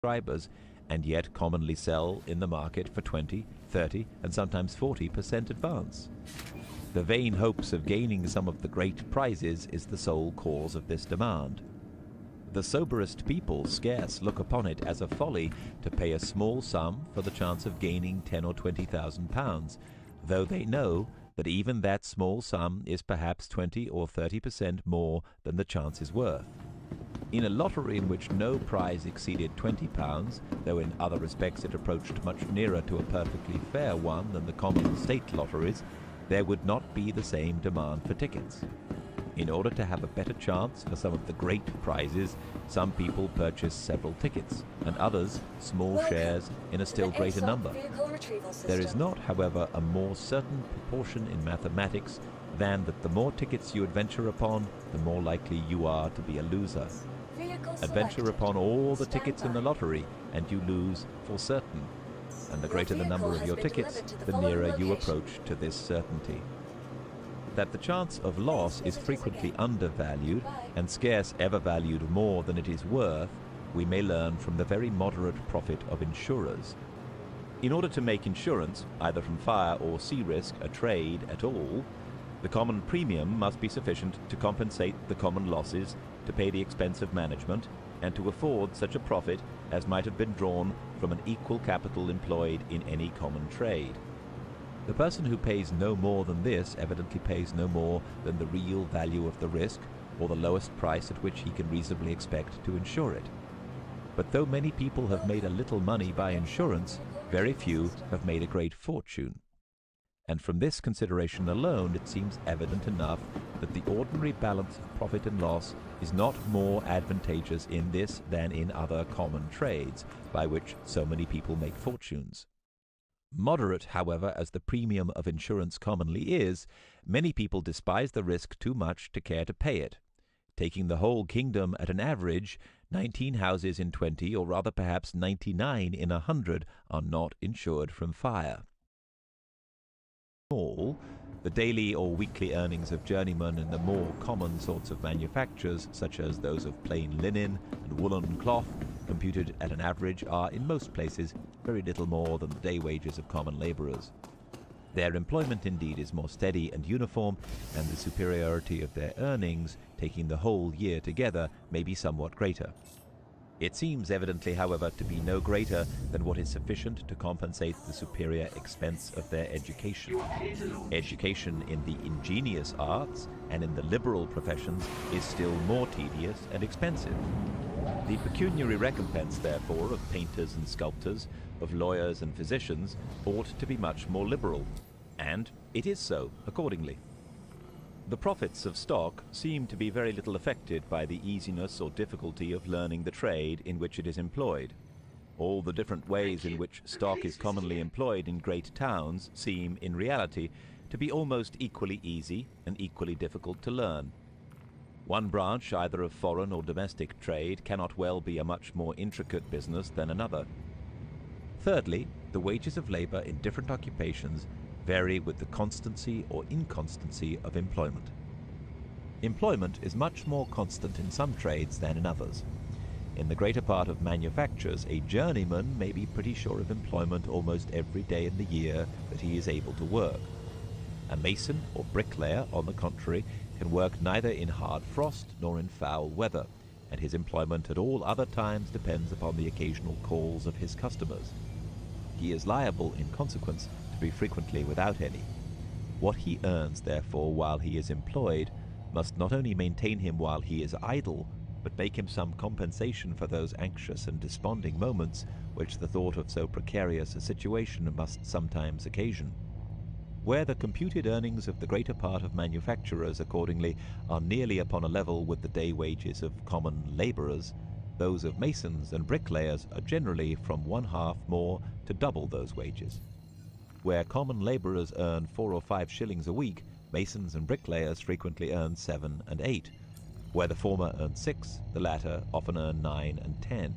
subscribers, and yet commonly sell in the market for 20, 30, and sometimes 40% advance. The vain hopes of gaining some of the great prizes is the sole cause of this demand. The soberest people scarce look upon it as a folly to pay a small sum for the chance of gaining 10 or 20,000 pounds, though they know that even that small sum is perhaps 20 or 30% more than the chance is worth. In a lottery in which no prize exceeded £20, though in other respects it approached much nearer to a perfectly fair one than the common state lotteries, there would not be the same demand for tickets. In order to have a better chance for some of the great prizes, some people purchase several tickets, and others small shares in a still greater number. There is not, however, a more certain proportion in mathematics than that the more tickets you adventure upon, the more likely you are to be a loser. Adventure upon all the tickets in the lottery, and you lose for certain. And the greater the number of your tickets, the nearer you approach to this certainty. That the chance of loss is frequently undervalued and scarce ever valued more than it is worth, we may learn from the very moderate profit of insurers. In order to make insurance, either from fire or sea risk, a trade at all, the common premium must be sufficient to compensate the common losses, to pay the expense of management, and to afford such a profit as might have been drawn from an equal capital employed in any common trade. The person who pays no more than this evidently pays no more than the real value of the risk, or the lowest price at which he can reasonably expect to insure it. But though many people have made a little money by insurance, very few have made a great fortune. And from this consideration alone, it seems evident enough that the ordinary balance of profit and loss is not more advantageous in this than in other common trades, by which so many people make fortunes. Moderate, however, as the premium of insurance commonly is, many people despise the risk too much to care to pay it. Taking the whole kingdom at an average, 19 houses in 20, or rather perhaps 99 in 100, are not insured from fire. All, the daily or weekly earnings of journeymen in the more common sorts of manufactures, such as those of plain linen and woolen cloth, computed at an average, are in most places very little more than the day wages of common labourers. Their employment indeed is more steady and uniform, and the superiority of their earnings, taking the whole year together, may be somewhat greater. It seems evidently, however, to be no greater than what is sufficient to compensate the superior expense of their education. Education in the ingenious arts and in the liberal professions is still more tedious and expensive. The pecuniary recompense, therefore, of painters and sculptors, of lawyers and physicians, ought to be much more liberal, and it is so accordingly. The profits of stock seem to be very little affected by the easiness or difficulty of learning the trade in which it is employed. All the different ways in which stock is commonly employed in great towns seem, in reality, to be almost equally easy and equally difficult to learn. One branch, either of foreign or domestic trade, cannot well be a much more intricate business than another. Thirdly, the wages of labor in different occupations vary with the constancy or inconstancy of employment. Employment is much more constant in some trades than in others. In the greater part of manufactures, a journeyman may be pretty sure of employment almost every day in the year that he is able to work. A mason or bricklayer, on the contrary, can work neither in hard frost nor in foul weather, and his employment at all other times depends upon the occasional calls of his customers. He is liable, in consequence, to be frequently without any. What he earns, therefore, while he is employed, must not only maintain him while he is idle, but make him some compensation for those anxious and desponding moments which the thought of so precarious a situation must sometimes occasion. Where the computed earnings of the greater part of manufacturers, accordingly, are nearly upon a level with the day wages of common labourers, those of masons and bricklayers are generally from 1/2 more to double those wages. Where common labourers earn 4 or 5 shillings a week, masons and bricklayers frequently earn 7 and 8. Where the former earn 6, the latter often earn 9 and 10.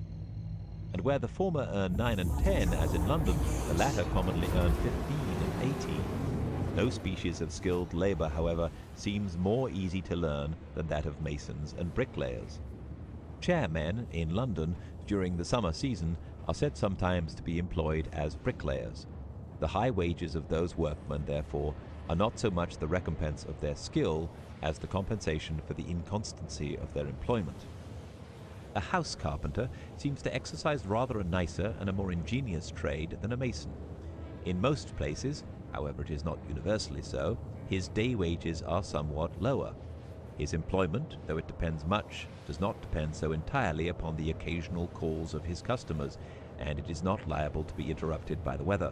And where the former earn 9 and 10, as in London, the latter commonly earn 15 and 18. No species of skilled labour, however, seems more easy to learn than that of masons and bricklayers. Chairmen in London during the summer season are said sometimes to be employed as bricklayers. The high wages of those workmen, therefore, are not so much the recompense of their skill as the compensation for the inconstancy of their employment. A house carpenter seems to exercise rather a nicer and a more ingenious trade than a mason. In most places, however it is not universally so, his day wages are somewhat lower. His employment, though it depends much, does not depend so entirely upon the occasional calls of his customers, and it is not liable to be interrupted by the weather.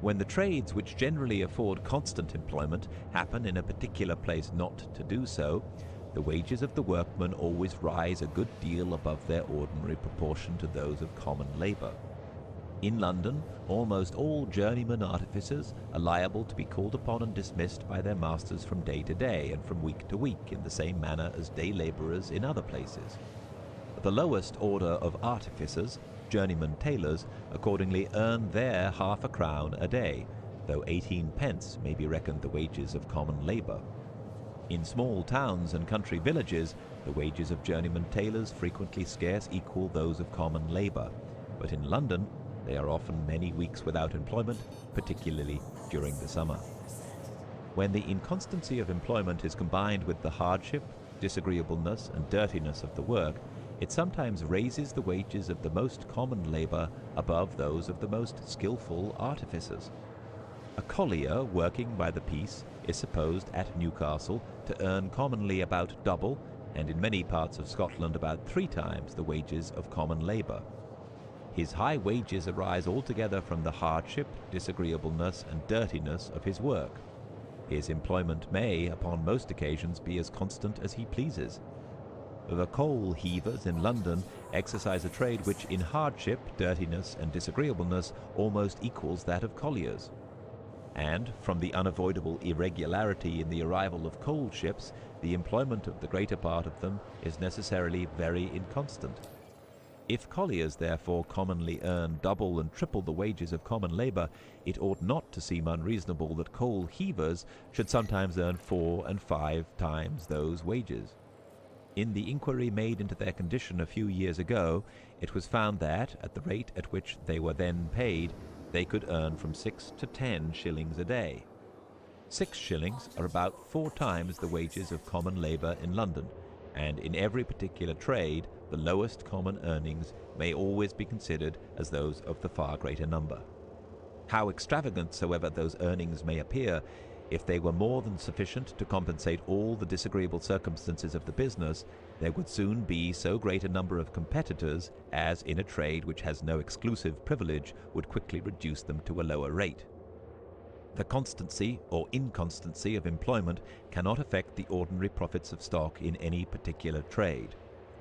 When the trades which generally afford constant employment happen in a particular place not to do so, the wages of the workmen always rise a good deal above their ordinary proportion to those of common labour. In London, almost all journeyman artificers are liable to be called upon and dismissed by their masters from day to day and from week to week in the same manner as day labourers in other places. The lowest order of artificers, journeyman tailors, accordingly earn their half a crown a day, though 18 pence may be reckoned the wages of common labour. In small towns and country villages, the wages of journeyman tailors frequently scarce equal those of common labour, but in London they are often many weeks without employment, particularly during the summer. When the inconstancy of employment is combined with the hardship, disagreeableness, and dirtiness of the work, it sometimes raises the wages of the most common labour above those of the most skilful artificers. A collier working by the piece is supposed at Newcastle to earn commonly about double, and in many parts of Scotland about 3 times the wages of common labour. His high wages arise altogether from the hardship, disagreeableness, and dirtiness of his work. His employment may, upon most occasions, be as constant as he pleases. The coal heavers in London exercise a trade which in hardship, dirtiness, and disagreeableness almost equals that of colliers. And, from the unavoidable irregularity in the arrival of coal ships, the employment of the greater part of them is necessarily very inconstant. If colliers therefore commonly earn double and triple the wages of common labour, it ought not to seem unreasonable that coal heavers should sometimes earn 4 and 5 times those wages. In the inquiry made into their condition a few years ago, it was found that, at the rate at which they were then paid, they could earn from 6 to 10 shillings a day. 6 shillings are about 4 times the wages of common labour in London, and in every particular trade the lowest common earnings may always be considered as those of the far greater number. How extravagant soever those earnings may appear, if they were more than sufficient to compensate all the disagreeable circumstances of the business, there would soon be so great a number of competitors as, in a trade which has no exclusive privilege, would quickly reduce them to a lower rate. The constancy or inconstancy of employment cannot affect the ordinary profits of stock in any particular trade.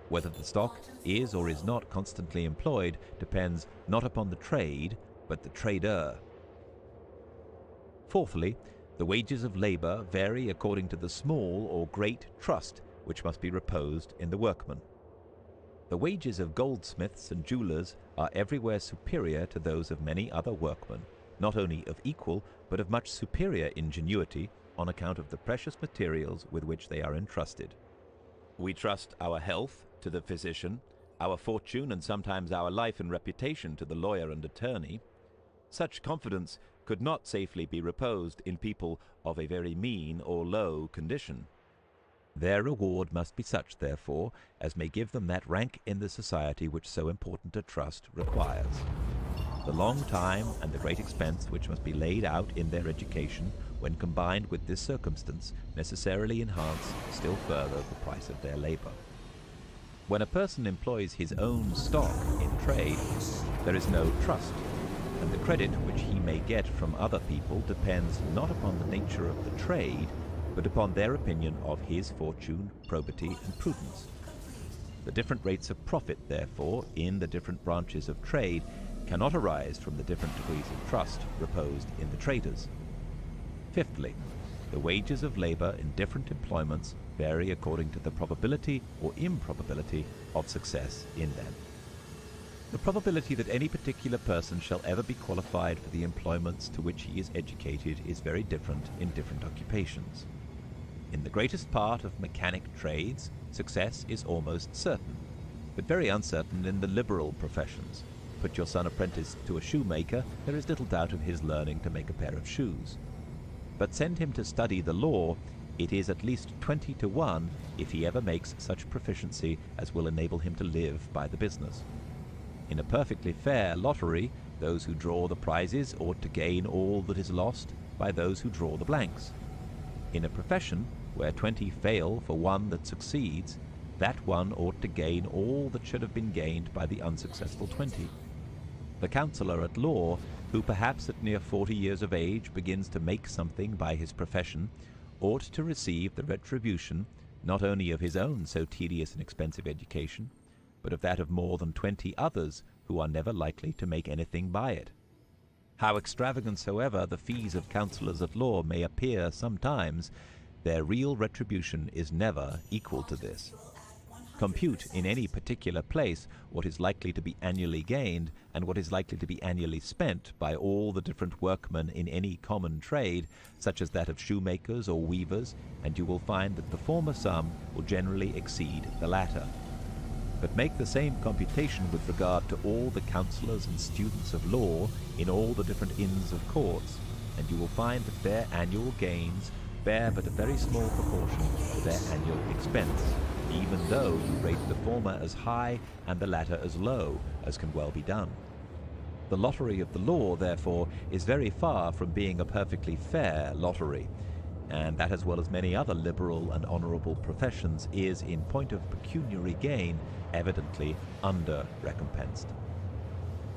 Whether the stock is or is not constantly employed depends not upon the trade, but the trader. Fourthly, the wages of labour vary according to the small or great trust which must be reposed in the workman. The wages of goldsmiths and jewellers are everywhere superior to those of many other workmen, not only of equal, but of much superior ingenuity, on account of the precious materials with which they are entrusted. We trust our health to the physician, our fortune and sometimes our life and reputation to the lawyer and attorney. Such confidence could not safely be reposed in people of a very mean or low condition. Their reward must be such, therefore, as may give them that rank in the society which so important a trust requires. The long time and the great expense which must be laid out in their education, when combined with this circumstance, necessarily enhance still further the price of their labour. When a person employs his own stock in trade, there is no trust, and the credit which he may get from other people depends not upon the nature of the trade, but upon their opinion of his fortune, probity, and prudence. The different rates of profit, therefore, in the different branches of trade cannot arise from the different degrees of trust reposed in the traders. Fifthly, the wages of labour in different employments vary according to the probability or improbability of success in them. The probability that any particular person shall ever be qualified for the employments to which he is educated is very different in different occupations. In the greatest part of mechanic trades, success is almost certain. but very uncertain in the liberal professions. Put your son apprentice to a shoemaker, there is little doubt of his learning to make a pair of shoes. But send him to study the law, it is at least 20 to 1 if he ever makes such proficiency as will enable him to live by the business. In a perfectly fair lottery, those who draw the prizes ought to gain all that is lost by those who draw the blanks. In a profession where 20 fail for one that succeeds, that one ought to gain all that should have been gained by the unsuccessful 20. The counsellor at law, who perhaps at near 40 years of age begins to make something by his profession, ought to receive the retribution not only of his own so tedious and expensive education, but of that of more than 20 others who are never likely to make anything by it. How extravagant soever the fees of counsellors at law may appear sometimes, their real retribution is never equal to this. Compute in any particular place what is likely to be annually gained and what is likely to be annually spent by all the different workmen in any common trade, such as that of shoemakers or weavers, and you will find that the former sum will generally exceed the latter. But make the same computation with regard to all the counsellors and students of law in all the different inns of courts, and you will find that their annual gains bear but a very small proportion to their annual expense, even though you rate the former as high and the latter as low as can well be done. The lottery of the law, therefore, is very far from being a perfectly fair lottery, and that, as well as many other liberal and honourable professions, is, in point of pecuniary gain, evidently under-recompensed.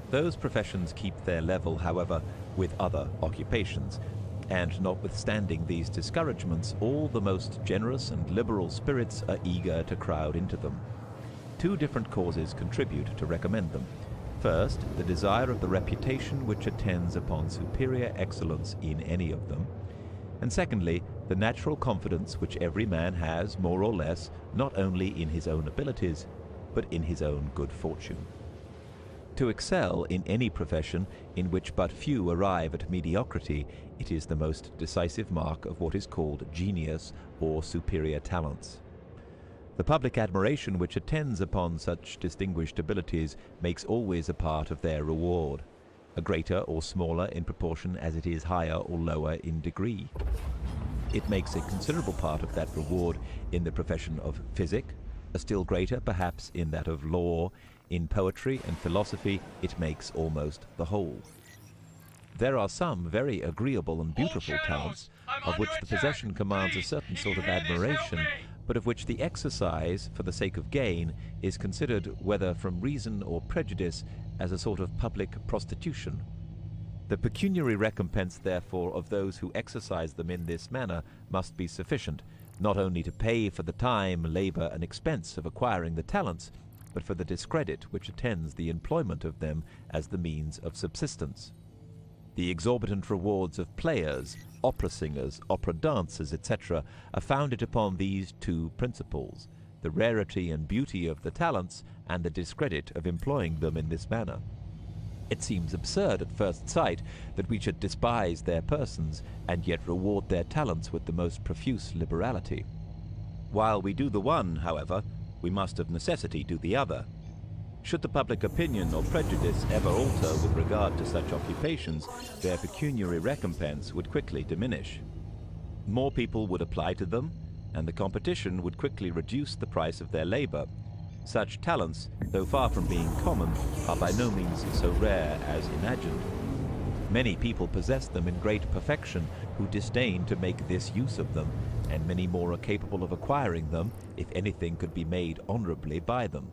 Those professions keep their level, however, with other occupations, and notwithstanding these discouragements, all the most generous and liberal spirits are eager to crowd into them. Two different causes contribute to recommend them. First, the desire of the reputation which attends upon superior excellence in any of them, and secondly, the natural confidence which every man has, more or less, not only in his own abilities, but in his own good fortune. To excel in any profession in which but few arrive at mediocrity, it is the most decisive mark of what is called genius or superior talents. The public admiration which attends upon such distinguished abilities makes always a part of their reward, a greater or smaller in proportion as it is higher or lower in degree. It makes a considerable part of that reward in the profession of physic, a still greater perhaps in that of law. In poetry and philosophy it makes almost the whole. There are some very agreeable and beautiful talents, of which the possession commands a certain sort of admiration, but of which the exercise, for the sake of gain, is considered, whether from reason or prejudice, as a sort of public prostitution. The pecuniary recompense, therefore, of those who exercise them in this manner must be sufficient, not only to pay for the time, labour, and expense of acquiring the talents, but for the discredit which attends the employment of them as the means of subsistence. The exorbitant rewards of players, opera singers, opera dancers, etc., are founded upon these two principles, the rarity and beauty of the talents and the discredit of employing them in this manner. It seems absurd at first sight that we should despise their persons and yet reward their talents with the most profuse liberality. While we do the one, however, we must of necessity do the other. Should the public opinion or prejudice ever alter with regard to such occupations, their pecuniary recompense would quickly diminish. More people would apply to them, and the competition would quickly reduce the price of their labor. Such talents, though far from being common, are by no means so rare as imagined. Many people possess them in great perfection who disdain to make this use of them, and many more are capable of acquiring them, if anything could be made honorably by them.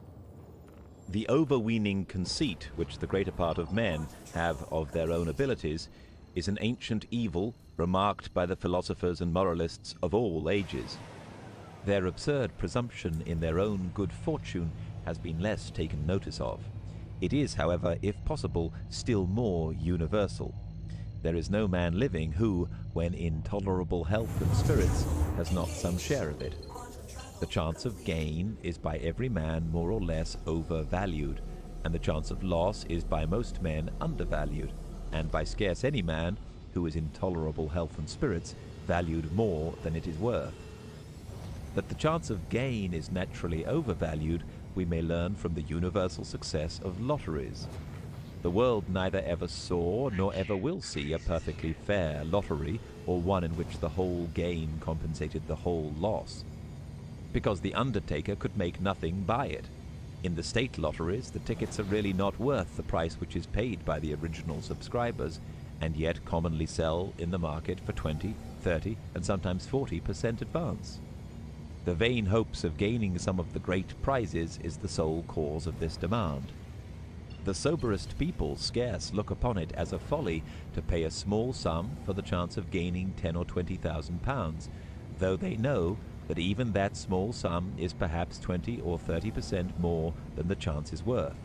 The overweening conceit which the greater part of men have of their own abilities is an ancient evil remarked by the philosophers and moralists of all ages. Their absurd presumption in their own good fortune has been less taken notice of. It is, however, if possible, still more universal. There is no man living who, when in tolerable health and spirits, has not some share of it. The chance of gain is by every man more or less overvalued, and the chance of loss is by most men undervalued, and by scarce any man, who is in tolerable health and spirits, valued more than it is worth. That the chance of gain is naturally overvalued we may learn from the universal success of lotteries. The world neither ever saw nor ever will see a perfectly fair lottery, or one in which the whole gain compensated the whole loss, because the undertaker could make nothing by it. In the state lotteries, the tickets are really not worth the price which is paid by the original subscribers, and yet commonly sell in the market for 20, 30, and sometimes 40% advance. The vain hopes of gaining some of the great prizes is the sole cause of this demand. The soberest people scarce look upon it as a folly to pay a small sum for the chance of gaining 10 or 20,000 pounds, though they know that even that small sum is perhaps 20 or 30% more than the chance is worth.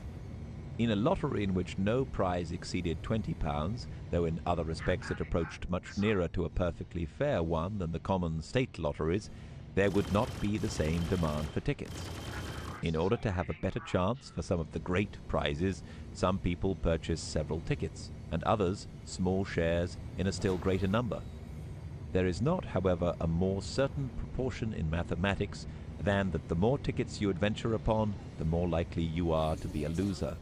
In a lottery in which no prize exceeded £20, though in other respects it approached much nearer to a perfectly fair one than the common state lotteries, there would not be the same demand for tickets. In order to have a better chance for some of the great prizes, some people purchase several tickets, and others small shares in a still greater number. There is not, however, a more certain proportion in mathematics than that the more tickets you adventure upon, the more likely you are to be a loser.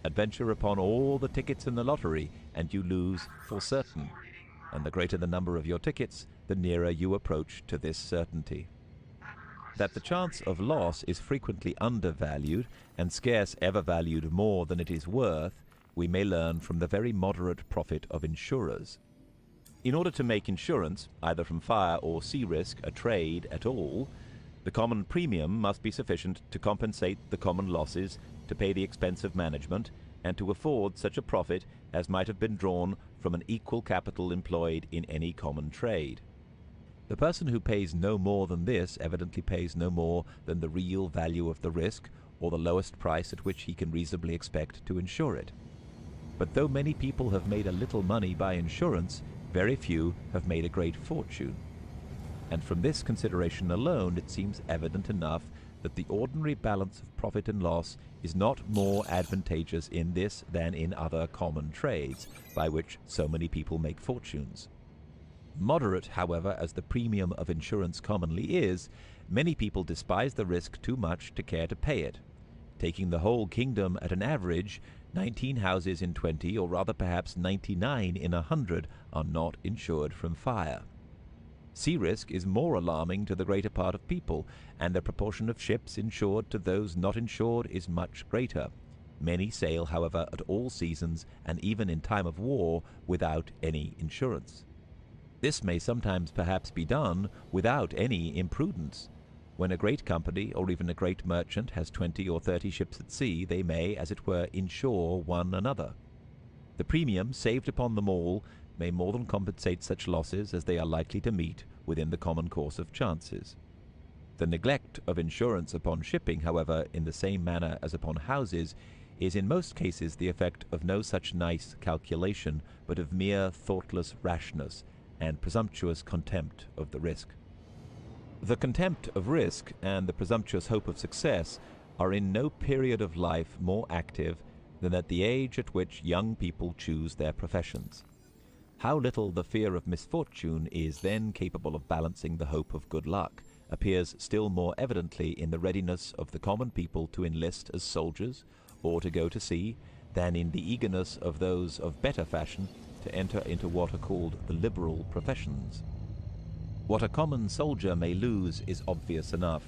Adventure upon all the tickets in the lottery, and you lose for certain, and the greater the number of your tickets, the nearer you approach to this certainty. That the chance of loss is frequently undervalued, and scarce ever valued more than it is worth, we may learn from the very moderate profit of insurers. In order to make insurance, either from fire or sea risk, a trade at all, the common premium must be sufficient to compensate the common losses, to pay the expense of management, and to afford such a profit as might have been drawn from an equal capital employed in any common trade. The person who pays no more than this evidently pays no more than the real value of the risk, or the lowest price at which he can reasonably expect to insure it. But though many people have made a little money by insurance, very few have made a great fortune. And from this consideration alone, it seems evident enough that the ordinary balance of profit and loss is not more advantageous in this than in other common trades, by which so many people make fortunes. Moderate, however, as the premium of insurance commonly is, many people despise the risk too much to care to pay it. Taking the whole kingdom at an average, 19 houses in 20, or rather perhaps 99 in 100, are not insured from fire. Sea risk is more alarming to the greater part of people, and the proportion of ships insured to those not insured is much greater. Many sail, however, at all seasons, and even in time of war, without any insurance. This may sometimes perhaps be done without any imprudence. When a great company, or even a great merchant, has 20 or 30 ships at sea, they may, as it were, insure one another. The premium saved upon them all may more than compensate such losses as they are likely to meet within the common course of chances. The neglect of insurance upon shipping, however, in the same manner as upon houses, is in most cases the effect of no such nice calculation, but of mere thoughtless rashness and presumptuous contempt of the risk. The contempt of risk and the presumptuous hope of success are in no period of life more active than at the age at which young people choose their professions. How little the fear of misfortune is then capable of balancing the hope of good luck appears still more evidently in the readiness of the common people to enlist as soldiers or to go to sea than in the eagerness of those of better fashion to enter into what are called the liberal professions. What a common soldier may lose is obvious enough.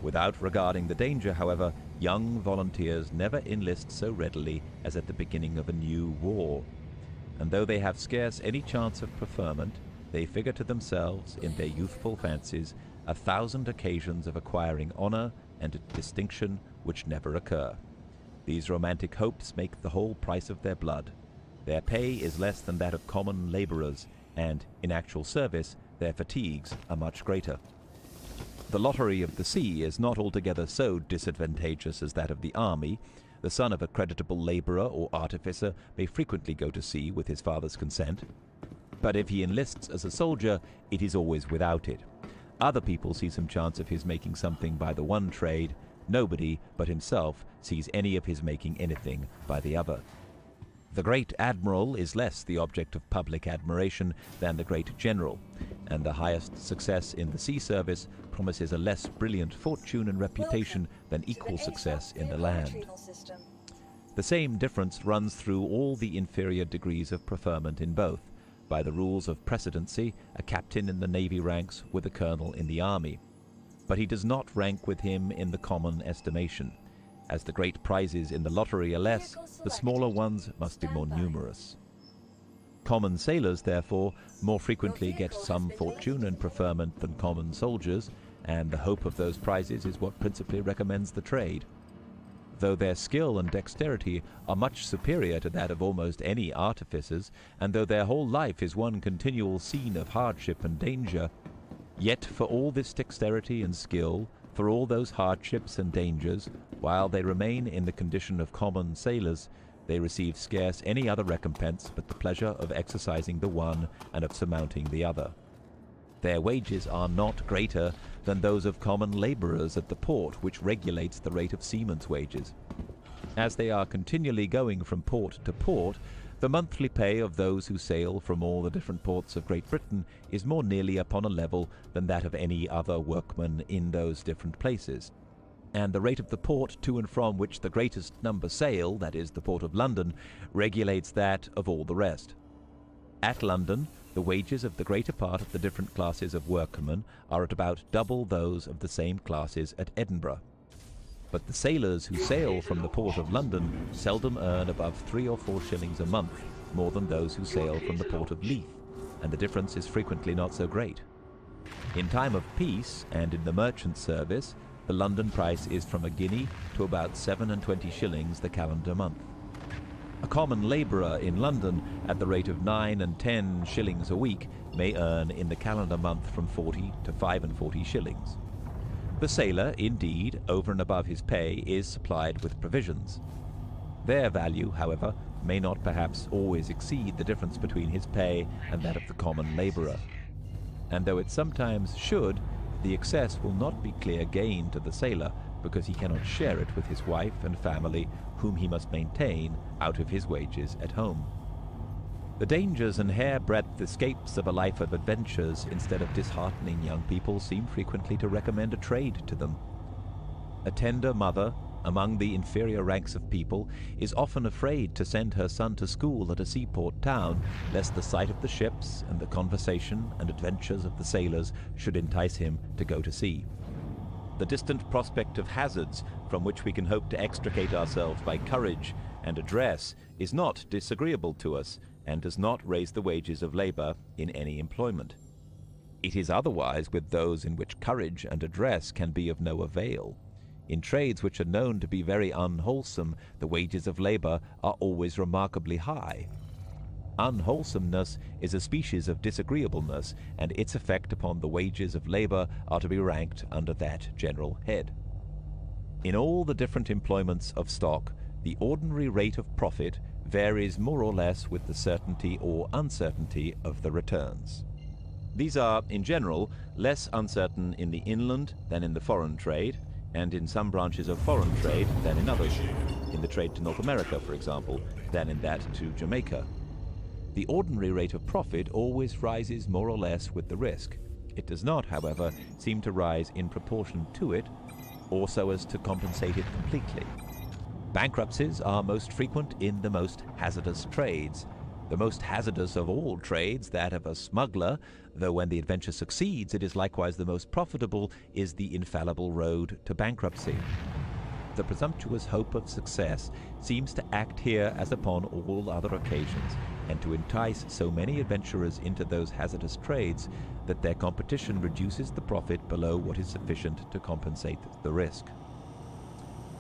Without regarding the danger, however, young volunteers never enlist so readily as at the beginning of a new war. And though they have scarce any chance of preferment, they figure to themselves, in their youthful fancies, 1,000 occasions of acquiring honor and distinction which never occur. These romantic hopes make the whole price of their blood. Their pay is less than that of common laborers, and, in actual service, their fatigues are much greater. The lottery of the sea is not altogether so disadvantageous as that of the army. The son of a creditable laborer or artificer may frequently go to sea with his father's consent, but if he enlists as a soldier, it is always without it. Other people see some chance of his making something by the one trade. Nobody but himself sees any of his making anything by the other. The great admiral is less the object of public admiration than the great general. and the highest success in the sea service promises a less brilliant fortune and reputation than equal success in the land. The same difference runs through all the inferior degrees of preferment in both. By the rules of precedency, a captain in the navy ranks with a colonel in the army. But he does not rank with him in the common estimation. As the great prizes in the lottery are less, the smaller ones must be more numerous. Common sailors, therefore, more frequently get some fortune and preferment than common soldiers, and the hope of those prizes is what principally recommends the trade. Though their skill and dexterity are much superior to that of almost any artificers, and though their whole life is one continual scene of hardship and danger, yet for all this dexterity and skill, for all those hardships and dangers, while they remain in the condition of common sailors, they receive scarce any other recompense but the pleasure of exercising the one and of surmounting the other. Their wages are not greater than those of common labourers at the port, which regulates the rate of seamen's wages. As they are continually going from port to port, the monthly pay of those who sail from all the different ports of Great Britain is more nearly upon a level than that of any other workman in those different places. And the rate of the port to and from which the greatest number sail, that is, the port of London, regulates that of all the rest. At London, the wages of the greater part of the different classes of workmen are at about double those of the same classes at Edinburgh. But the sailors who sail from the port of London seldom earn above 3 or 4 shillings a month, more than those who sail from the port of Leith, and the difference is frequently not so great. In time of peace, and in the merchant service, the London price is from a guinea to about 27 shillings the calendar month. A common labourer in London, at the rate of 9 and 10 shillings a week, may earn in the calendar month from 40 to 45 shillings. The sailor, indeed, over and above his pay, is supplied with provisions. Their value, however, may not perhaps always exceed the difference between his pay and that of the common labourer. And though it sometimes should, the excess will not be clear gain to the sailor, because he cannot share it with his wife and family, whom he must maintain out of his wages at home. The dangers and hair-breadth escapes of a life of adventures, instead of disheartening young people, seem frequently to recommend a trade to them. A tender mother, among the inferior ranks of people, is often afraid to send her son to school at a seaport town, lest the sight of the ships and the conversation and adventures of the sailors should entice him to go to sea. The distant prospect of hazards from which we can hope to extricate ourselves by courage and address is not disagreeable to us, and does not raise the wages of labour in any employment. It is otherwise with those in which courage and address can be of no avail. In trades which are known to be very unwholesome, the wages of labour are always remarkably high. Unwholesomeness is a species of disagreeableness, and its effect upon the wages of labour are to be ranked under that general head. In all the different employments of stock, the ordinary rate of profit varies more or less with the certainty or uncertainty of the returns. These are, in general, less uncertain in the inland than in the foreign trade, and in some branches of foreign trade than in others, in the trade to North America, for example, than in that to Jamaica. The ordinary rate of profit always rises more or less with the risk. It does not, however, seem to rise in proportion to it, or so as to compensate it completely. Bankruptcies are most frequent in the most hazardous trades. The most hazardous of all trades, that of a smuggler, though when the adventure succeeds it is likewise the most profitable, is the infallible road to bankruptcy. The presumptuous hope of success seems to act here as upon all other occasions, and to entice so many adventurers into those hazardous trades that their competition reduces the profit below what is sufficient to compensate the risk.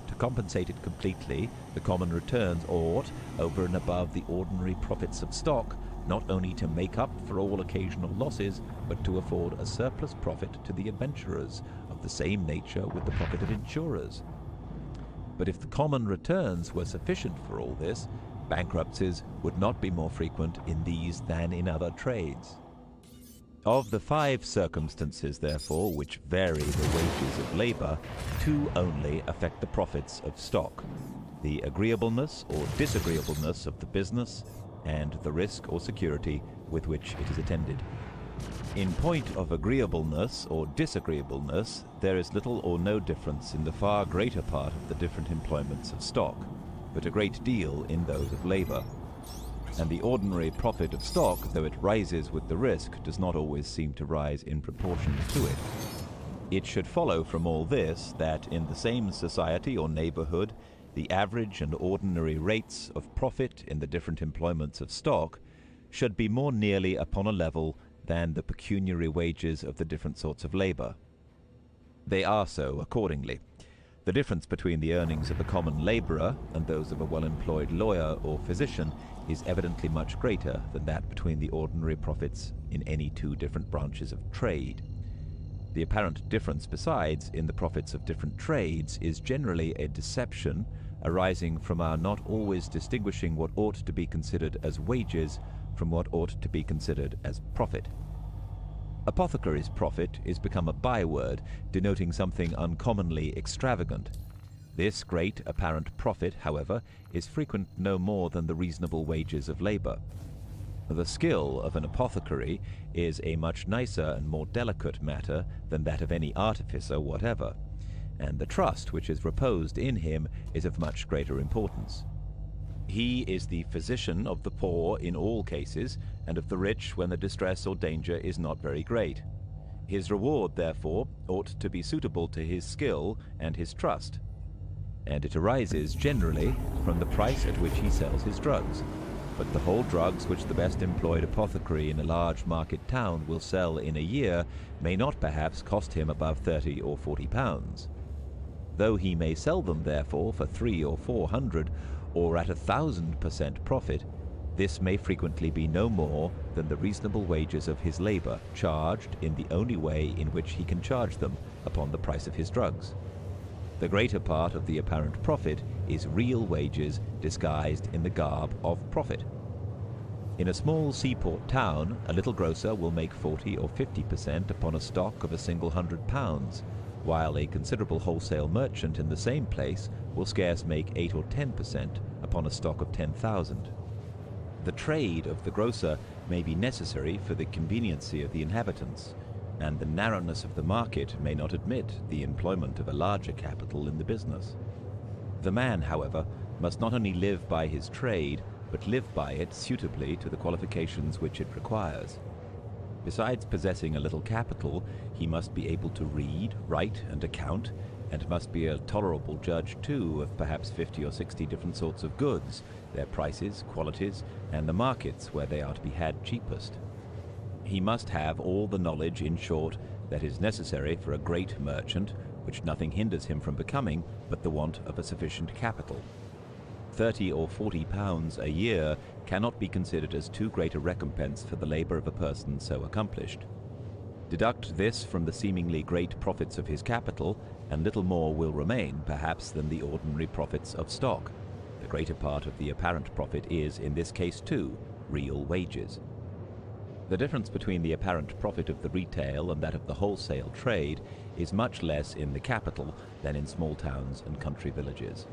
To compensate it completely, the common returns ought, over and above the ordinary profits of stock, not only to make up for all occasional losses, but to afford a surplus profit to the adventurers, of the same nature with the profit of insurers. But if the common returns were sufficient for all this, bankruptcies would not be more frequent in these than in other trades. Of the 5 circumstances, therefore, which vary the wages of labour, 2 only affect the profits of stock: the agreeableness or disagreeableness of the business, and the risk or security with which it is attended. In point of agreeableness or disagreeableness, there is little or no difference in the far greater part of the different employments of stock, but a great deal in those of labor. And the ordinary profit of stock, though it rises with the risk, does not always seem to rise in proportion to it. It should follow from all this that in the same society or neighborhood, the average and ordinary rates of profit in the different employments of stock should be more nearly upon a level than the pecuniary wages of the different sorts of labor. They are so accordingly. The difference between the earnings of a common laborer and those of a well-employed lawyer or physician is evidently much greater than that between the ordinary profits in any two different branches of trade. The apparent difference, besides, in the profits of different trades is generally a deception arising from our not always distinguishing what ought to be considered as wages from what ought to be considered as profit. Apothecary's profit is become a byword denoting something uncommonly extravagant. This great apparent profit, however, is frequent no more than the reasonable wages of labor. The skill of an apothecary is a much nicer and more delicate matter than that of any artificer whatever, and the trust which is reposed in him is of much greater importance. He is the physician of the poor in all cases, and of the rich when the distress or danger is not very great. His reward, therefore, ought to be suitable to his skill and his trust, and it arises generally from the price at which he sells his drugs. But the whole drugs which the best employed apothecary in a large market town will sell in a year may not perhaps cost him above 30 or 40 pounds. Though he may sell them, therefore, for 300 or 400, or at 1,000% profit, this may frequently be no more than the reasonable wages of his labor, charged in the only way in which he can charge them upon the price of his drugs. The greater part of the apparent profit is real wages disguised in the garb of profit. In a small seaport town, a little grocer will make 40 or 50% upon a stock of a single £100, while a considerable wholesale merchant in the same place will scarce make 8 or 10% upon a stock of 10,000. The trade of the grocer may be necessary for the conveniency of the inhabitants, and the narrowness of the market may not admit the employment of a larger capital in the business. The man, however, must not only live by his trade, but live by it suitably to the qualifications which it requires. Besides possessing a little capital, he must be able to read, write, and account, and must be a tolerable judge, too, of perhaps 50 or 60 different sorts of goods, their prices, qualities, and the markets where they are to be had cheapest. He must have all the knowledge, in short, that is necessary for a great merchant, which nothing hinders him from becoming but the want of a sufficient capital. 30 or 40 pounds a year cannot be considered as too great a recompense for the labor of a person so accomplished. Deduct this from the seemingly great profits of his capital, and little more will remain, perhaps, than the ordinary profits of stock. The greater part of the apparent profit is, in this case too, real wages. The difference between the apparent profit of the retail and that of the wholesale trade is much less in the capital than in small towns and country villages.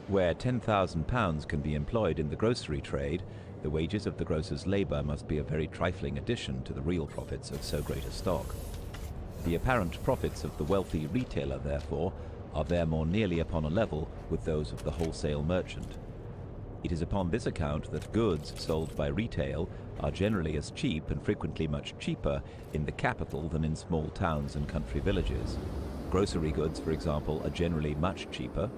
Where £10,000 can be employed in the grocery trade, the wages of the grocer's labor must be a very trifling addition to the real profits of so great a stock. The apparent profits of the wealthy retailer, therefore, are there more nearly upon a level with those of the wholesale merchant. It is upon this account that goods sold by retail are generally as cheap, and frequently much cheaper, in the capital than in small towns and country villages. Grocery goods, for example, are generally much cheaper.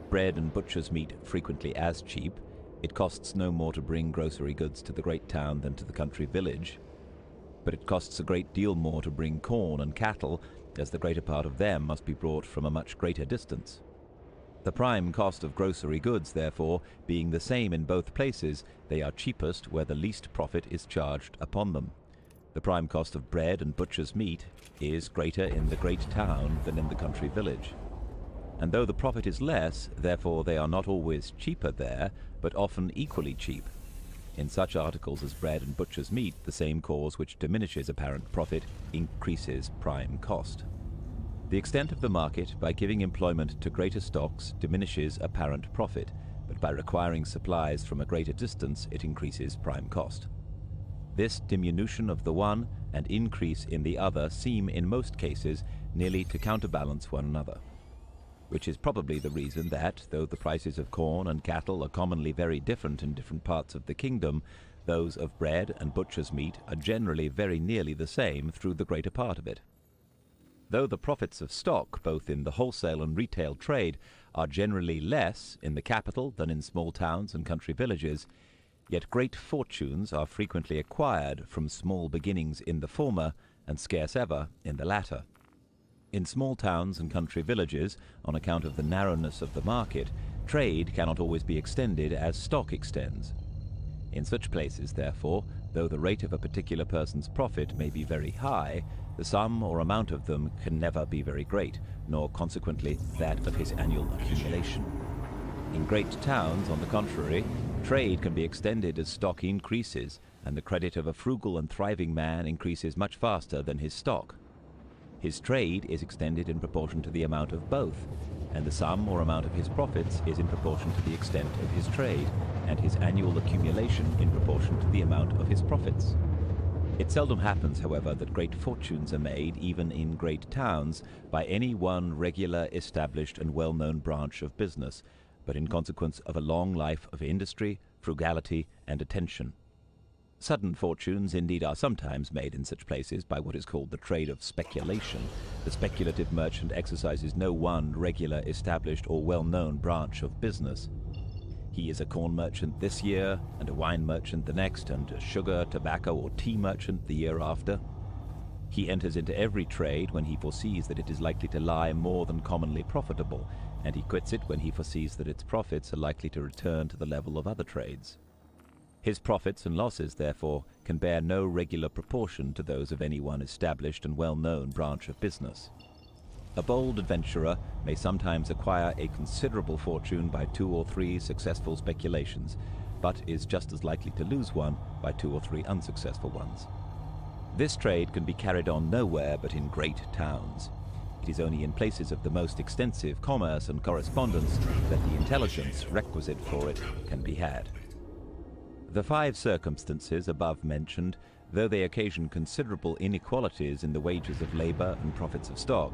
Bread and butcher's meat frequently as cheap. It costs no more to bring grocery goods to the great town than to the country village. But it costs a great deal more to bring corn and cattle, as the greater part of them must be brought from a much greater distance. The prime cost of grocery goods, therefore, being the same in both places, they are cheapest where the least profit is charged upon them. The prime cost of bread and butcher's meat is greater in the great town than in the country village. And though the profit is less, therefore they are not always cheaper there, but often equally cheap. In such articles as bread and butcher's meat, the same cause which diminishes apparent profit increases prime cost. The extent of the market, by giving employment to greater stocks, diminishes apparent profit, but by requiring supplies from a greater distance, it increases prime cost. This diminution of the one and increase in the other seem in most cases nearly to counterbalance one another, which is probably the reason that, though the prices of corn and cattle are commonly very different in different parts of the kingdom, those of bread and butcher's meat are generally very nearly the same through the greater part of it. Though the profits of stock, both in the wholesale and retail trade, are generally less in the capital than in small towns and country villages, yet great fortunes are frequently acquired from small beginnings in the former and scarce ever in the latter. In small towns and country villages, on account of the narrowness of the market, trade cannot always be extended as stock extends. In such places, therefore, though the rate of a particular person's profit may be very high, the sum or amount of them can never be very great, nor consequently that of his annual accumulation. In great towns, on the contrary, trade can be extended as stock increases, and the credit of a frugal and thriving man increases much faster than his stock. His trade is extended in proportion to the amount of both, and the sum or amount of his profits is in proportion to the extent of his trade, and his annual accumulation in proportion to the amount of his profits. It seldom happens, however, that great fortunes are made, even in great towns, by any one regular, established, and well-known branch of business, but in consequence of a long life of industry, frugality, and attention. Sudden fortunes, indeed, are sometimes made in such places by what is called the trade of speculation. The speculative merchant exercises no one regular, established, or well-known branch of business. He is a corn merchant this year, and a wine merchant the next, and a sugar, tobacco, or tea merchant the year after. He enters into every trade when he foresees that it is likely to lie more than commonly profitable, and he quits it when he foresees that its profits are likely to return to the level of other trades. His profits and losses, therefore, can bear no regular proportion to those of any one established and well-known branch of business. A bold adventurer may sometimes acquire a considerable fortune by 2 or 3 successful speculations, but is just as likely to lose one by 2 or 3 unsuccessful ones. This trade can be carried on nowhere but in great towns. It is only in places of the most extensive commerce and correspondence that the intelligence requisite for it can be had. The 5 circumstances above mentioned, though they occasion considerable inequalities in the wages of labor and profits of stock,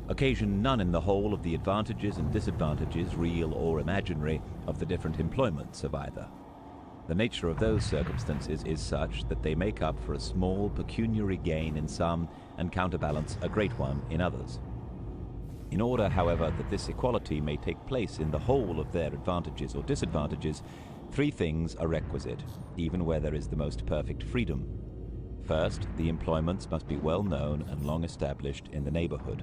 occasion none in the whole of the advantages and disadvantages, real or imaginary, of the different employments of either. The nature of those circumstances is such that they make up for a small pecuniary gain in some and counterbalance a great one in others. In order, however, that this equality may take place in the whole of their advantages or disadvantages, 3 things are requisite, even where there is the most perfect freedom. First, the employments must be well known and long established in the neighborhood.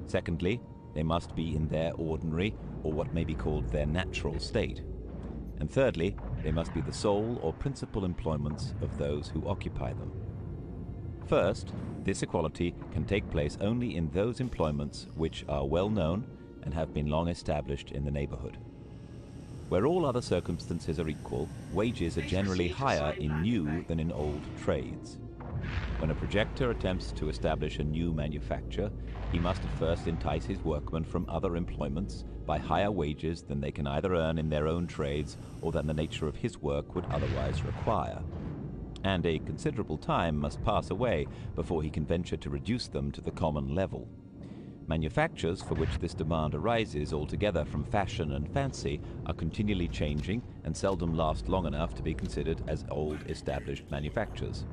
Secondly, they must be in their ordinary, or what may be called their natural state. And thirdly, they must be the sole or principal employments of those who occupy them. First, this equality can take place only in those employments which are well known and have been long established in the neighborhood. Where all other circumstances are equal, wages are generally higher in new than in old trades. When a projector attempts to establish a new manufacture, he must at first entice his workmen from other employments by higher wages than they can either earn in their own trades or than the nature of his work would otherwise require. And a considerable time must pass away before he can venture to reduce them to the common level. Manufactures for which this demand arises altogether from fashion and fancy are continually changing and seldom last long enough to be considered as old established manufactures.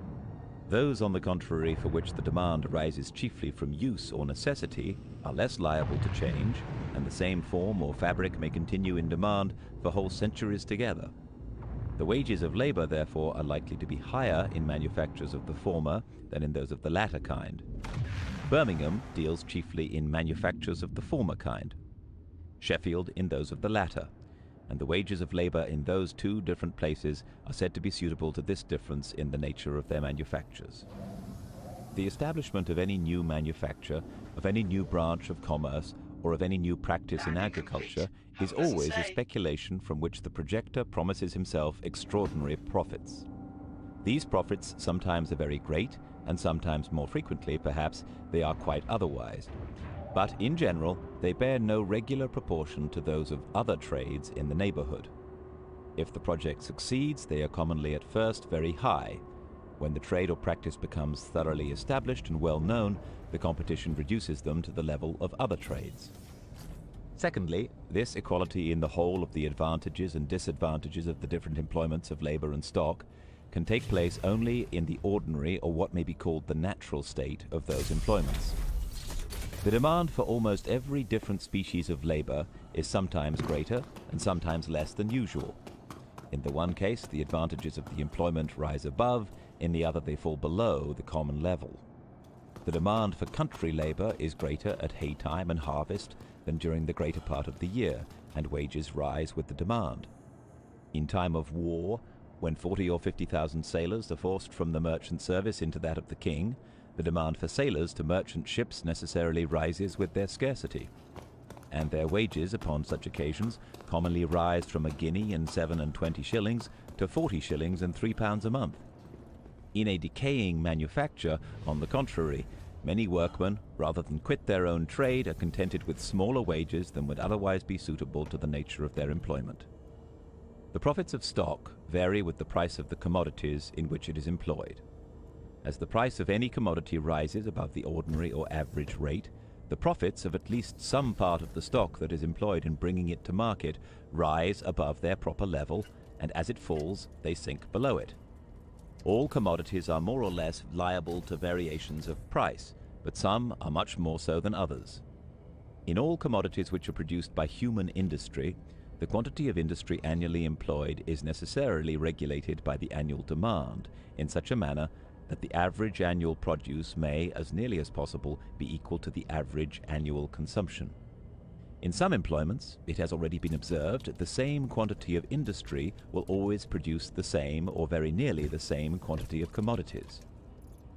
Those, on the contrary, for which the demand arises chiefly from use or necessity, are less liable to change, and the same form or fabric may continue in demand for whole centuries together. The wages of labor, therefore, are likely to be higher in manufactures of the former than in those of the latter kind. Birmingham deals chiefly in manufactures of the former kind, Sheffield in those of the latter, and the wages of labor in those 2 different places are said to be suitable to this difference in the nature of their manufactures. The establishment of any new manufacture, of any new branch of commerce, or of any new practice in agriculture is always a speculation from which the projector promises himself extraordinary profits. These profits sometimes are very great, and sometimes more frequently, perhaps, they are quite otherwise. But in general, they bear no regular proportion to those of other trades in the neighborhood. If the project succeeds, they are commonly at first very high, When the trade or practice becomes thoroughly established and well known, the competition reduces them to the level of other trades. Secondly, this equality in the whole of the advantages and disadvantages of the different employments of labor and stock can take place only in the ordinary, or what may be called the natural state, of those employments. The demand for almost every different species of labor is sometimes greater and sometimes less than usual. In the one case, the advantages of the employment rise above, in the other they fall below the common level. The demand for country labor is greater at hay time and harvest than during the greater part of the year, and wages rise with the demand. In time of war, when 40 or 50,000 sailors are forced from the merchant service into that of the king, the demand for sailors to merchant ships necessarily rises with their scarcity, and their wages upon such occasions commonly rise from a guinea and 7 and 20 shillings to 40 shillings and £3 a month. In a decaying manufacture, on the contrary, many workmen, rather than quit their own trade, are contented with smaller wages than would otherwise be suitable to the nature of their employment. The profits of stock vary with the price of the commodities in which it is employed. As the price of any commodity rises above the ordinary or average rate, the profits of at least some part of the stock that is employed in bringing it to market rise above their proper level, and as it falls, they sink below it. All commodities are more or less liable to variations of price, but some are much more so than others. In all commodities which are produced by human industry, the quantity of industry annually employed is necessarily regulated by the annual demand in such a manner that the average annual produce may, as nearly as possible, be equal to the average annual consumption. In some employments, it has already been observed, the same quantity of industry will always produce the same or very nearly the same quantity of commodities.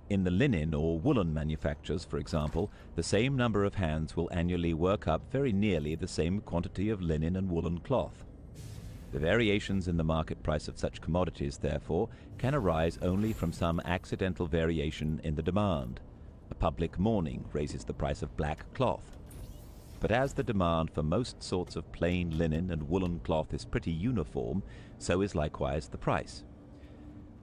In the linen or woolen manufactures, for example, the same number of hands will annually work up very nearly the same quantity of linen and woolen cloth. The variations in the market price of such commodities, therefore, can arise only from some accidental variation in the demand. A public mourning raises the price of black cloth. But as the demand for most sorts of plain linen and woolen cloth is pretty uniform, so is likewise the price.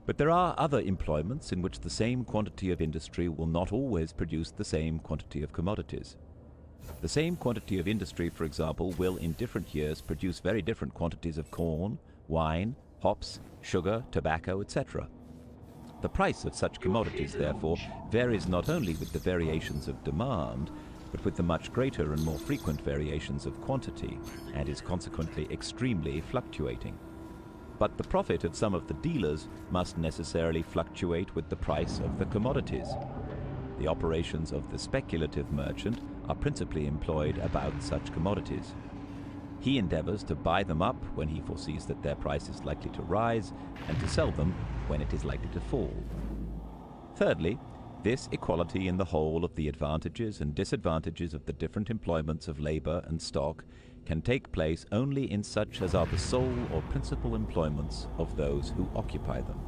But there are other employments in which the same quantity of industry will not always produce the same quantity of commodities. The same quantity of industry, for example, will in different years produce very different quantities of corn, wine, hops, sugar, tobacco, etc. The price of such commodities, therefore, varies not only with the variations of demand, but with the much greater and more frequent variations of quantity, and is consequently extremely fluctuating. But the profit of some of the dealers must necessarily fluctuate with the price of the commodities. The operations of the speculative merchant are principally employed about such commodities. He endeavors to buy them up when he foresees that their price is likely to rise, and to sell them when it is likely to fall. Thirdly, this equality in the whole of the advantages and disadvantages of the different employments of labor and stock can take place only in such as are the sole or principal employments of those who occupy them.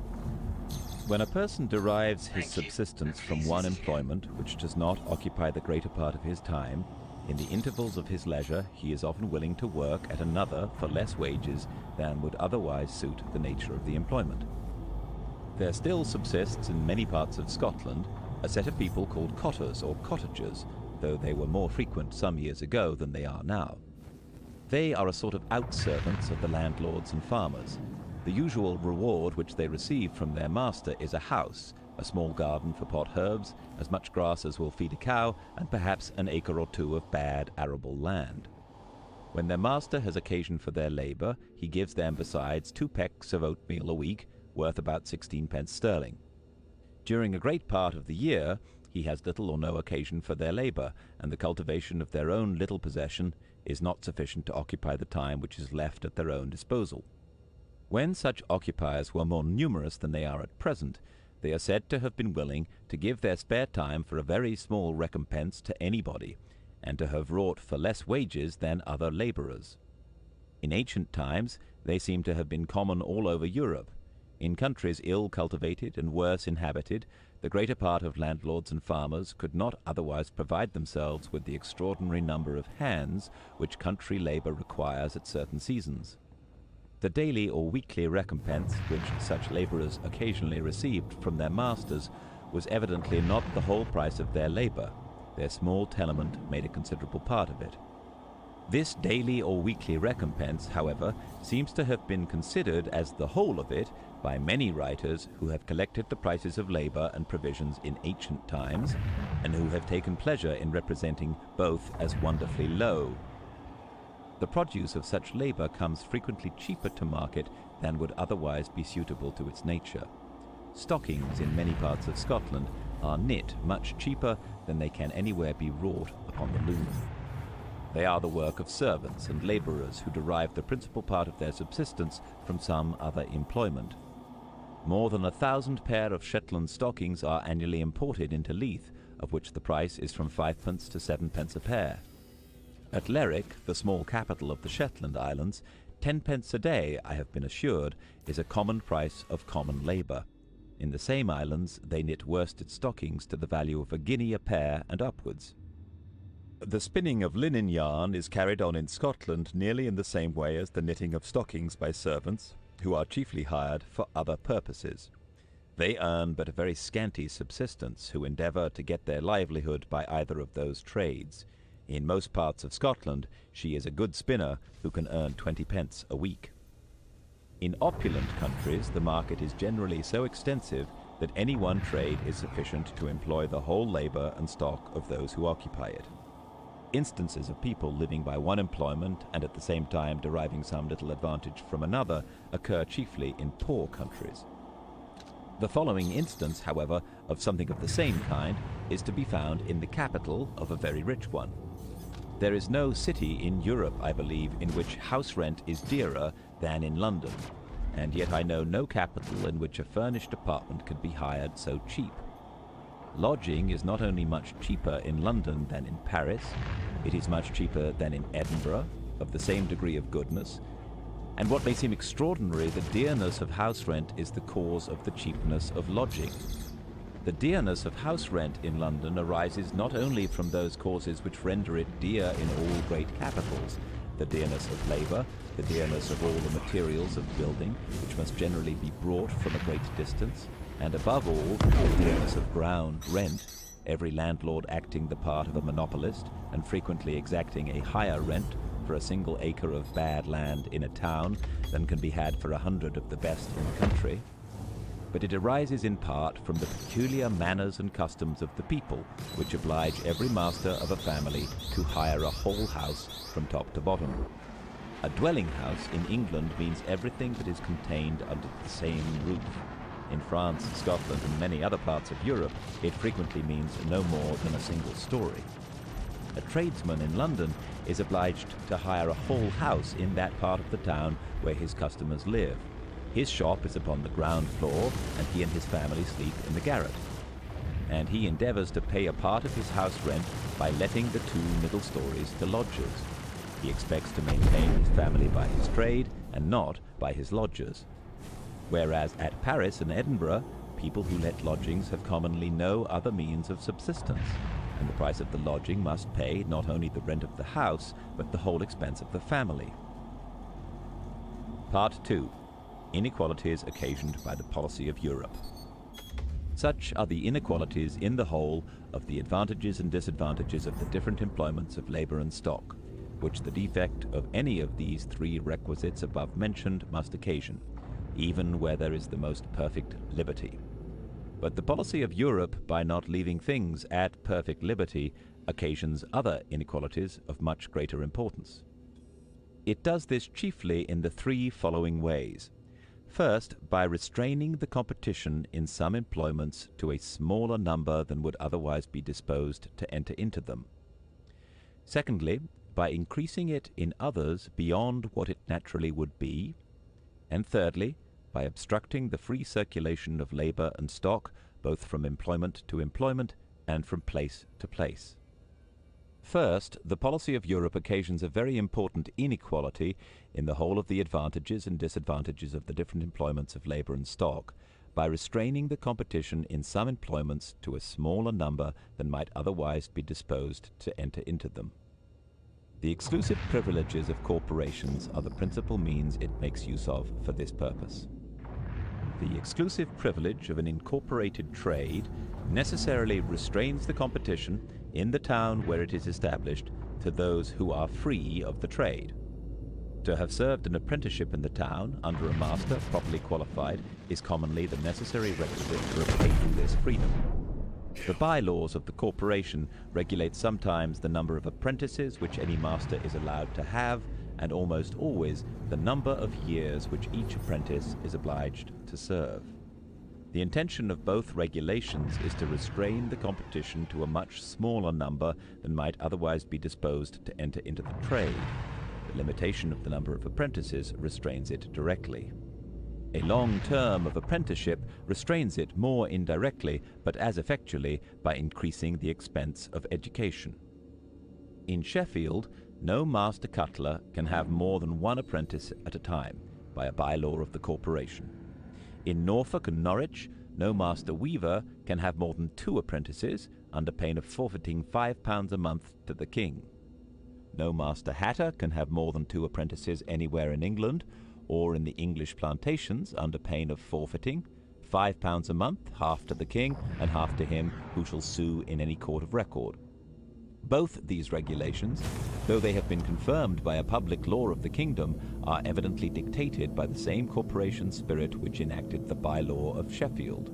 When a person derives his subsistence from one employment which does not occupy the greater part of his time, in the intervals of his leisure he is often willing to work at another for less wages than would otherwise suit the nature of the employment. There still subsists in many parts of Scotland a set of people called cotters or cottagers, though they were more frequent some years ago than they are now. They are a sort of out-servants of the landlords and farmers. The usual reward which they receive from their master is a house, a small garden for pot herbs, as much grass as will feed a cow, and perhaps an acre or two of bad arable land. When their master has occasion for their labour, he gives them besides 2 pecks of oatmeal a week, worth about 16 pence sterling. During a great part of the year, he has little or no occasion for their labour, and the cultivation of their own little possession is not sufficient to occupy the time which is left at their own disposal. When such occupiers were more numerous than they are at present, they are said to have been willing to give their spare time for a very small recompense to anybody, and to have wrought for less wages than other labourers. In ancient times, they seem to have been common all over Europe. In countries ill cultivated and worse inhabited, the greater part of landlords and farmers could not otherwise provide themselves with the extraordinary number of hands which country labour requires at certain seasons. The daily or weekly recompense which such labourers occasionally received from their masters was evidently not the whole price of their labour. Their small tenement made a considerable part of it. This daily or weekly recompense, however, seems to have been considered as the whole of it by many writers who have collected the prices of labour and provisions in ancient times, and who have taken pleasure in representing both as wonderfully low. The produce of such labour comes frequently cheaper to market than would otherwise be suitable to its nature. Stockings in many parts of Scotland are knit much cheaper than they can anywhere be wrought upon the loom. They are the work of servants and labourers who derive the principal part of their subsistence from some other employment. More than 1,000 pair of Shetland stockings are annually imported into Leith, of which the price is from 5p to 7p a pair. At Lerwick, the small capital of the Shetland Islands, 10p a day, I have been assured, is a common price of common labour. In the same islands they knit worsted stockings to the value of a guinea a pair and upwards. The spinning of linen yarn is carried on in Scotland nearly in the same way as the knitting of stockings by servants, who are chiefly hired for other purposes. They earn but a very scanty subsistence, who endeavour to get their livelihood by either of those trades. In most parts of Scotland she is a good spinner who can earn 20p a week. In opulent countries the market is generally so extensive that any one trade is sufficient to employ the whole labour and stock of those who occupy it. Instances of people living by one employment and at the same time deriving some little advantage from another occur chiefly in poor countries. The following instance, however, of something of the same kind is to be found in the capital of a very rich one. There is no city in Europe, I believe, in which house rent is dearer than in London, and yet I know no capital in which a furnished apartment could be hired so cheap. Lodging is not only much cheaper in London than in Paris, it is much cheaper than in Edinburgh, of the same degree of goodness, and what may seem extraordinary, the dearness of house rent is the cause of the cheapness of lodging. The dearness of house rent in London arises not only from those causes which render it dear in all great capitals, the dearness of labour, the dearness of all the materials of building, which must generally be brought from a great distance, and above all, the dearness of ground rent, every landlord acting the part of a monopolist and frequently exacting a higher rent for a single acre of bad land in a town than can be had for 100 of the best in the country. But it arises in part from the peculiar manners and customs of the people, which oblige every master of a family to hire a whole house from top to bottom. A dwelling house in England means everything that is contained under the same roof. In France, Scotland, and many other parts of Europe, it frequently means no more than a single story. A tradesman in London is obliged to hire a whole house in that part of the town where his customers live. His shop is upon the ground floor, and he and his family sleep in the garret. And he endeavours to pay a part of his house rent by letting the 2 middle stories to lodgers. He expects to maintain his family by his trade, and not by his lodgers. Whereas at Paris and Edinburgh, people who let lodgings have commonly no other means of subsistence, and the price of the lodging must pay not only the rent of the house, but the whole expense of the family. Part 2. Inequalities occasioned by the policy of Europe. Such are the inequalities in the whole of the advantages and disadvantages of the different employments of labour and stock, which the defect of any of these 3 requisites above mentioned must occasion, even where there is the most perfect liberty. But the policy of Europe, by not leaving things at perfect liberty, occasions other inequalities of much greater importance. It does this chiefly in the 3 following ways. First, by restraining the competition in some employments to a smaller number than would otherwise be disposed to enter into them. Secondly, by increasing it in others beyond what it naturally would be. And thirdly, by obstructing the free circulation of labour and stock, both from employment to employment and from place to place. First, the policy of Europe occasions a very important inequality in the whole of the advantages and disadvantages of the different employments of labour and stock, by restraining the competition in some employments to a smaller number than might otherwise be disposed to enter into them. The exclusive privileges of corporations are the principal means it makes use of for this purpose. The exclusive privilege of an incorporated trade necessarily restrains the competition in the town where it is established to those who are free of the trade. To have served an apprenticeship in the town under a master properly qualified is commonly the necessary requisite for obtaining this freedom. The bylaws of the corporation regulate sometimes the number of apprentices which any master is allowed to have, and almost always the number of years which each apprentice is obliged to serve. The intention of both regulations is to restrain the competition to a much smaller number than might otherwise be disposed to enter into the trade. The limitation of the number of apprentices restrains it directly. A long term of apprenticeship restrains it more indirectly, but as effectually by increasing the expense of education. In Sheffield, no master cutler can have more than one apprentice at a time, by a bylaw of the corporation. In Norfolk and Norwich, no master weaver can have more than 2 apprentices, under pain of forfeiting £5 a month to the king. No master hatter can have more than 2 apprentices anywhere in England, or in the English plantations, under pain of forfeiting £5 a month, half to the king and half to him who shall sue in any court of record. Both these regulations, though they have been confirmed by a public law of the kingdom, are evidently dictated by the same corporation spirit which enacted the bylaw of Sheffield.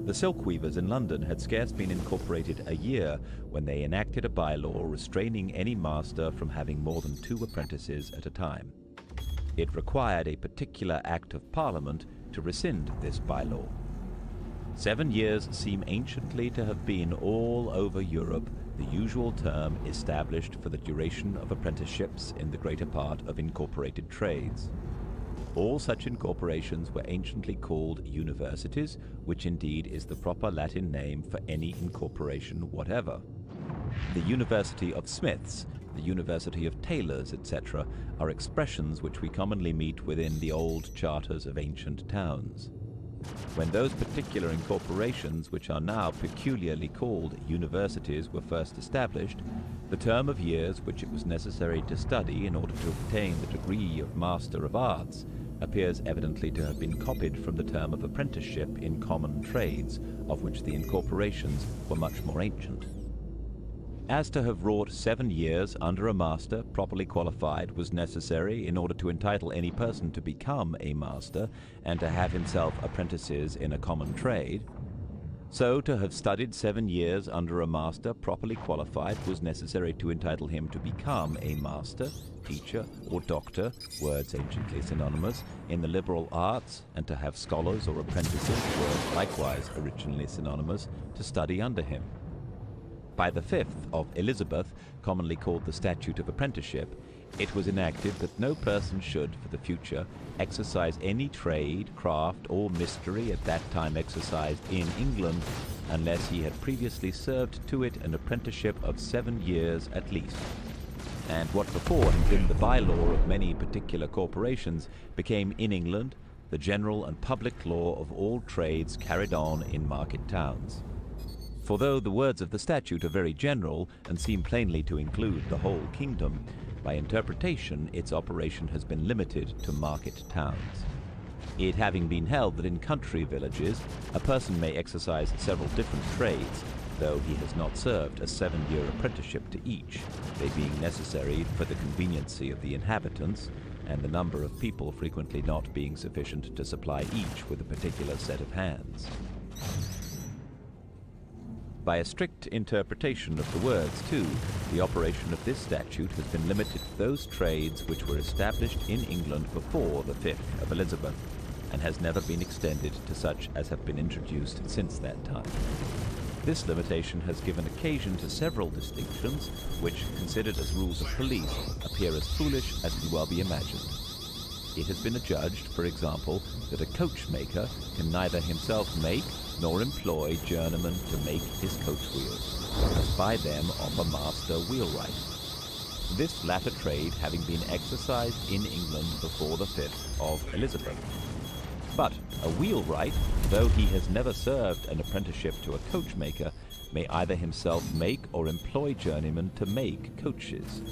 The silk weavers in London had scarce been incorporated a year when they enacted a bylaw restraining any master from having more than 2 apprentices at a time. It required a particular Act of Parliament to rescind this bylaw. 7 years seem anciently to have been all over Europe the usual term established for the duration of apprenticeships in the greater part of incorporated trades. All such incorporations were anciently called universities, which indeed is the proper Latin name for any incorporation whatever. The University of Smiths, the University of Tailors, etc., are expressions which we commonly meet within the old charters of ancient towns. When those particular incorporations, which are now peculiarly called universities, were first established, the term of years which it was necessary to study in order to obtain the degree of Master of Arts appears evidently to have been copied from the term of apprenticeship in common trades, of which the incorporations were much more ancient. As to have wrought 7 years under a master properly qualified was necessary in order to entitle any person to become a master and to have himself apprentices in a common trade, so to have studied 7 years under a master properly qualified was necessary to entitle him to become a master, teacher, or doctor, words anciently synonymous, in the liberal arts, and to have scholars or apprentices, words likewise originally synonymous, to study under him. By the 5th of Elizabeth, commonly called the Statute of Apprenticeship, it was enacted that no person should, for the future, exercise any trade, craft, or mystery at that time exercised in England, unless he had previously served to it an apprenticeship of 7 years at least. And what before had been the bylaw of many particular corporations became in England the general and public law of all trades carried on in market towns. For though the words of the statute are very general and seem plainly to include the whole kingdom, by interpretation its operation has been limited to market towns. It having been held that in country villages a person may exercise several different trades, though he has not served a 7-year apprenticeship to each, they being necessary for the conveniency of the inhabitants, and the number of people frequently not being sufficient to supply each with a particular set of hands. By a strict interpretation of the words, too, the operation of this statute has been limited to those trades which were established in England before the 5th of Elizabeth, and has never been extended to such as have been introduced since that time. This limitation has given occasion to several distinctions, which, considered as rules of police, appear as foolish as can well be imagined. It has been adjudged, for example, that a coachmaker can neither himself make nor employ journeymen to make his coach wheels, as by them offer master wheelwright. This latter trade having been exercised in England before the 5th of Elizabeth. But a wheelwright, though he has never served an apprenticeship to a coachmaker, may either himself make or employ journeymen to make coaches.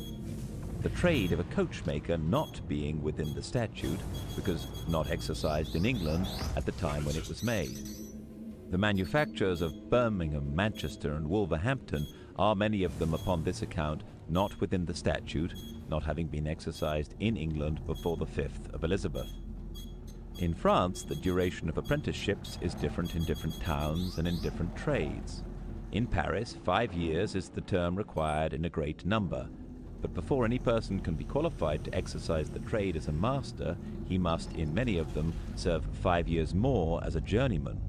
the trade of a coachmaker not being within the statute because not exercised in England at the time when it was made. The manufactures of Birmingham, Manchester and Wolverhampton are, many of them upon this account, not within the statute, not having been exercised in England before the 5th of Elizabeth. In France, the duration of apprenticeships is different in different towns and in different trades. In Paris, 5 years is the term required in a great number, but before any person can be qualified to exercise the trade as a master, he must, in many of them, serve 5 years more as a journeyman.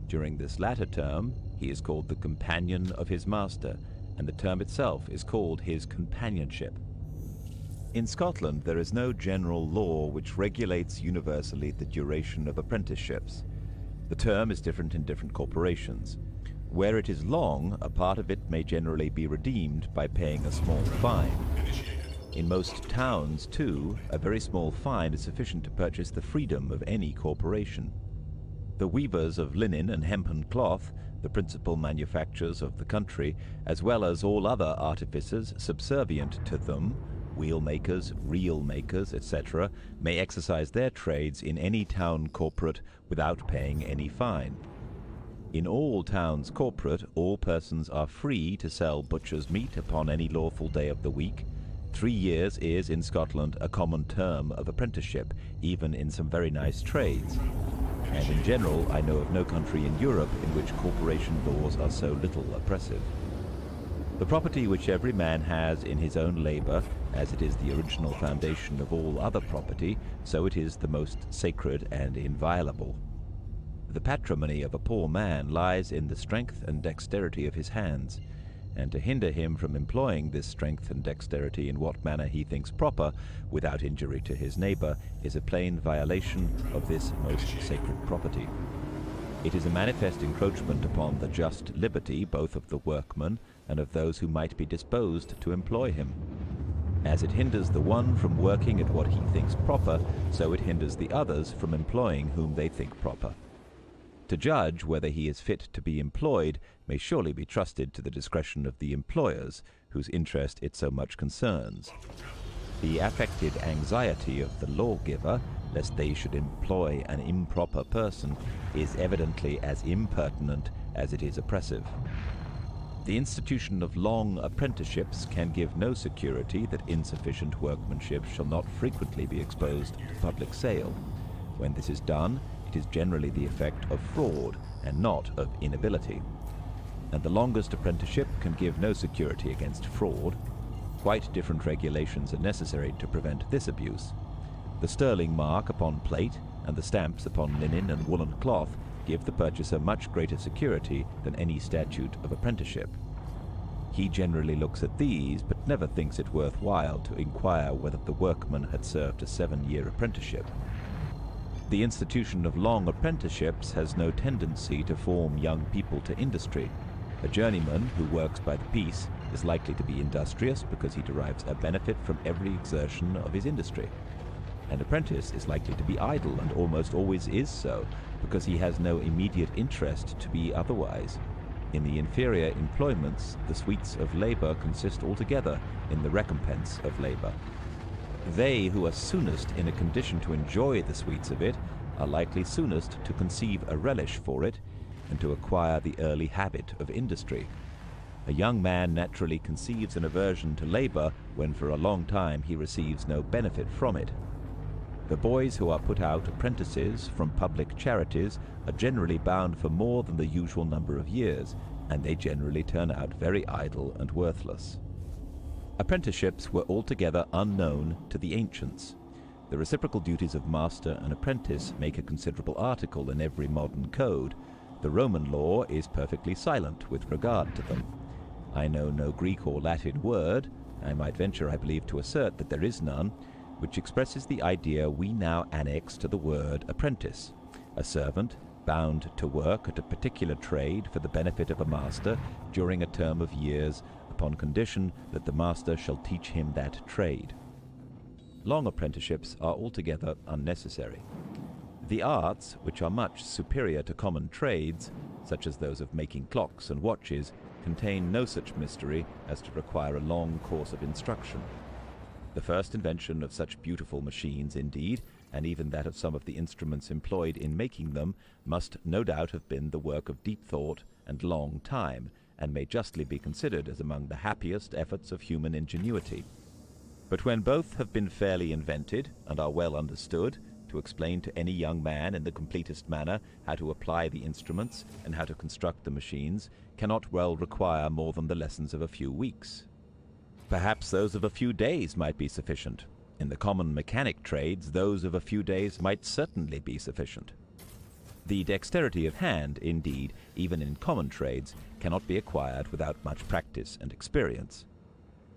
During this latter term, he is called the companion of his master, and the term itself is called his companionship. In Scotland, there is no general law which regulates universally the duration of apprenticeships. The term is different in different corporations. Where it is long, a part of it may generally be redeemed by paying a small fine. In most towns, too, a very small fine is sufficient to purchase the freedom of any corporation. The weavers of linen and hempen cloth, the principal manufacturers of the country, as well as all other artificers subservient to them, wheel makers, reel makers, etc., may exercise their trades in any town corporate without paying any fine. In all towns corporate, all persons are free to sell butcher's meat upon any lawful day of the week. 3 years is, in Scotland, a common term of apprenticeship, even in some very nice trades. And in general, I know of no country in Europe in which corporation laws are so little oppressive. The property which every man has in his own labor, as it is the original foundation of all other property, so it is the most sacred and inviolable. The patrimony of a poor man lies in the strength and dexterity of his hands, and to hinder him from employing this strength and dexterity in what manner he thinks proper, without injury to his neighbor, is a plain violation of this most sacred property. It is a manifest encroachment upon the just liberty both of the workman and of those who might be disposed to employ him. As it hinders the one from working at what he thinks proper, so it hinders the others from employing whom they think proper. To judge whether he is fit to be employed may surely be trusted to the discretion of the employers, whose interest it so much concerns. The affected anxiety of the lawgiver, lest they should employ an improper person, is evidently as impertinent as it is oppressive. The institution of long apprenticeships can give no security that insufficient workmanship shall not frequently be exposed to public sale. When this is done, it is generally the effect of fraud and not of inability. And the longest apprenticeship can give no security against fraud. Quite different regulations are necessary to prevent this abuse. The sterling mark upon plate and the stamps upon linen and woolen cloth give the purchaser much greater security than any statute of apprenticeship. He generally looks at these, but never thinks it worth while to inquire whether the workman had served a 7-year apprenticeship. The institution of long apprenticeships has no tendency to form young people to industry. A journeyman who works by the piece is likely to be industrious because he derives a benefit from every exertion of his industry. An apprentice is likely to be idle, and almost always is so, because he has no immediate interest to be otherwise. In the inferior employments, the sweets of labor consist altogether in the recompense of labor. They who are soonest in a condition to enjoy the sweets of it are likely soonest to conceive a relish for it and to acquire the early habit of industry. A young man naturally conceives an aversion to labor when for a long time he receives no benefit from it. The boys who are put out apprentices from public charities are generally bound for more than the usual number of years, and they generally turn out very idle and worthless. Apprenticeships were altogether unknown to the ancients. The reciprocal duties of master and apprentice make a considerable article in every modern code. The Roman law is perfectly silent with regard to them. I know no Greek or Latin word, I might venture, I believe, to assert that there is none, which expresses the idea we now annex to the word apprentice, a servant bound to work at a particular trade for the benefit of a master during a term of years, upon condition that the master shall teach him that trade. Long apprenticeships are altogether unnecessary. The arts, which are much superior to common trades, such as those of making clocks and watches, contain no such mystery as to require a long course of instruction. The first invention of such beautiful machines, indeed, and even that of some of the instruments employed in making them, must no doubt have been the work of deep thought and long time, and may justly be considered as among the happiest efforts of human ingenuity. But when both have been fairly invented, and are well understood, to explain to any young man in the completest manner how to apply the instruments and how to construct the machines cannot well require more than the lessons of a few weeks. Perhaps those of a few days might be sufficient. In the common mechanic trades, those of a few days might certainly be sufficient. The dexterity of hand, indeed, even in common trades, cannot be acquired without much practice and experience.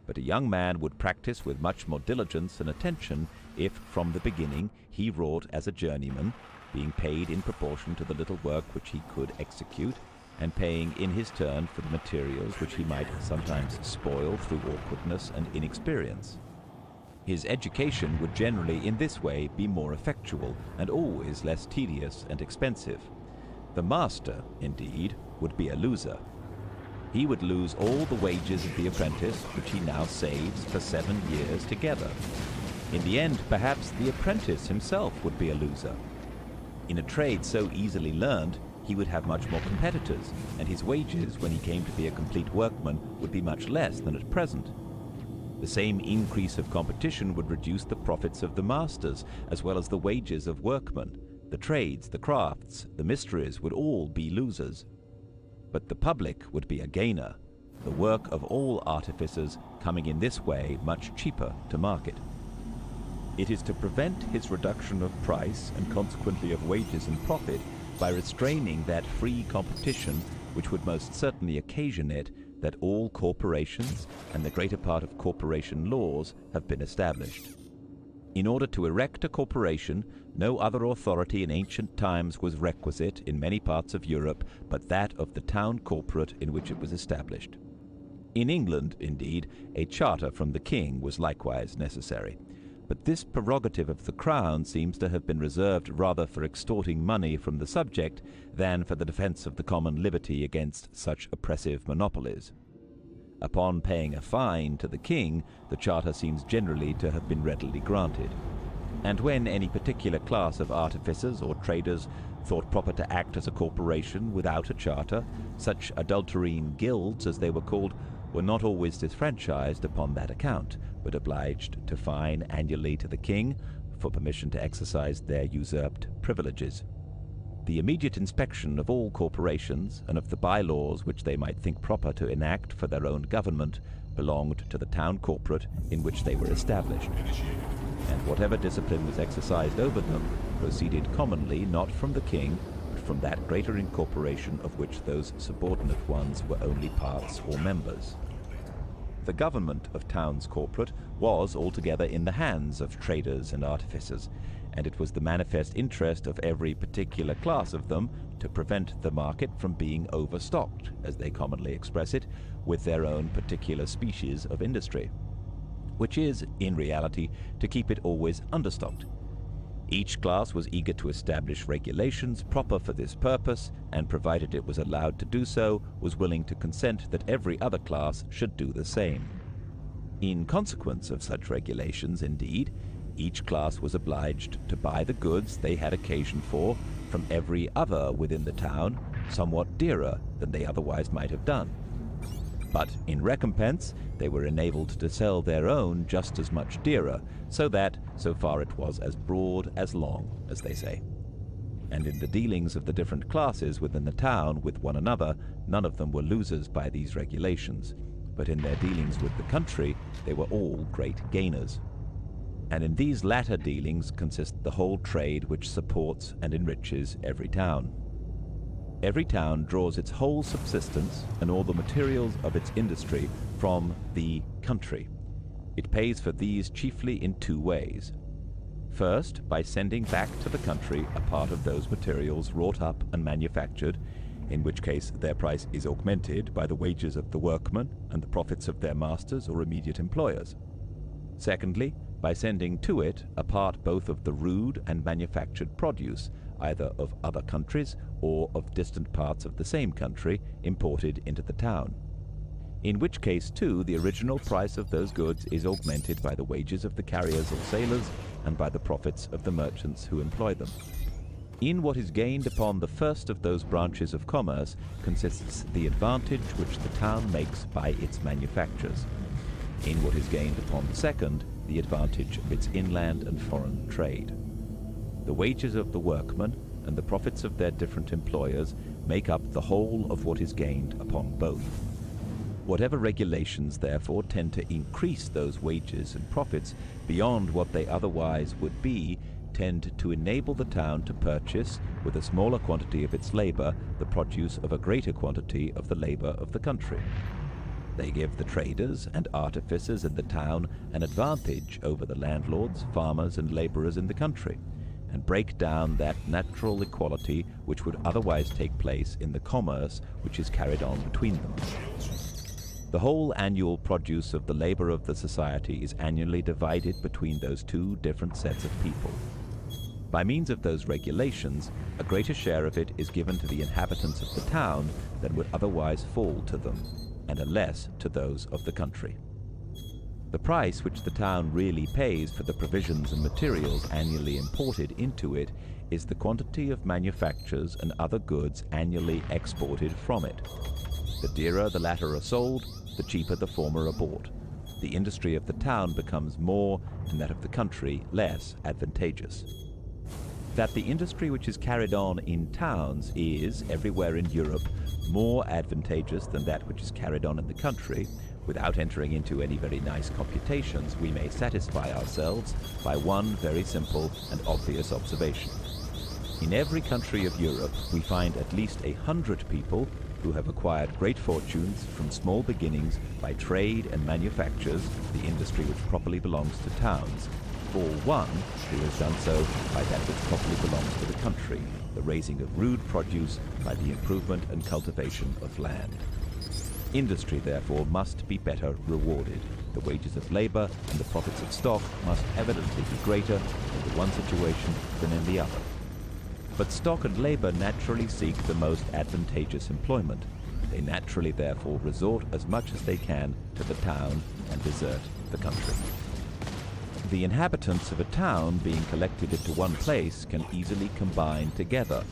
But a young man would practice with much more diligence and attention if, from the beginning, he wrought as a journeyman, being paid in proportion to the little work which he could execute, and paying in his turn for the materials which he might sometimes spoil through awkwardness and inexperience. His education would generally in this way be more effectual, and always less tedious and expensive. The master, indeed, would be a loser. He would lose all the wages of the apprentice, which he now saves for 7 years together. In the end, perhaps the apprentice himself would be a loser. In a trade so easily learned, he would have much more competitors, and his wages, when he came to be a complete workman, would be much less than at present. The same increase of competition would reduce the profits of the masters, as well as the wages of workmen. The trades, the crafts, the mysteries would all be losers. But the public would be a gainer, the work of all artificers coming in this way much cheaper to market. It is to prevent his reduction of price and consequently of wages and profit by restraining that free competition which would most certainly occasion it that all corporations and the greater part of corporation laws have been established. In order to erect a corporation, no other authority in ancient times was requisite in many parts of Europe but that of the town corporate in which it was established. In England, indeed, a charter from the king was likewise necessary, but this prerogative of the crown seems to have been reserved rather for extorting money from the subject than for the defense of the common liberty against such oppressive monopolies. Upon paying a fine to the king, the charter seems generally to have been readily granted. And when any particular class of artificers or traders thought proper to act as a corporation without a charter, such adulterine guilds, as they were called, were not always disfranchised upon that account, but obliged to fine annually to the king for permission to exercise their usurped privileges. The immediate inspection of all corporations and of the bylaws which they might think proper to enact for their own government belonged to the town corporate in which they were established, and whatever discipline was exercised over them proceeded commonly not from the king, but from that greater incorporation of which those subordinate ones were only parts or members. The government of towns corporate was altogether in the hands of traders and artificers, and it was the manifest interest of every particular class of them to prevent the market from being overstocked, as they commonly express it, with their own particular species of industry, which is, in reality, to keep it always understocked. Each class was eager to establish regulations proper for this purpose, and provided it was allowed to do so, was willing to consent that every other class should do the same. In consequence of such regulations, indeed, each class was obliged to buy the goods they had occasion for from every other within the town, somewhat dearer than they otherwise might have done. But in recompense, they were enabled to sell their own just as much dearer, so that, so far it was as broad as long, as they say. And in the dealings of the different classes within the town with one another, none of them were losers by these regulations, but in their dealings with the country, they were all great gainers. And in these latter dealings consists the whole trade which supports and enriches every town. Every town draws its whole subsistence and all the materials of its industry from the country. It pays for these chiefly in two ways. First, by sending back to the country a part of those materials wrought up and manufactured, in which case their price is augmented by the wages of the workmen and the profits of their masters or immediate employers. Secondly, by sending to it a part both of the rude and manufactured produce, either of other countries or of distant parts of the same country, imported into the town. in which case too the original price of those goods is augmented by the wages of the carriers or sailors and by the profits of the merchants who employ them. In what is gained upon the first of those branches of commerce consists the advantage which the town makes by its manufactures. In what is gained upon the second, the advantage of its inland and foreign trade. The wages of the workmen and the profits of their different employers make up the whole of what is gained upon both. Whatever regulations, therefore, tend to increase those wages and profits beyond what they otherwise would be, tend to enable the town to purchase, with a smaller quantity of its labor, the produce of a greater quantity of the labor of the country. They give the traders and artificers in the town an advantage over the landlords, farmers, and laborers in the country, and break down that natural equality which would otherwise take place in the commerce which is carried on between them. The whole annual produce of the labor of the society is annually divided between those two different sets of people. By means of those regulations, a greater share of it is given to the inhabitants of the town than would otherwise fall to them, and a less to those of the country. The price which the town really pays for the provisions and materials annually imported into it is the quantity of manufactures and other goods annually exported from it. The dearer the latter are sold, the cheaper the former are bought. The industry of the town becomes more, and that of the country less, advantageous. That the industry which is carried on in towns is, everywhere in Europe, more advantageous than that which is carried on in the country, without entering into any very nice computations, we may satisfy ourselves by one very simple and obvious observation. In every country of Europe, we find at least 100 people who have acquired great fortunes from small beginnings by trade and manufactures, the industry which properly belongs to towns, or one who has done so by that which properly belongs to the country, the raising of rude produce by the improvement and cultivation of land. Industry, therefore, must be better rewarded. The wages of labor and the profits of stock must evidently be greater in the one situation than in the other. But stock and labor naturally seek the most advantageous employment. They naturally, therefore, resort as much as they can to the town and desert the country. The inhabitants of a town being collected into one place can easily combine together.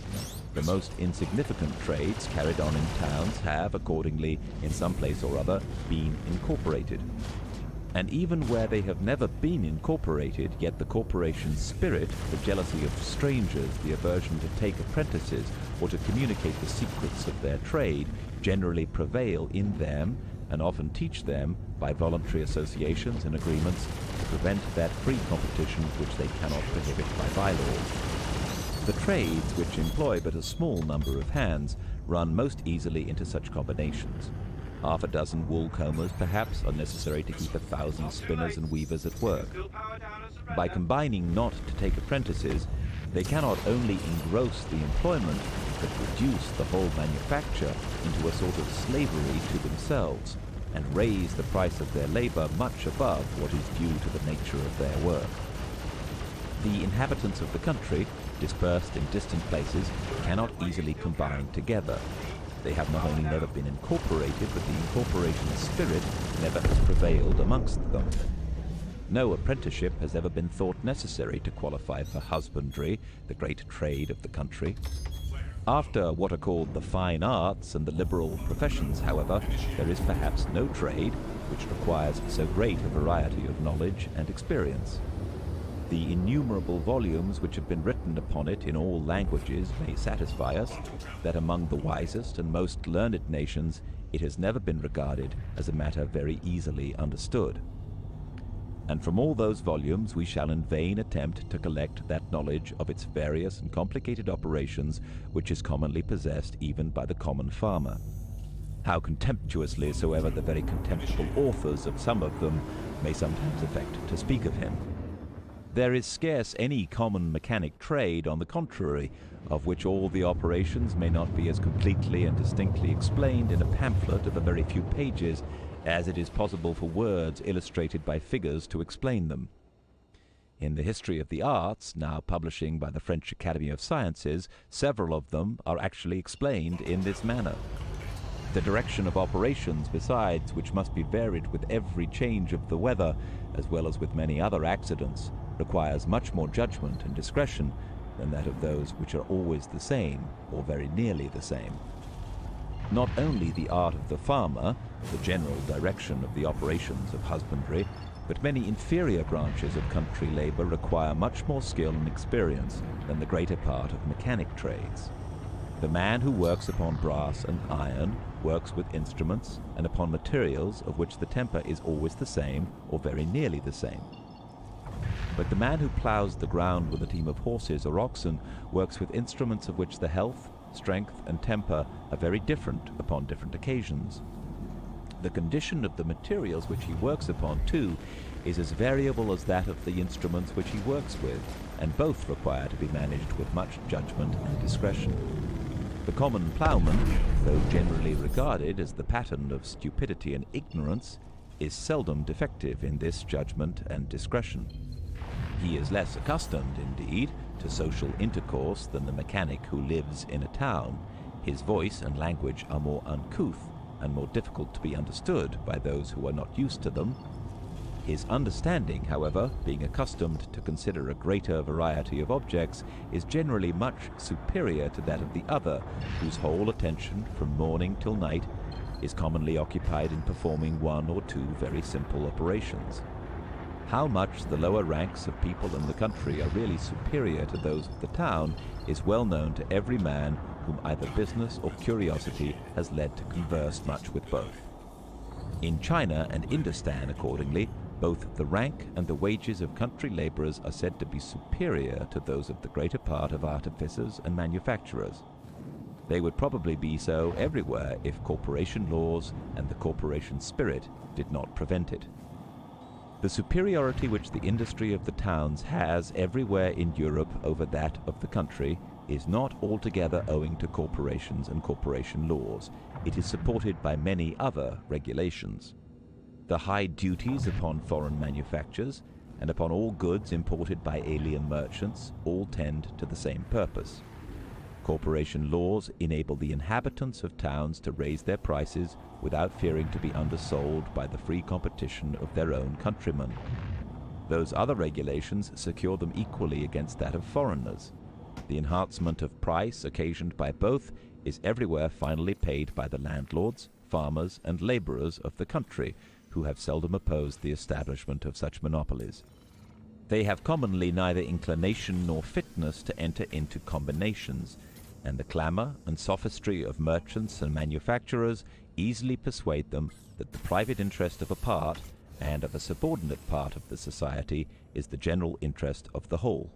The most insignificant trades carried on in towns have, accordingly, in some place or other, been incorporated. And even where they have never been incorporated, yet the corporation spirit, the jealousy of strangers, the aversion to take apprentices, or to communicate the secrets of their trade, generally prevail in them, and often teach them, by voluntary associations and agreements, to prevent that free competition which they cannot prohibit by bylaws. The trades, which employ but a small number of hands, run most easily into such combinations. Half a dozen wool combers, perhaps, are necessary to keep 1,000 spinners and weavers at work. By combining not to take apprentices, they cannot only engross the employment, but reduce the whole manufacture into a sort of slavery to themselves, and raise the price of their labor much above what is due to the nature of their work. The inhabitants of the country, dispersed in distant places, cannot easily combine together. They have not only never been incorporated, but the incorporation spirit never has prevailed amongst them. No apprenticeship has ever been thought necessary to qualify for husbandry, the great trade of the country. After what are called the fine arts and the liberal professions, however, there is perhaps no trade which requires so great a variety of knowledge and experience. The innumerable volumes which have been written upon it in all languages may satisfy us that among the wisest and most learned nations it has never been regarded as a matter very easily understood. And from all those volumes we shall in vain attempt to collect that knowledge of its various and complicated operations which is commonly possessed even by the common farmer. How contemptuously soever the very contemptible authors of some of them may sometimes affect to speak of him. There is scarce any common mechanic trade, on the contrary, of which all the operations may not be as completely and distinctly explained in a pamphlet of a very few pages as it is possible for words illustrated by figures to explain them. In the History of the Arts, now publishing by the French Academy of Sciences, several of them are actually explained in this manner. The direction of operations, besides, which must be varied with every change of the weather, as well as with many other accidents, requires much more judgment and discretion than that of those which are always the same, or very nearly the same. Not only the art of the farmer, the general direction of the operations of husbandry, but many inferior branches of country labor require much more skill and experience than the greater part of mechanic trades. The man who works upon brass and iron works with instruments and upon materials of which the temper is always the same or very nearly the same. But the man who plows the ground with a team of horses or oxen works with instruments of which the health, strength, and temper are very different upon different occasions. The condition of the materials which he works upon, too, is as variable as that of the instruments which he works with, and both require to be managed with much judgment and discretion. The common ploughman, though generally regarded as the pattern of stupidity and ignorance, is seldom defective in this judgment and discretion. He is less accustomed, indeed, to social intercourse than the mechanic who lives in a town. His voice and language are more uncouth and more difficult to be understood by those who are not used to them. His understanding, however, being accustomed to consider a greater variety of objects, is generally much superior to that of the other, whose whole attention from morning till night is commonly occupied in performing one or two very simple operations. How much the lower ranks of people in the country are really superior to those of the town is well known to every man whom either business or curiosity has led to converse much with both. In China and Indostan, accordingly, both the rank and the wages of country laborers are said to be superior to those of the greater part of artificers and manufacturers. They would probably be so everywhere if corporation laws and the corporation spirit did not prevent it. The superiority which the industry of the towns has everywhere in Europe over that of the country is not altogether owing to corporations and corporation laws. It is supported by many other regulations. The high duties upon foreign manufactures and upon all goods imported by alien merchants all tend to the same purpose. Corporation laws enable the inhabitants of towns to raise their prices without fearing to be undersold by the free competition of their own countrymen. Those other regulations secure them equally against that of foreigners. The enhancement of price occasioned by both is everywhere finally paid by the landlords, farmers, and laborers of the country, who have seldom opposed the establishment of such monopolies. They have commonly neither inclination nor fitness to enter into combinations, and the clamor and sophistry of merchants and manufacturers easily persuade them that the private interest of a part and of a subordinate part of the society is the general interest of the whole.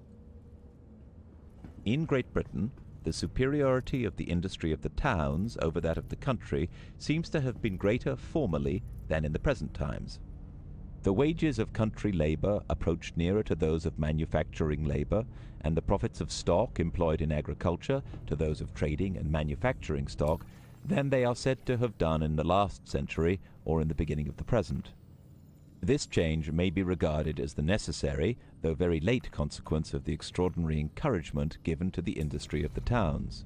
In Great Britain, the superiority of the industry of the towns over that of the country seems to have been greater formerly than in the present times. The wages of country labor approach nearer to those of manufacturing labor, and the profits of stock employed in agriculture to those of trading and manufacturing stock, than they are said to have done in the last century or in the beginning of the present. This change may be regarded as the necessary, though very late consequence of the extraordinary encouragement given to the industry of the towns.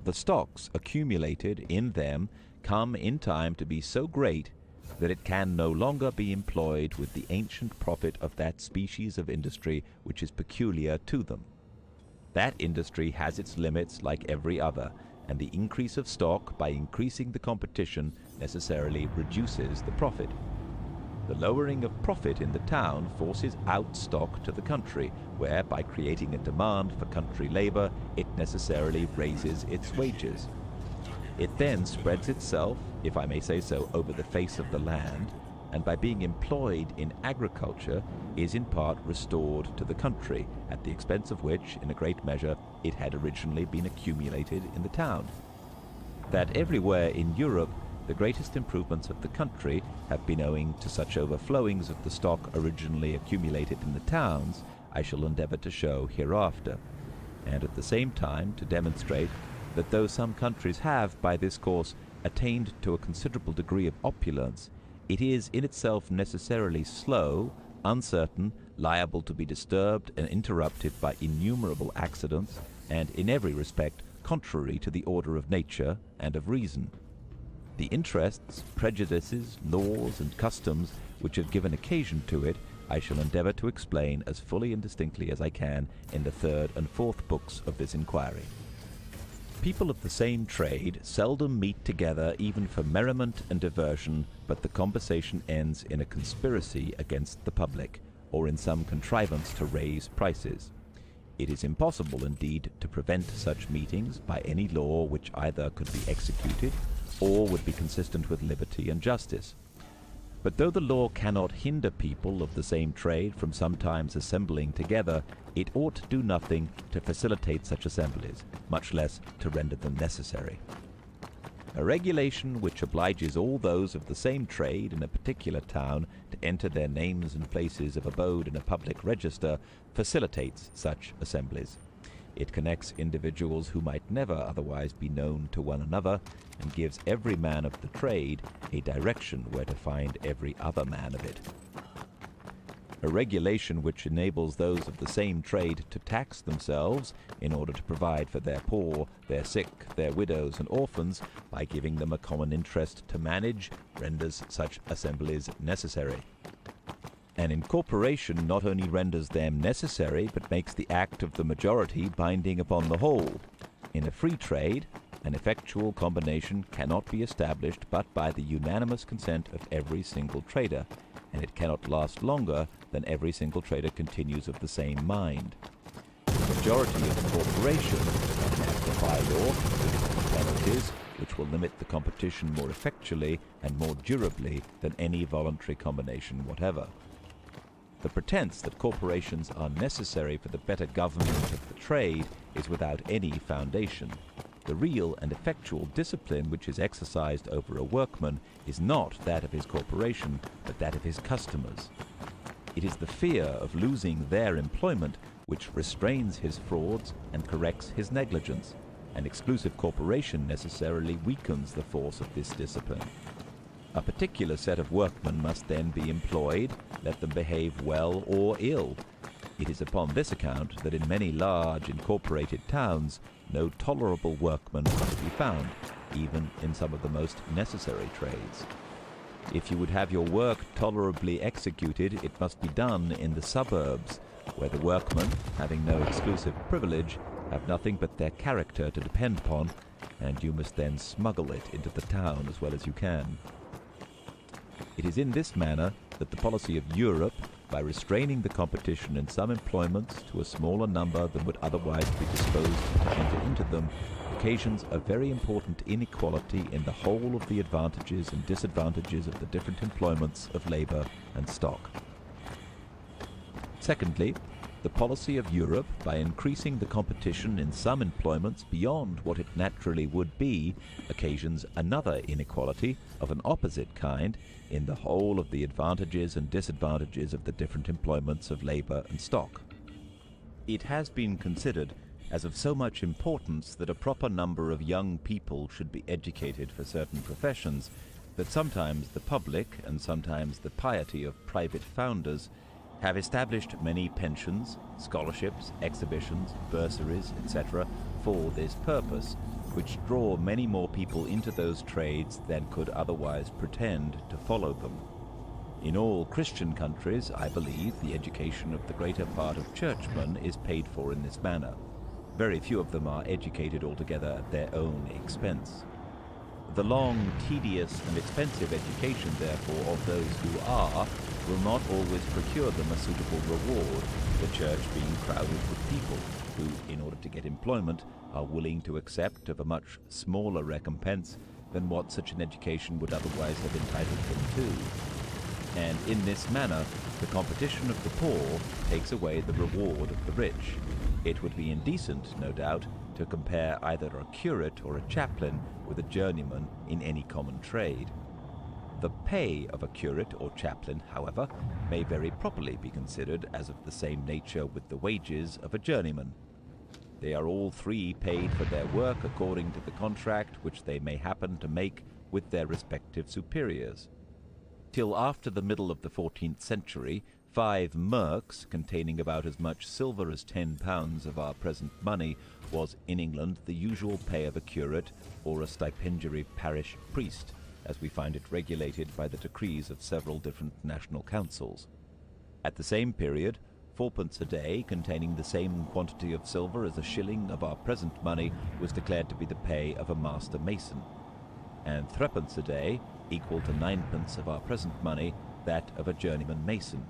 The stocks accumulated in them come in time to be so great that it can no longer be employed with the ancient profit of that species of industry which is peculiar to them. That industry has its limits like every other, and the increase of stock by increasing the competition necessarily reduces the profit. The lowering of profit in the town forces out stock to the country, where, by creating a demand for country labor, it necessarily raises its wages. It then spreads itself, if I may say so, over the face of the land, and by being employed in agriculture is in part restored to the country, at the expense of which, in a great measure, it had originally been accumulated in the town. That everywhere in Europe the greatest improvements of the country have been owing to such overflowings of the stock originally accumulated in the towns, I shall endeavor to show hereafter, and at the same time to demonstrate that though some countries have, by this course, attained to a considerable degree of opulence, it is in itself necessarily slow, uncertain, liable to be disturbed and interrupted by innumerable accidents, and in every respect contrary to the order of nature and of reason. The interests, prejudices, laws, and customs which have given occasion to it I shall endeavour to explain as fully and distinctly as I can in the third and fourth books of this inquiry. People of the same trade seldom meet together even for merriment and diversion, but the conversation ends in a conspiracy against the public, or in some contrivance to raise prices. It is impossible, indeed, to prevent such meetings by any law which either could be executed or would be consistent with liberty and justice. But though the law cannot hinder people of the same trade from sometimes assembling together, it ought to do nothing to facilitate such assemblies, much less to render them necessary. A regulation which obliges all those of the same trade in a particular town to enter their names and places of abode in a public register facilitates such assemblies. It connects individuals who might never otherwise be known to one another, and gives every man of the trade a direction where to find every other man of it. A regulation which enables those of the same trade to tax themselves in order to provide for their poor, their sick, their widows and orphans, by giving them a common interest to manage, renders such assemblies necessary. An incorporation not only renders them necessary, but makes the act of the majority binding upon the whole. In a free trade, an effectual combination cannot be established but by the unanimous consent of every single trader, and it cannot last longer than every single trader continues of the same mind. The majority of the corporation can amplify law with penalties which will limit the competition more effectually and more durably than any voluntary combination whatever. The pretense that corporations are necessary for the better government of the trade is without any foundation. The real and effectual discipline which is exercised over a workman is not that of his corporation, but that of his customers. It is the fear of losing their employment which restrains his frauds and corrects his negligence. An exclusive corporation necessarily weakens the force of this discipline. A particular set of workmen must then be employed, let them behave well or ill. It is upon this account that in many large incorporated towns no tolerable workmen must be found, even in some of the most necessary trades. If you would have your work tolerably executed, it must be done in the suburbs, where the workmen, having no exclusive privilege, have nothing but their character to depend upon, and you must then smuggle it into the town as well as you can. It is in this manner that the policy of Europe, by restraining the competition in some employments to a smaller number than would otherwise be disposed to enter into them, occasions a very important inequality in the whole of the advantages and disadvantages of the different employments of labor and stock. Secondly, the policy of Europe, by increasing the competition in some employments beyond what it naturally would be, occasions another inequality of an opposite kind in the whole of the advantages and disadvantages of the different employments of labor and stock. It has been considered as of so much importance that a proper number of young people should be educated for certain professions, that sometimes the public and sometimes the piety of private founders have established many pensions, scholarships, exhibitions, bursaries, etc. for this purpose, which draw many more people into those trades than could otherwise pretend to follow them. In all Christian countries, I believe, the education of the greater part of churchmen is paid for in this manner. Very few of them are educated altogether at their own expense. The long, tedious, and expensive education, therefore, of those who are, will not always procure them a suitable reward, the church being crowded with people who, in order to get employment, are willing to accept of a much smaller recompense than what such an education would otherwise have entitled them to. And in this manner, the competition of the poor takes away the reward of the rich. It would be indecent, no doubt, to compare either a curate or a chaplain with a journeyman in any common trade. The pay of a curate or chaplain, however, may very properly be considered as of the same nature with the wages of a journeyman. They are all three paid for their work according to the contract which they may happen to make with their respective superiors. Till after the middle of the 14th century, 5 merks, containing about as much silver as 10 pounds of our present money, was in England the usual pay of a curate or a stipendiary parish priest. as we find it regulated by the decrees of several different national councils. At the same period, 4d. a day, containing the same quantity of silver as a shilling of our present money, was declared to be the pay of a master mason, and 3d. a day, equal to 9d. of our present money, that of a journeyman mason.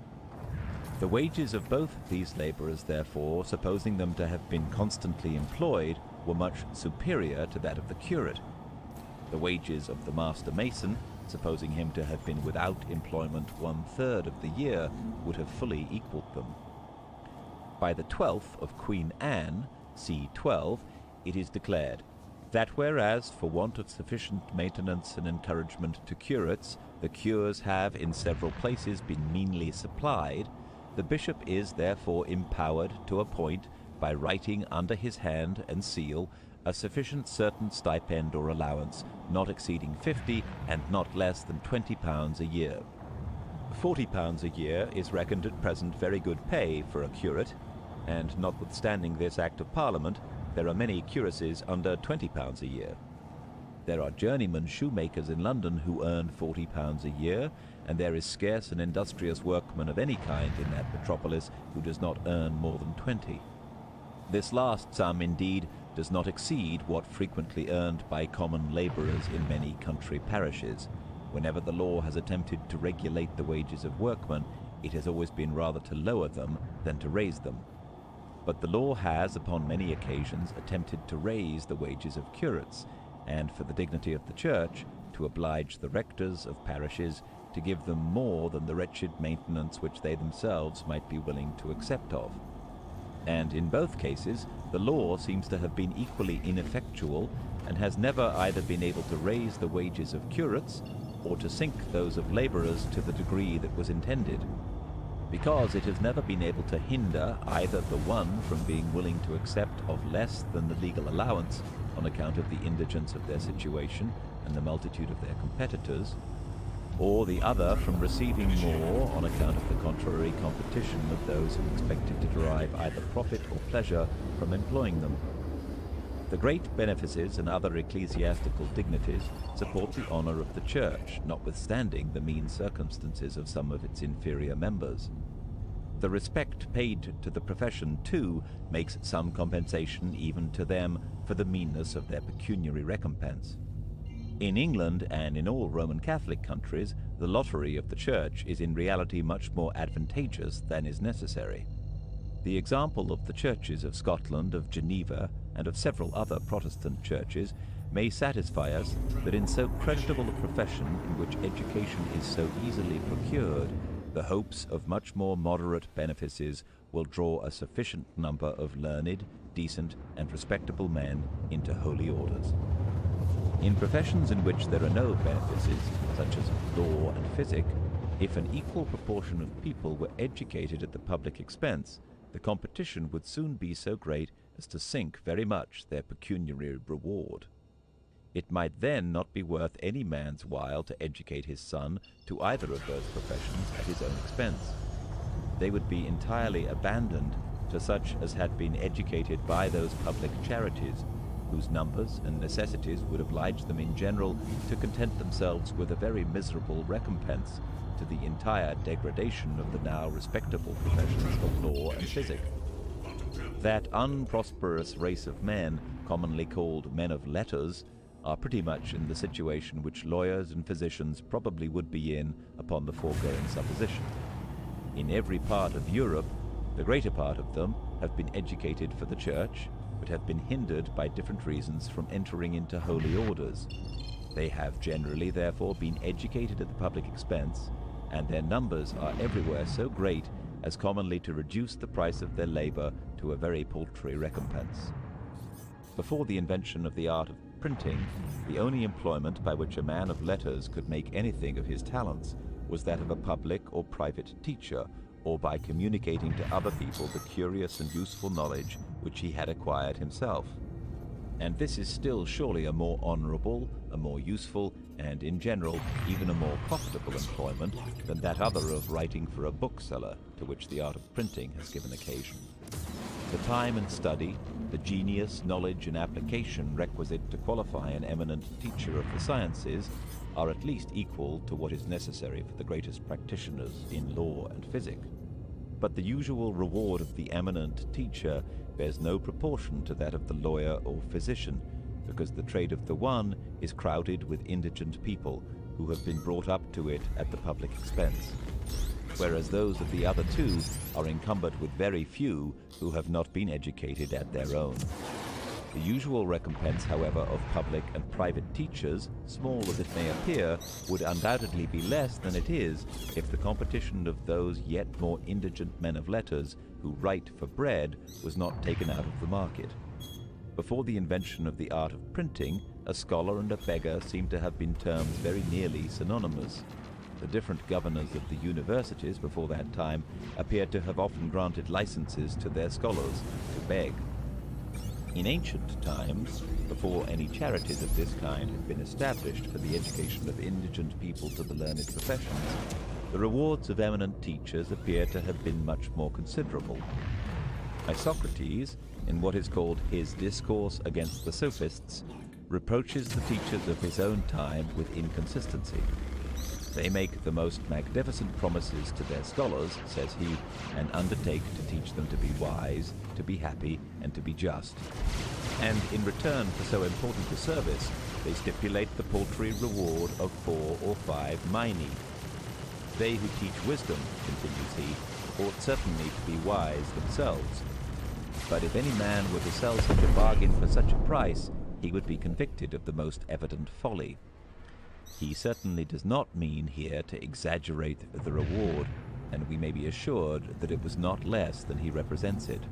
The wages of both these labourers, therefore, supposing them to have been constantly employed, were much superior to that of the curate. The wages of the master mason, supposing him to have been without employment 1/3 of the year, would have fully equalled them. By the 12th of Queen Anne, c. 12, it is declared, that whereas, for want of sufficient maintenance and encouragement to curates, the cures have in several places been meanly supplied, the bishop is therefore empowered to appoint, by writing under his hand and seal, a sufficient certain stipend or allowance, not exceeding 50 and not less than £20 a year. £40 a year is reckoned at present very good pay for a curate, and notwithstanding this Act of Parliament, there are many curacies under £20 a year. There are journeyman shoemakers in London who earn £40 a year, and there is scarce an industrious workman of any kind in that metropolis who does not earn more than 20. This last sum, indeed, does not exceed what frequently earned by common labourers in many country parishes. Whenever the law has attempted to regulate the wages of workmen, it has always been rather to lower them than to raise them. But the law has, upon many occasions, attempted to raise the wages of curates, and for the dignity of the Church, to oblige the rectors of parishes to give them more than the wretched maintenance which they themselves might be willing to accept of. And in both cases, the law seems to have been equally ineffectual, and has never either been able to raise the wages of curates, or to sink those of labourers to the degree that was intended, because it has never been able to hinder either the one from being willing to accept of less than the legal allowance on account of the indigence of their situation and the multitude of their competitors, or the other from receiving more on account of the contrary competition of those who expected to derive either profit or pleasure from employing them. The great benefices and other ecclesiastical dignities support the honour of the Church, notwithstanding the mean circumstances of some of its inferior members. The respect paid to the profession, too, makes some compensation even to them for the meanness of their pecuniary recompense. In England and in all Roman Catholic countries, the lottery of the Church is in reality much more advantageous than is necessary. The example of the churches of Scotland, of Geneva, and of several other Protestant churches may satisfy us that in so creditable a profession in which education is so easily procured, the hopes of much more moderate benefices will draw a sufficient number of learned, decent, and respectable men into holy orders. In professions in which there are no benefices, such as law and physic, if an equal proportion of people were educated at the public expense, the competition would soon be so great as to sink very much their pecuniary reward. It might then not be worth any man's while to educate his son to either of those professions at his own expense. They would be entirely abandoned to such as had been educated by those public charities, whose numbers and necessities would oblige them in general to content themselves with a very miserable recompense to the entire degradation of the now respectable professions of law and physic. That unprosperous race of men, commonly called men of letters, are pretty much in the situation which lawyers and physicians probably would be in upon the foregoing supposition. In every part of Europe, the greater part of them have been educated for the Church, but have been hindered by different reasons from entering into holy orders. They have generally, therefore, been educated at the public expense, and their numbers are everywhere so great as commonly to reduce the price of their labour to a very paltry recompense. Before the invention of the art of printing, the only employment by which a man of letters could make anything of his talents was that of a public or private teacher, or by communicating to other people the curious and useful knowledge which he had acquired himself. And this is still surely a more honourable, a more useful, and in general even a more profitable employment than that other of writing for a bookseller, to which the art of printing has given occasion. The time and study, The genius, knowledge, and application requisite to qualify an eminent teacher of the sciences are at least equal to what is necessary for the greatest practitioners in law and physic. But the usual reward of the eminent teacher bears no proportion to that of the lawyer or physician, because the trade of the one is crowded with indigent people who have been brought up to it at the public expense, whereas those of the other two are encumbered with very few who have not been educated at their own. The usual recompense, however, of public and private teachers, small as it may appear, would undoubtedly be less than it is if the competition of those yet more indigent men of letters who write for bread was not taken out of the market. Before the invention of the art of printing, a scholar and a beggar seem to have been terms very nearly synonymous. The different governors of the universities before that time appear to have often granted licenses to their scholars to beg. In ancient times, before any charities of this kind had been established for the education of indigent people to the learned professions, the rewards of eminent teachers appear to have been much more considerable. Isocrates, in what is called his Discourse against the Sophists, reproaches the teachers of his own time with inconsistency. They make the most magnificent promises to their scholars, says he, and undertake to teach them to be wise, to be happy, and to be just. And in return for so important a service, they stipulate the paltry reward of 4 or 5 minae. They who teach wisdom, continues he, ought certainly to be wise themselves. But if any man were to sell such a bargain for such a price, he would be convicted of the most evident folly. He certainly does not mean here to exaggerate the reward, and we may be assured that it was not less than he represents it.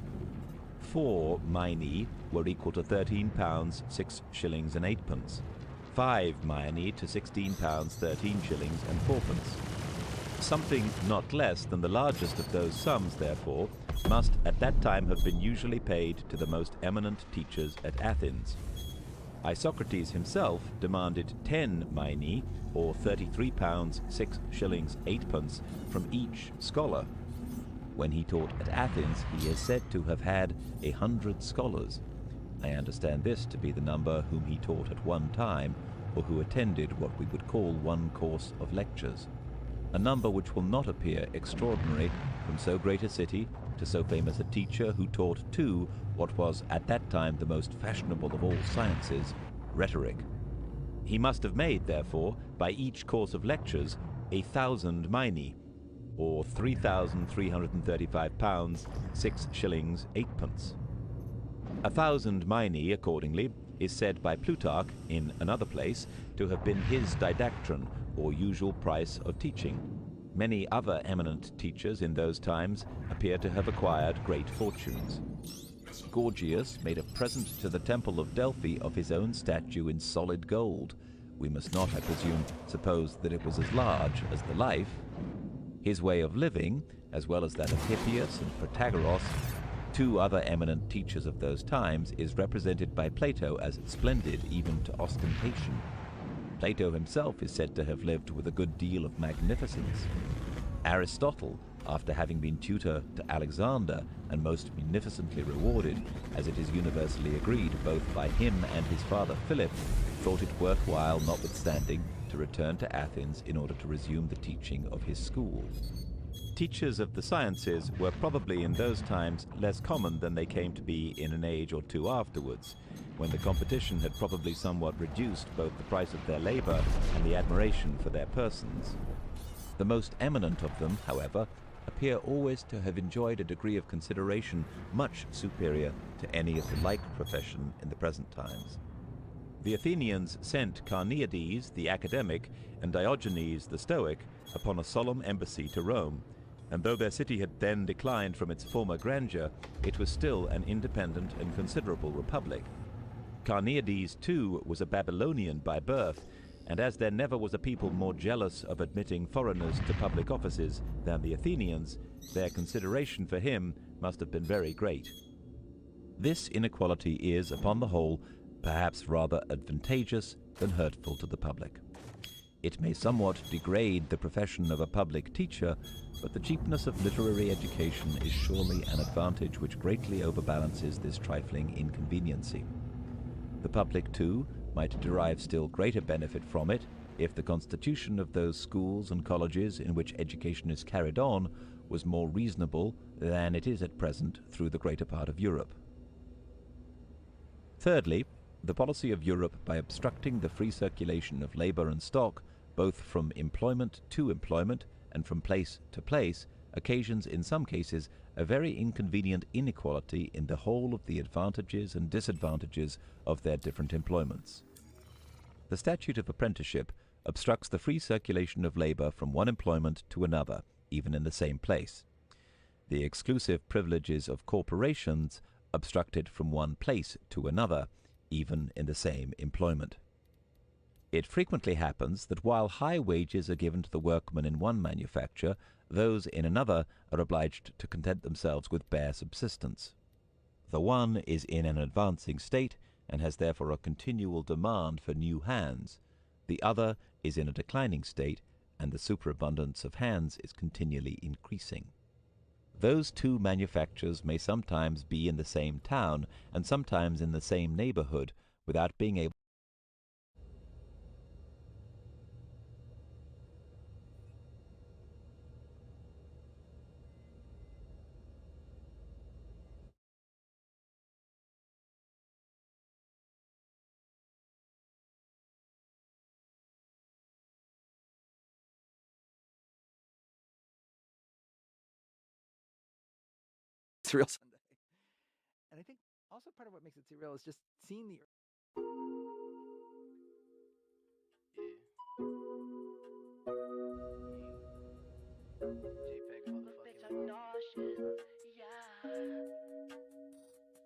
4 minae were equal to £13 6 shillings and 8 pence, 5 minae to £16 13 shillings and 4 pence. Something not less than the largest of those sums, therefore, must at that time have been usually paid to the most eminent teachers at Athens. Isocrates himself demanded 10 minae, or £33 6 shillings 8 pence, from each scholar. When he taught at Athens, he is said to have had 100 scholars. I understand this to be the number whom he taught at one time, or who attended what we would call one course of lectures. A number which will not appear extraordinary from so great a city to so famous a teacher who taught too what was at that time the most fashionable of all sciences, rhetoric. He must have made, therefore, by each course of lectures 1,000 minae, or £3,335 6 shillings 8 pence. 1,000 minae, accordingly, is said by Plutarch, in another place, to have been his didactron, or usual price of teaching. Many other eminent teachers in those times appear to have acquired great fortunes. Gorgias made a present to the temple of Delphi of his own statue in solid gold. We must not, I presume, suppose that it was as large as the life. His way of living, as well as that of Hippias and Protagoras, 2 other eminent teachers of those times, is represented by Plato as splendid even to ostentation. Plato himself is said to have lived with a good deal of magnificence. Aristotle, after having been tutor to Alexander and most munificently rewarded, as it is universally agreed both by him and his father Philip, thought it worthwhile, notwithstanding, to return to Athens in order to resume the teaching of his school. Teachers of the sciences were probably in those times less common than they came to be in an age or two afterwards, when the competition had probably somewhat reduced both the price of their labor and the admiration for their persons. The most eminent of them, however, appear always to have enjoyed a degree of consideration much superior to any of the like profession in the present times. The Athenians sent Carneades the academic and Diogenes the Stoic upon a solemn embassy to Rome, and though their city had then declined from its former grandeur, it was still an independent and considerable republic. Carneades, too, was a Babylonian by birth, and as there never was a people more jealous of admitting foreigners to public offices than the Athenians, their consideration for him must have been very great. This inequality is, upon the whole, perhaps rather advantageous than hurtful to the public. It may somewhat degrade the profession of a public teacher, but the cheapness of literary education is surely an advantage which greatly overbalances this trifling inconveniency. The public, too, might derive still greater benefit from it if the constitution of those schools and colleges in which education is carried on was more reasonable than it is at present through the greater part of Europe. Thirdly, the policy of Europe, by obstructing the free circulation of labor and stock, both from employment to employment and from place to place, occasions in some cases a very inconvenient inequality in the whole of the advantages and disadvantages of their different employments. The statute of apprenticeship obstructs the free circulation of labor from one employment to another, even in the same place. The exclusive privileges of corporations obstruct it from one place to another, even in the same employment. It frequently happens that while high wages are given to the workmen in one manufacture, those in another are obliged to content themselves with bare subsistence. The one is in an advancing state and has therefore a continual demand for new hands. The other is in a declining state, and the superabundance of hands is continually increasing. Those two manufactures may sometimes be in the same town and sometimes in the same neighborhood without being able surreal Sunday. And I think also part of what makes it surreal is just seeing the JPEG motherfucking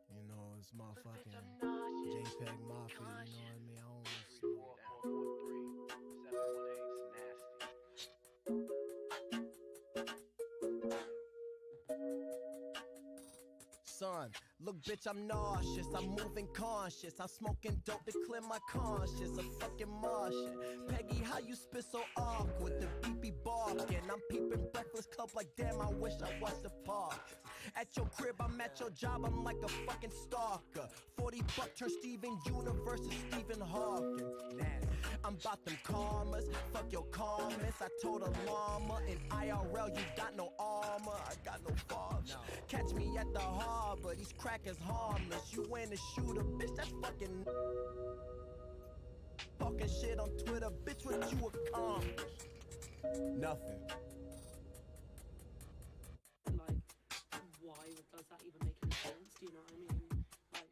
You know, it's motherfucking JPEG Mafia, you know what I mean? I don't smoke. 443 718 nasty. Son, look bitch, I'm nauseous, I'm moving conscious, I'm smoking dope to clear my conscience, a fucking Martian. Peggy, how you spit so awkward, the beepy barking, I'm peeping Breakfast Club like damn, I wish I watched the park. At your crib, I'm at your job, I'm like a fucking stalker. 40 buck turn Steven Universe to Stephen Hawking. I'm about them commas, fuck your comments. I told a llama in IRL, you got no armor, I got no fobbs. Catch me at the harbor, these crackers harmless. You ain't a shooter, bitch, that's fucking talking shit on Twitter, bitch, what you accomplished? Nothing. Like, why does that even make any sense? Do you know what I mean? Like,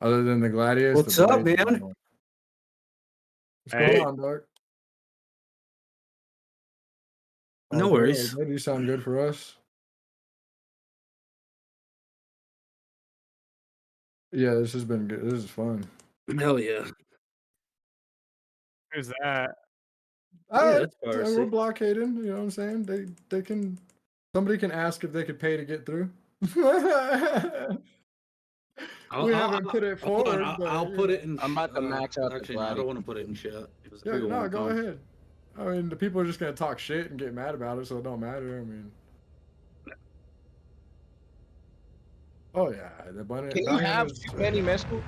Other than the Gladius. What's the up, Blades are man? going. What's Hey. going on, Dark? No Oh, worries. Good. You sound good for us. Yeah, this has been good. This is fun. Hell yeah. Who's that? Yeah, that's We're piracy. blockading. You know what I'm saying? They can. Somebody can ask if they could pay to get through. We haven't put it hold on, forward, but, I'll you put know. it in. I'm about to max out the Actually, no, I Gladi. don't want to put it in chat. because Yeah, people no, won't go come. ahead. I mean, the people are just gonna talk shit and get mad about it, so it don't matter. I mean, oh yeah, the bunny. Can you have too many missiles?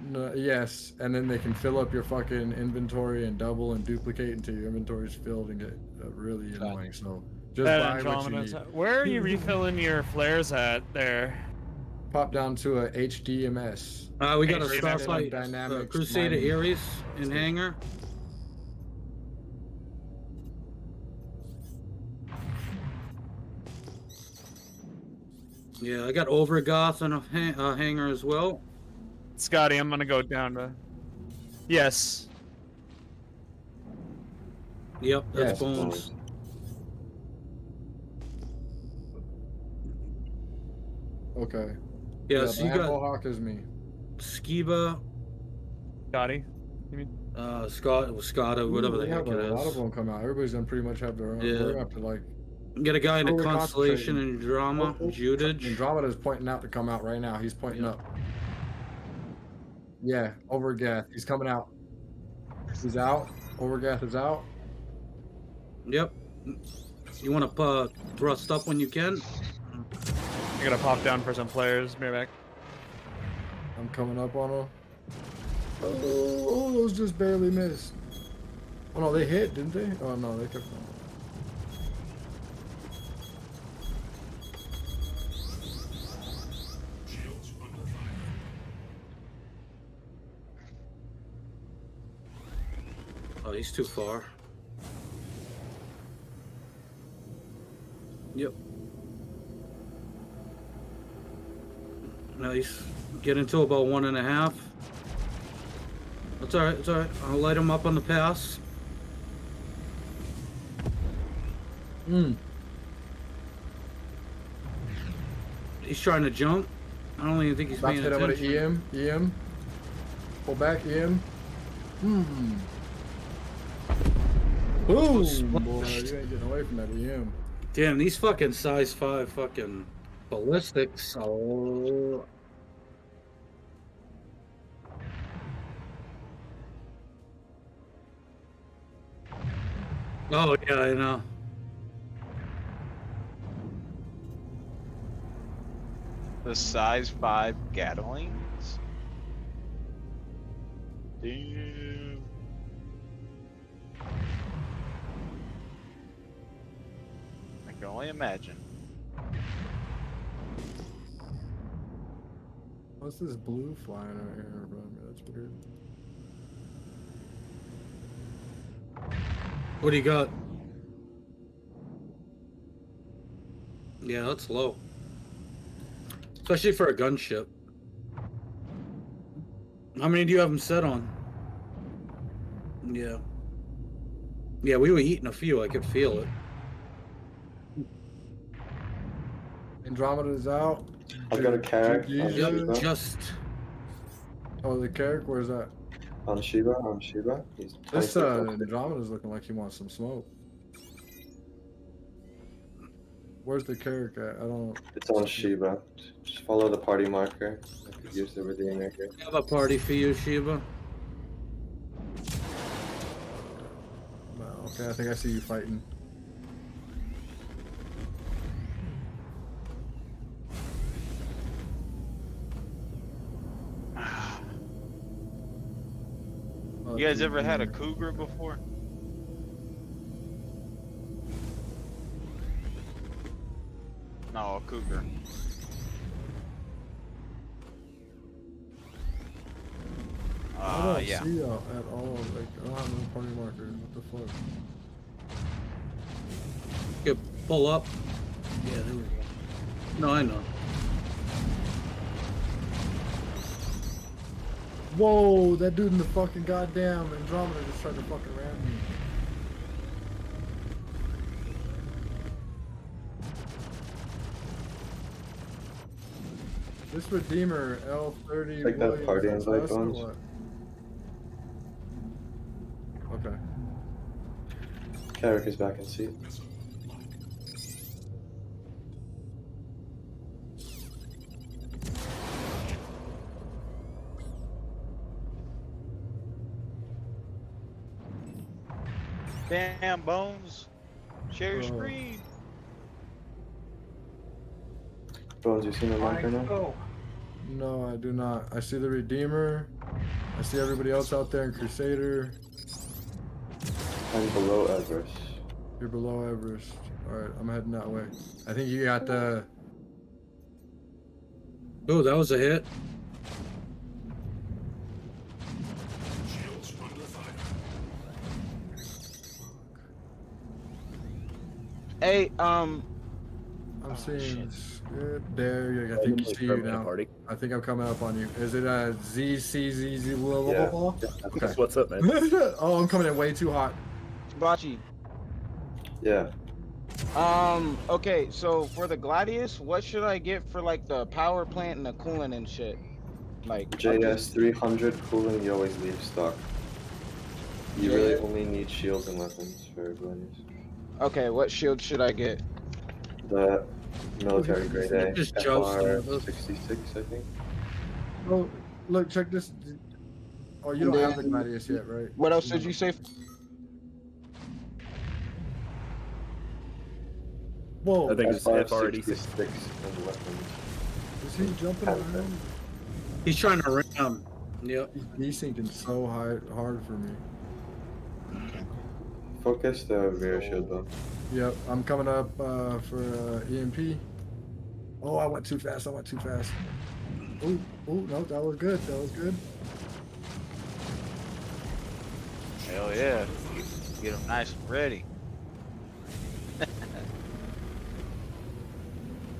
No, yes, and then they can fill up your fucking inventory and double and duplicate until your inventory's filled and get really annoying. So just That buy what you Andromeda's. need. Where are you refilling your flares at there? Pop down to a HDMS. We got a Hey, Starfight Dynamics Crusader mining. Ares in hangar. Yeah, I got Overgoth in a hangar as well. Scotty, I'm gonna go down to. Yes. Yep, that's Yes. Bones. Okay. Yeah, so you got Hawk is me. Skiba, Scotty. You mean? Scotta, whatever Ooh, the we heck have it a lot of is. them come out. Everybody's gonna pretty much have their own. Yeah. We're gonna have to like. Get a guy in a We're Constellation concentrating. and Drama, Jutage. Andromeda's pointing out to come out right now. He's pointing Yeah. up. Yeah, Overgath. He's coming out. He's out. Overgath is out. Yep. You want to thrust up when you can? I gotta pop down for some players. Be right back. I'm coming up on him. Oh, those just barely missed. Oh no, they hit, didn't they? Oh no, they kept going. Oh, he's too far. Yep. Nice. Get into about 1.5. That's alright, it's alright. I'll light him up on the pass. He's trying to jump. I don't even think he's About to paying hit him with attention. an EM. Pull back, EM. Boom! Boy, you ain't getting away from that EM. Damn, these fucking size 5 fucking ballistics. Oh. Oh, yeah, I know. The size 5 Gatlings? Damn. I can only imagine. What's this blue flying out here in front of me? That's weird. What do you got? Yeah, that's low. Especially for a gunship. How many do you have them set on? Yeah. Yeah, we were eating a few. I could feel it. Andromeda's out. I've got a carrot. Yep, Just. Oh, the Carrick, where's that? On Shiba. He's This 26 up. Andromeda's looking like he wants some smoke. Where's the Carrick at? I don't. It's on Shiba. Just follow the party marker. I could use the redeemer here. I have a party for you, Shiba. No, okay, I think I see you fighting. You guys ever had a cougar before? No, a cougar. I don't Yeah. see y'all at all. Like, I don't have no party markers. What the fuck? You pull up. Yeah, there we go. No, I know. Whoa, that dude in the fucking goddamn Andromeda just tried to fucking ram me. This Redeemer L30 Take that Williams, party that's invite, us or Bones. what? Okay. Carrick is back in seat. Damn, Bones. Share your Oh. screen. Bones, you seen the marker now? No, I do not. I see the Redeemer. I see everybody else out there in Crusader. I'm below Everest. You're below Everest. Alright, I'm heading that way. I think you got the... Oh, that was a hit. Hey, I'm seeing... There, I think you see you now. I think I'm coming up on you. Is it a ZCZZ blah blah Yeah. blah? Okay. What's up, man? Oh, I'm coming in way too hot. Bachi. Yeah. Okay, so for the Gladius, what should I get for like the power plant and the coolant and shit? Like JS 300 cooling, you always leave stock. You really only need shields and weapons for Gladius. Okay, what shield should I get? The military grade A, Just jousting with us. FR66, I think. Oh, look, check this. Oh, you And don't have the then- Gladius yet, right? What else did you say? Whoa, I think it's FR86. FR66 and weapons. is he jumping around? He's trying to ram. Yep. He's desyncing so hard for me. Focus the rear shield though. Yep, I'm coming up for EMP. Oh, I went too fast. Oh, no, that was good. hell yeah. Get them nice and ready.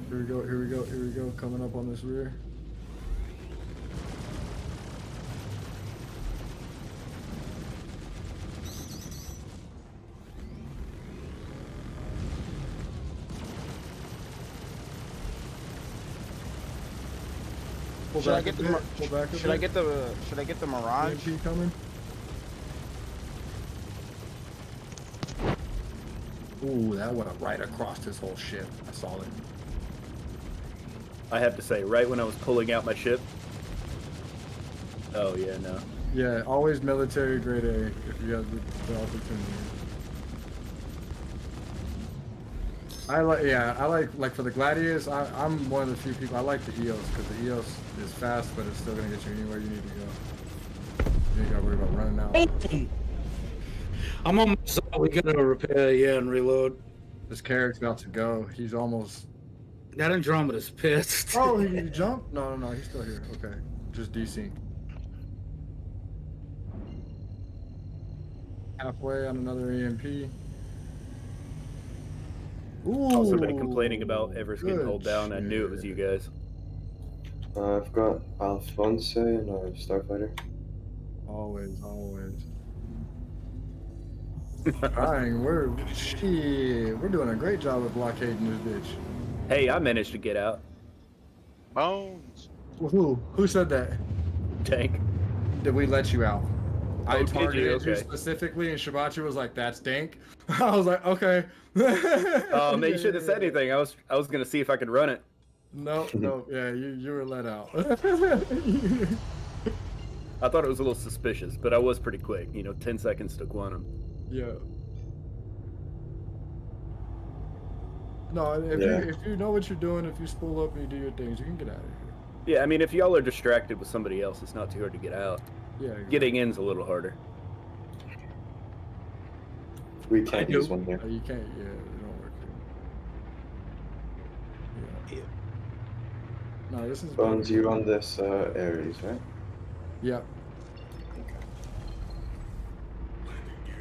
Here we go. Coming up on this rear. Pull Should I back get a the bit, Mir- pull back a Should I bit. get the Mirage? EMP coming. Ooh, that went right across this whole ship. I saw it. I have to say, right when I was pulling out my ship. Oh yeah, no. Yeah, always military grade A if you have the opportunity. I like for the Gladius. I'm one of the few people. I like the EOS because the EOS is fast, but it's still gonna get you anywhere you need to go. You ain't gotta worry about running out. I'm almost out. We gotta repair, and reload. This Carrick's about to go. He's almost. That Andromeda's pissed. Oh, he jumped? No, he's still here. Okay, just DC. Halfway on another EMP. Ooh, Also been complaining about Everest getting good hold down. I knew it was you guys. I've got Alphonse and a Starfighter. Always. Dang, we're doing a great job of blockading this bitch. Hey, I managed to get out. Bones. Who said that? Tank. Did we let you out? I did you? targeted you Okay. specifically, and Shibachi was like, "That's dank." I was like, "Okay." Oh man, you shouldn't have said anything. I was gonna see if I could run it. No, yeah, you were let out. I thought it was a little suspicious, but I was pretty quick. 10 seconds to quantum. Yeah. No, if you know what you're doing, if you spool up and you do your things, you can get out of here. Yeah, I mean, if y'all are distracted with somebody else, it's not too hard to get out. Yeah. Exactly. Getting in's a little harder. We can't use one there. Oh, you can't. Yeah, it don't work. Yeah. No, this is. Bones, you on this Ares, right? Yeah.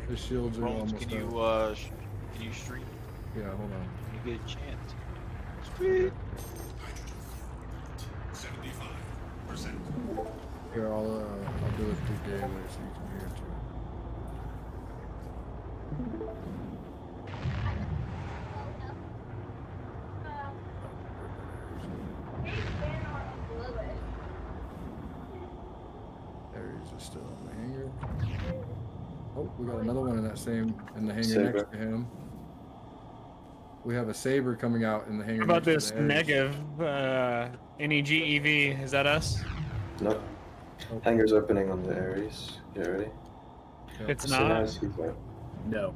The shields are Bones, almost can out. you stream Yeah, hold on. when you get a chance? Sweet. Here, I'll do it through daylight so you can hear it too. Aries is still in the hangar. Oh, we got another one in that same in the hangar Saber. next to him. We have a Saber coming out in the hangar. How about next this to the Aries. negative NEGEV? Is that us? Nope. Hangar's opening on the Aries. Get ready. It's As not. soon as he's out. No.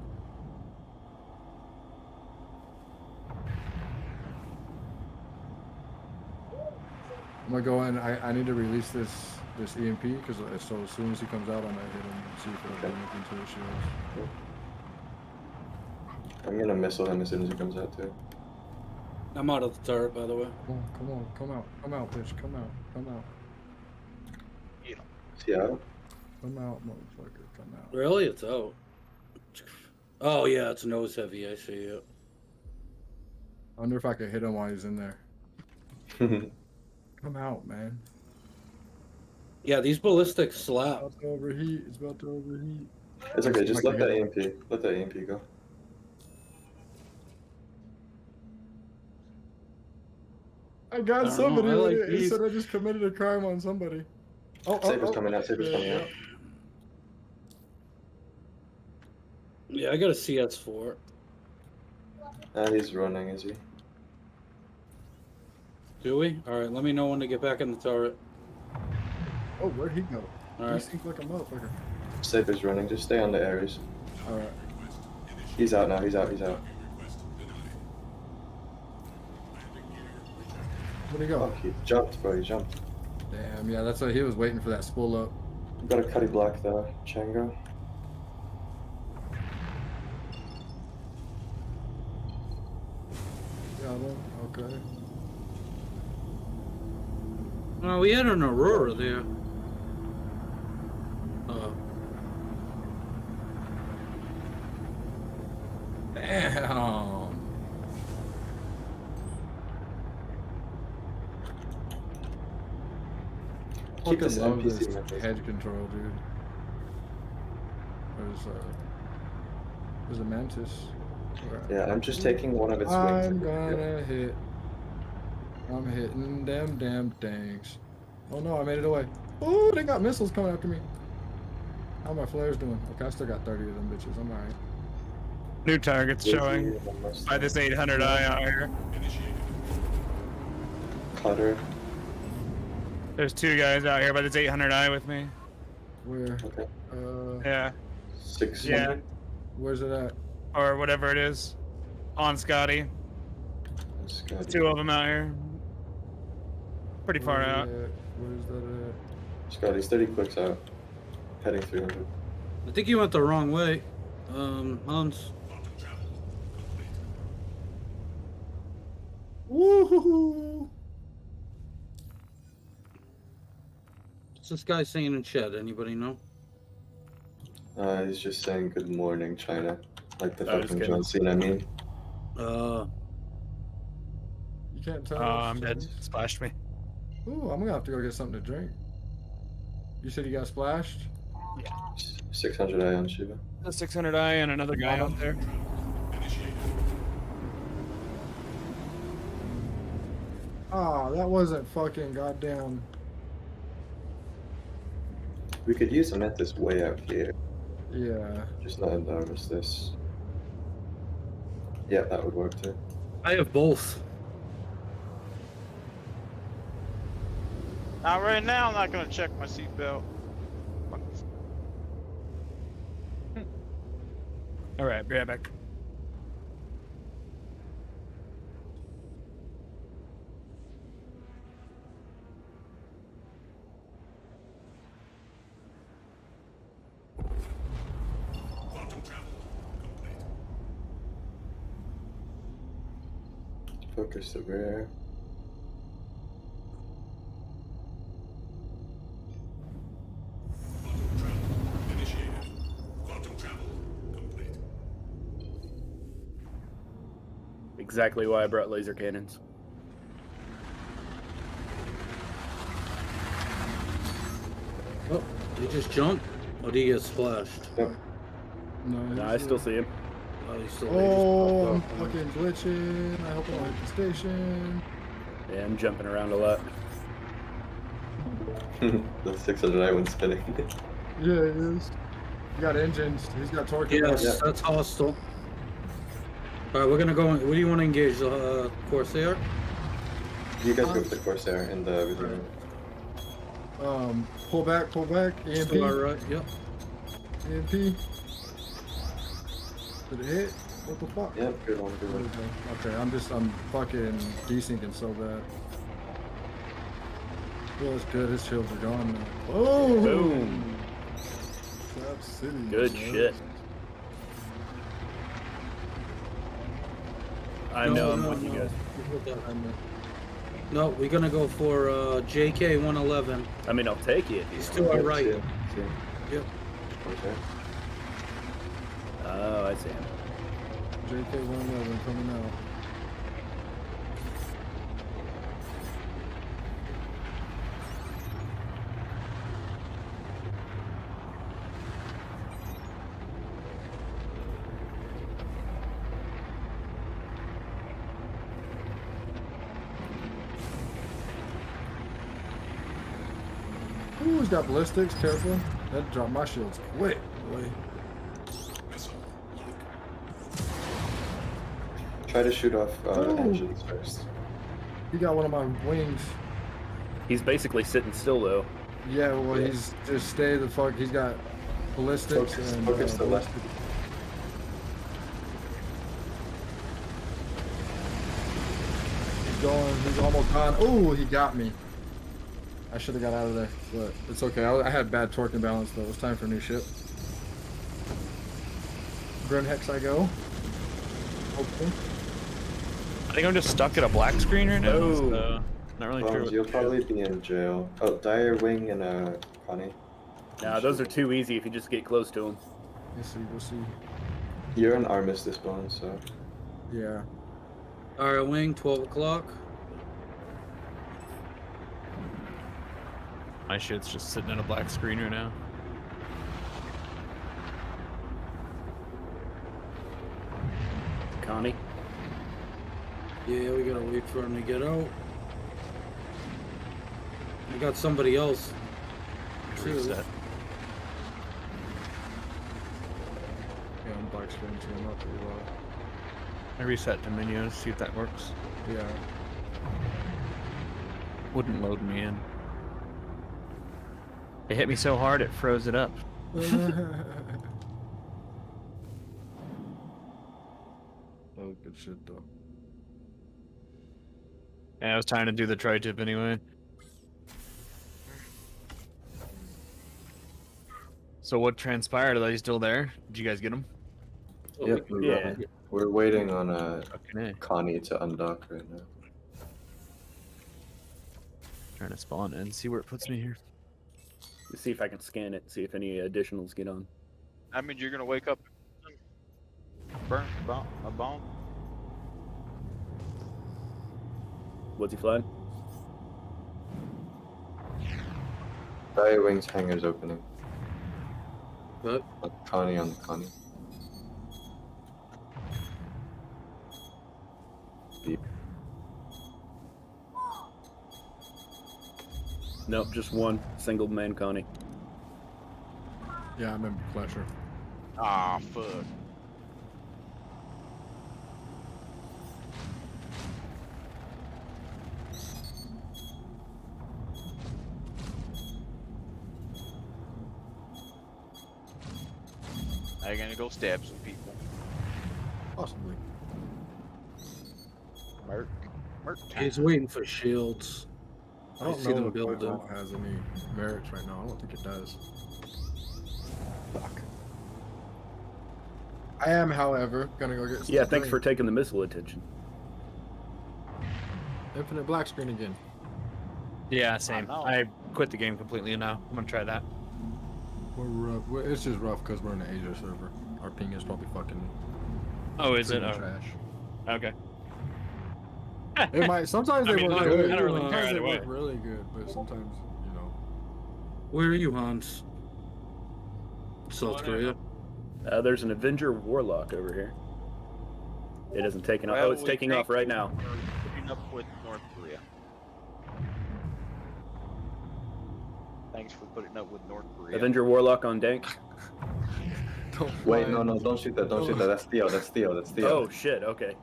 I'm gonna go in. I need to release this EMP because so as soon as he comes out, I might hit him and see if it'll do anything to his shields. I'm gonna missile him as soon as he comes out too. I'm out of the turret, by the way. Come on, come out, bitch, come out. Is he out? Come out, motherfucker, come out. Really? It's out. Oh, yeah, it's nose heavy. I see it. I wonder if I could hit him while he's in there. Come out, man. Yeah, these ballistics slap. It's about to overheat. It's about to overheat. It's okay, just let that hit him. EMP. Let that EMP go. I got I don't somebody. know, I with like it. It these. said I just committed a crime on somebody. Saber's coming out, Saber's coming out. Yeah, I got a CS4. He's running, is he? Do we? Alright, let me know when to get back in the turret. Oh, where'd he go? Alright. He seems like a motherfucker. Saber's running, just stay on the Aries. Alright. He's out now, he's out. Where'd he go? Oh, he jumped, bro, he jumped. Damn, yeah, that's why he was waiting for that spool up. We've got a Cuddy Black there, Chango. Got him. Okay. Oh, we had an Aurora there. Damn. Keep this Fucking love NPC this mechanism. head control, dude. There's a mantis. Where- Yeah, I'm just taking one of its wings. I'm gonna hit. I'm hitting them damn things. Oh no, I made it away. Oh, they got missiles coming after me. How my flares doing? Okay, I still got 30 of them bitches. I'm alright. New targets showing by this 800i out here. Cutter. There's two guys out here by this 800i with me. Where? Okay. Yeah. 600. Yeah. Where's it at? Or whatever it is. On Scotty. Scotty. Two of them out here. Pretty far Where's out. it at? Where's that at? Scotty's 30 clicks out. Heading 300. I think you went the wrong way. Hans. Woohoo! What's this guy saying in chat? Anybody know? He's just saying good morning, China. Like the Oh, just fucking kidding. John Cena meme. You can't tell. I'm dead. Splashed me. Ooh, I'm gonna have to go get something to drink. You said you got splashed? 600 eye on Shiva. A 600i and another guy out there. Ah, that wasn't fucking goddamn. We could use a Mantis way out here. Yeah. Just not in the armistice. Yeah, that would work too. I have both. Not right now, I'm not gonna check my seatbelt. Alright, be right back. Focus the rear. Exactly why I brought laser cannons. Oh, He just jumped? Or did he get splashed? Yep. No, Nah, I still see him. Oh, he's still Oh, I'm he just popped up. fucking glitching. I hope I don't hit the station. Yeah, I'm jumping around a lot. The 600i one's spinning. Yeah, it is. He got engines. He's got torque. Yes, Yeah. that's hostile. Alright, we're gonna go in. What do you want to engage? The Corsair? You guys go with the Corsair and the Reserve. Pull back, EMP. Still alright, yep. EMP. Did it hit? What the fuck? Yep, good one, good There we one. go. Okay, I'm fucking desyncing so bad. Well, it's good. His shields are gone now. Oh! Boom. Slap City. Good bro. shit. I know I'm with you guys. No, we're gonna go for JK 111. I mean, I'll take it. He's still alright. See. Yep. Corsair. Oh, I see him. JK 111 coming out. Ooh, he's got ballistics. Careful. That dropped my shields quick. Boy. Try to shoot off Ooh. engines first. He got one of my wings. He's basically sitting still though. Yeah, well, Yeah. he's just stay the fuck. He's got ballistics Focus- and focus to the left. ballistic. He's going. He's almost gone. Oh, he got me. I should have got out of there, but it's okay. I had bad torque imbalance though. It was time for a new ship. Gren Hex, I go. Hopefully. I think I'm just stuck at a black screen right now. Oh. So not really sure. Bones, What you'll to do. probably be in jail. Oh, Dire Wing and Connie. Nah, those are too easy if you just get close to him. We'll see. We'll see. You're an Armistice Bones, so. Yeah. Alright, wing, 12 o'clock. My shit's just sitting at a black screen right now. Connie. Yeah, we gotta wait for him to get out. I got somebody else. too. Reset. Yeah, I'm black screen too. I'm not pretty low. I reset to menus, see if that works. Yeah. Wouldn't load me in. It hit me so hard it froze it up. Oh, good shit though. Yeah, I was trying to do the tri-tip anyway. So what transpired? Are they still there? Did you guys get them? Yep, Yeah. we're waiting on Okay. Connie to undock right now. Trying to spawn and see where it puts me here. Let's see if I can scan it, see if any additionals get on. I mean, you're gonna wake up, burn a bomb. What's he flying? Dire Wing's hangar's opening. But Connie on the Connie. Beep. Nope, just one single man Connie. Yeah, I remember Fletcher. Ah, fuck. Are you gonna go stab some people? Possibly. Merc time. he's waiting for shields. I don't see know them if build them. Black has any merits right now. I don't think it does. Fuck. I am, however, gonna go get some Yeah, thanks drink. for taking the missile attention. Infinite black screen again. Yeah, same. know. I quit the game completely now. I'm gonna try that. We're rough. It's just rough because we're in the Asia server. Our ping is probably fucking Oh, is it? pretty Oh, trash. okay. It might. Sometimes I they mean, work I don't- good. I don't really care Sometimes they either work way. really good, but sometimes, you know. Where are you, Hans? South Korea. There's an Avenger Warlock over here. It isn't taking off. Oh, it's taking off right now. Putting up with North Korea. Thanks for putting up with North Korea. Avenger Warlock on Dank. Wait, no, don't shoot that, don't shoot that. That's Theo, that's Theo, that's Theo. Oh shit, okay.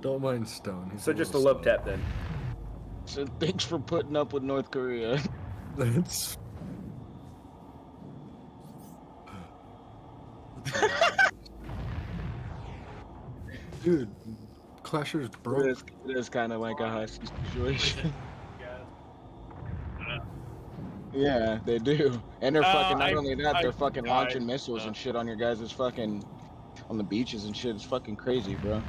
Don't mind Stone. He's So just a love tap then. So thanks for putting up with North Korea. That's... Dude, Clashers broke. It is kind of like a hostage situation. Yeah, they do. And they're fucking, not only that, they're fucking launching missiles and shit on your guys' fucking, on the beaches and shit. It's fucking crazy, bro.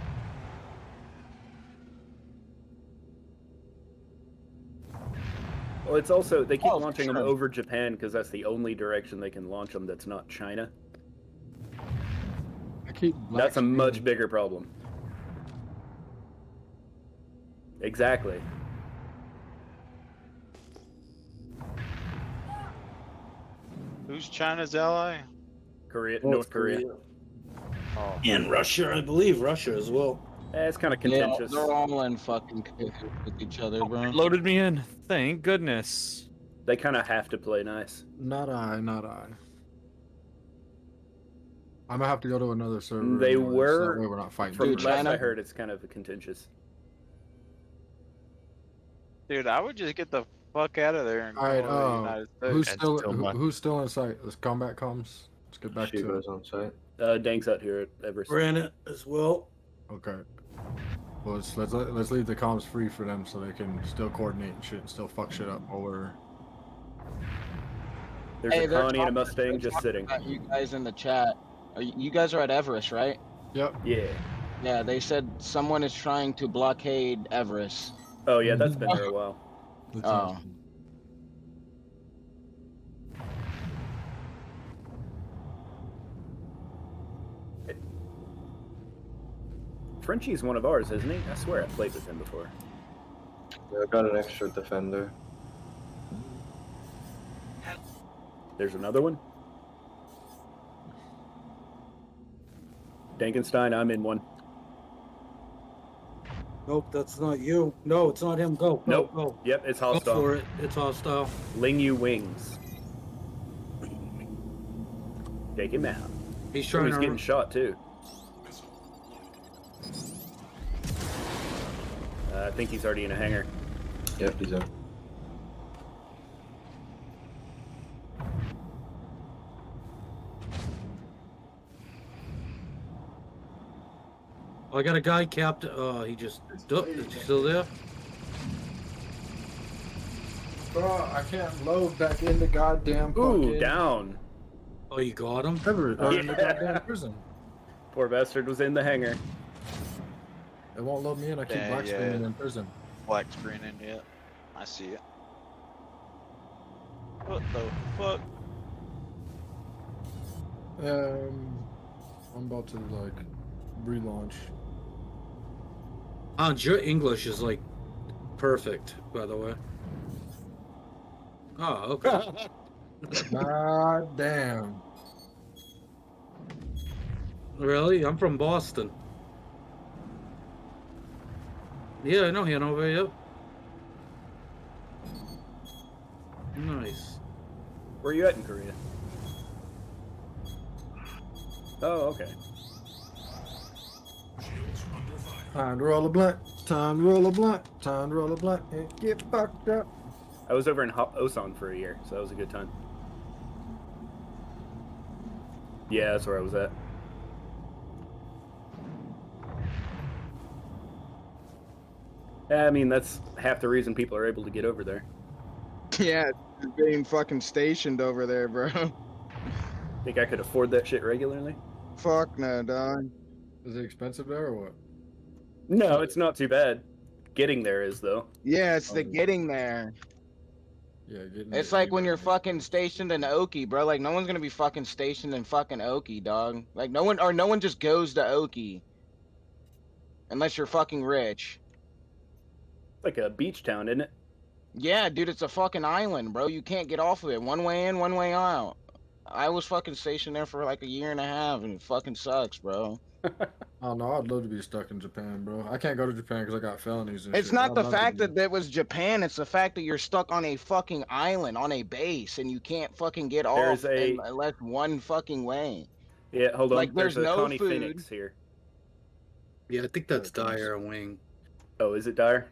Well, it's also, they keep Oh, launching sure. them over Japan because that's the only direction they can launch them that's not China. I keep That's a much bigger problem. Exactly. Who's China's ally? North Korea. Oh. And Russia, I believe. Russia as well. It's kind of Yeah, contentious. they're all in fucking cahoots with each other, bro. Loaded me in. Thank goodness. They kind of have to play nice. Not I. I'm gonna have to go to another server. They anyway, so were, that way we're not fighting. from Dude, last China- I heard, it's kind of contentious. Dude, I would just get the fuck out of there and All right, go to the United States. who's still in sight? Let's combat comms. Let's get back to Shiva's on site. Dank's out here at Everest. We're in it as well. Okay. Well, let's leave the comms free for them so they can still coordinate and shit and still fuck shit up while we're. There's Hey, a they're colony and a talking- Mustang they're just talking sitting. about you guys in the chat. You guys are at Everest, right? Yep. Yeah. Yeah, they said someone is trying to blockade Everest. Oh yeah, that's been there a while. That's Oh. awesome. Frenchie's one of ours, isn't he? I swear I played with him before. Yeah, I got an extra defender. There's another one. Dankenstein, I'm in one. Nope, that's not you. No, it's not him. Go. Nope. Go. Yep, it's Go hostile. for it. It's hostile. Ling you wings. Take him out. He's Oh, trying he's to. getting shot too. I think he's already in a hangar. Yep, he's in. I got a guy capped. He just. Is he still there? Bro, I can't load back in the goddamn. Ooh, fucking down. Oh, you got him? Everett, in the Yeah. goddamn prison. Poor bastard was in the hangar. It won't load me in. I keep Yeah, black screening yeah. in prison. Black screen in yet. I see it. What the fuck? I'm about to like relaunch. Your English is like perfect, by the way. Oh, okay. God damn. Really? I'm from Boston. Yeah, I know Hanover, yep. Nice. Where are you at in Korea? Oh, okay. Time to roll a blunt. Time to roll a blunt. Time to roll a blunt and get fucked up. I was over in Osan for a year, so that was a good time. Yeah, that's where I was at. I mean, that's half the reason people are able to get over there. Yeah, being fucking stationed over there, bro. Think I could afford that shit regularly? Fuck no, dog. Is it expensive there or what? No, it's not too bad. Getting there is, though. Yeah, it's the getting there. Yeah, getting It's there, like when getting you're there. fucking stationed in Oki, bro. Like no one's gonna be fucking stationed in fucking Oki, dog. Like no one just goes to Oki. Unless you're fucking rich. Like a beach town, isn't it? Yeah, dude, it's a fucking island, bro. You can't get off of it. One way in, one way out. I was fucking stationed there for like a year and a half, and it fucking sucks, bro. Oh no, I'd love to be stuck in Japan, bro. I can't go to Japan because I got felonies and It's shit. But not I'd the love to fact be. that it was Japan. It's the fact that you're stuck on a fucking island, on a base, and you can't fucking get There's off a unless one fucking way. yeah. Hold on. Like, There's there's a no Connie food. Phoenix here. Yeah, I think that's Dire Wing. Oh, is it Dire?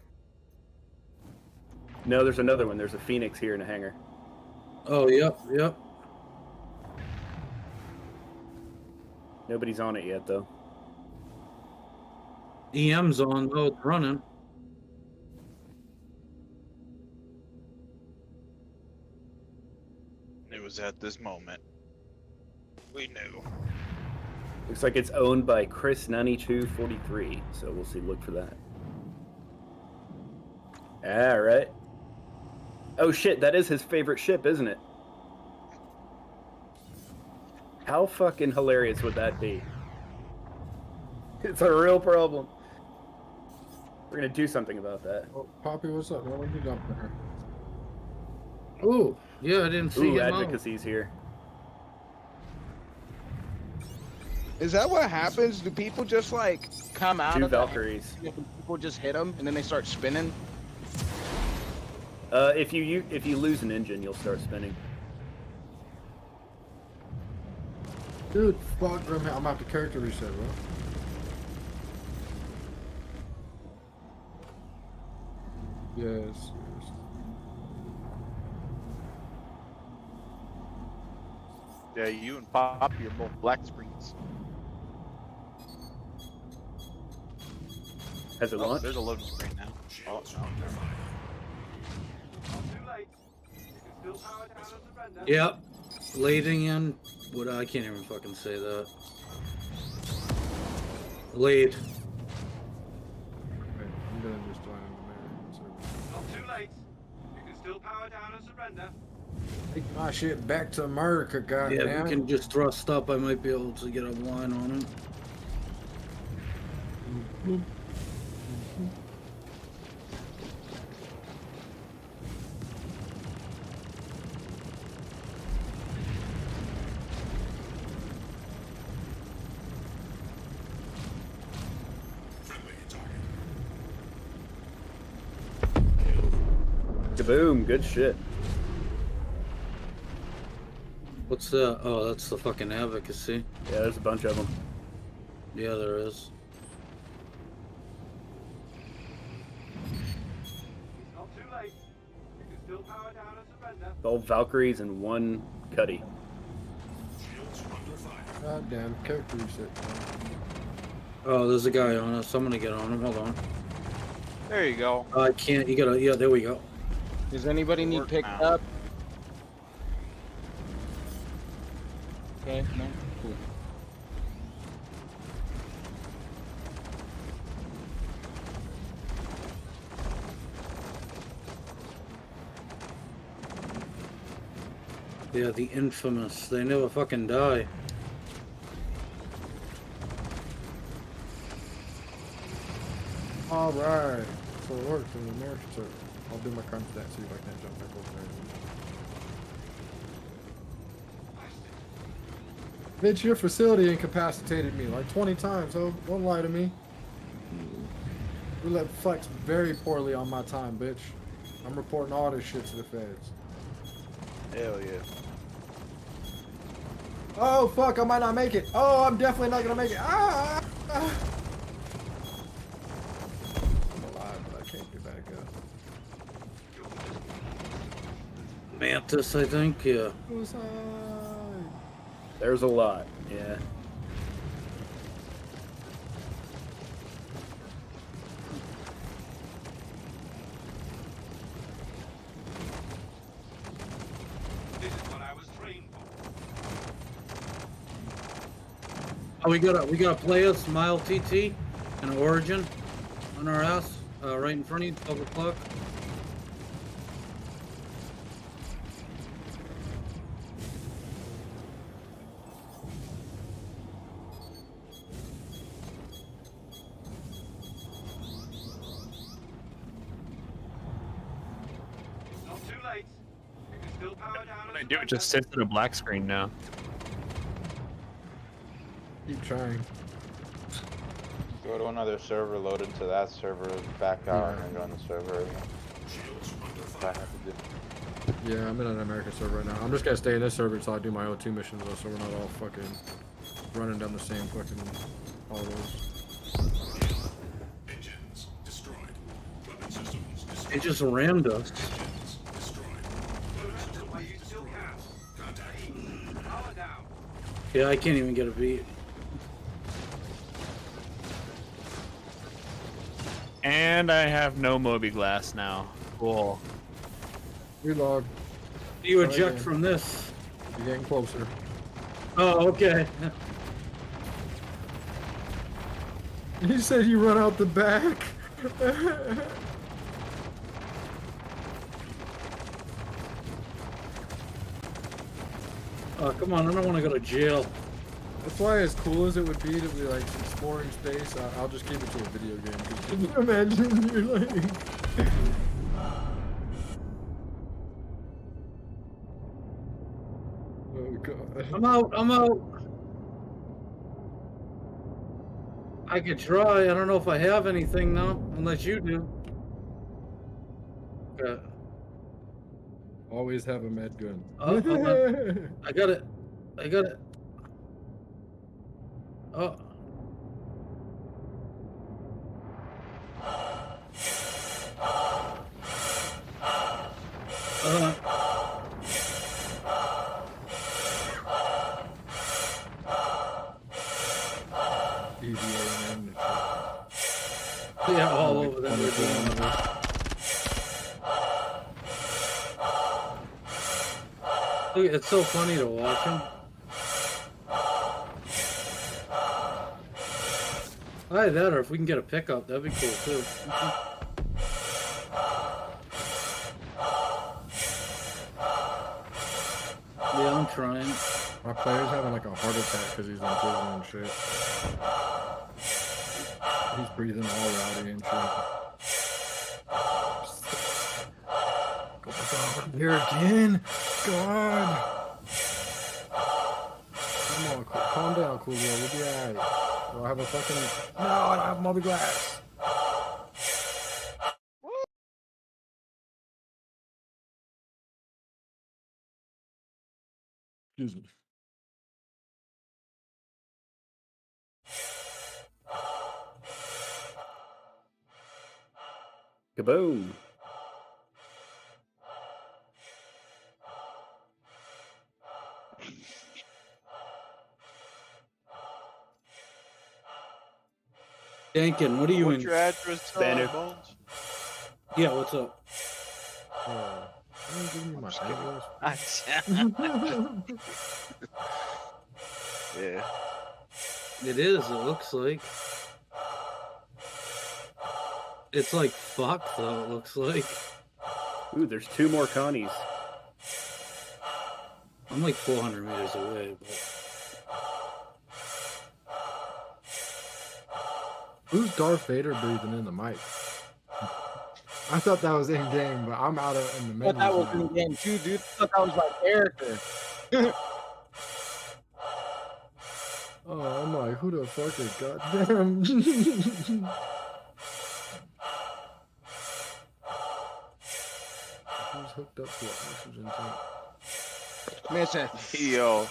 No, there's another one. There's a Phoenix here in a hangar. Oh, yep, yep. Nobody's on it yet, though. EM's on, though, it's running. It was at this moment. We knew. Looks like it's owned by Chris9243, so we'll see. Look for that. All right. Oh shit, that is his favorite ship, isn't it? How fucking hilarious would that be? It's a real problem. We're gonna do something about that. Oh, Poppy, what's up, man? When you jumping her? Oh, yeah, I didn't see Ooh, him out. advocacy's here. Is that what happens? Do people just like come out Two of the Valkyries. people just hit them and then they start spinning? If you lose an engine, you'll start spinning. Dude, fuck, bro, man. I'm about to character reset, bro. Yes. Yeah, you and Poppy are both black screens. Has it launched? There's a loading screen now. Oh, no. Yep. Lading in. What? I can't even fucking say that. Lead. Wait, I'm gonna just join in the mirror. Not too late. You can still power down and surrender. Take my shit back to America, Yeah, goddamn. if we can just thrust up, I might be able to get a line on him. Kaboom! Good shit. What's that? Oh, that's the fucking advocacy. Yeah, there's a bunch of them. Yeah, there is. Not too late. You can still power down and surrender. All Valkyries and one Cuddy. Goddamn, character reset. Oh, there's a guy on us. I'm gonna get on him. Hold on. There you go. I can't. You gotta. Yeah, there we go. Does anybody need picked now. up? Okay, no, cool. Yeah, the infamous. They never fucking die. Alright. So it works in the American server. I'll do my crunch stat, see if I can't jump back over there. Bitch, your facility incapacitated me like 20 times, so don't lie to me. We let flex very poorly on my time, bitch. I'm reporting all this shit to the feds. Hell yeah. Oh fuck, I might not make it. Oh, I'm definitely not gonna make it. Ah! I'm alive, but I can't get back up. Mantis, I think. Yeah. Suicide. There's a lot. Yeah. This is what I was trained for. Oh, we got a player, Smile TT, and Origin on our ass, right in front of you, 12 o'clock. Not too late. You can still power down When I do, it just sits in a black screen now. Keep trying. Go to another server, load into that server, back out, and then go on the server again. That's what I have to do. Yeah, I'm in an American server right now. I'm just gonna stay in this server until I do my O2 missions though, so we're not all fucking running down the same fucking hallways. It just rammed us. Yeah, I can't even get a beat. And I have no Moby Glass now. Cool. Relog. You eject from this. You're getting closer. Oh, okay. You said you run out the back. Oh, come on, I don't want to go to jail. That's why, as cool as it would be to be like exploring space, I'll just keep it to a video game. 'Cause can you imagine you're like. Oh god. I'm out, I'm out. I could try, I don't know if I have anything though, unless you do. Okay. Always have a med gun. Oh, I got it. I got it. Oh. Yeah, all over them. Look, it's so funny to watch them. Either that, or if we can get a pickup, that'd be cool too. Yeah, I'm trying. My player's having like a heart attack because he's in prison and shit. He's breathing all rowdy and shit. Oh my god, here again? God! Come on, calm down, Coolio. We'll be alright. Do I have a fucking... No, I don't have Moby Glass! Excuse me. Kaboom! Dankin, what are you What's in? your address, Bones? Yeah, what's up? Give me my Yeah. It is, it looks like. It's like fuck though, it looks like. Ooh, there's 2 more Connies. I'm like 400 meters away, but... Who's Darth Vader breathing in the mic? I thought that was in game, but I'm out of in the middle. I thought that was in game too, dude. I thought that was my character. Oh, I'm like, who the fuck is goddamn? Who's hooked up to an oxygen tank? Listen. Yo,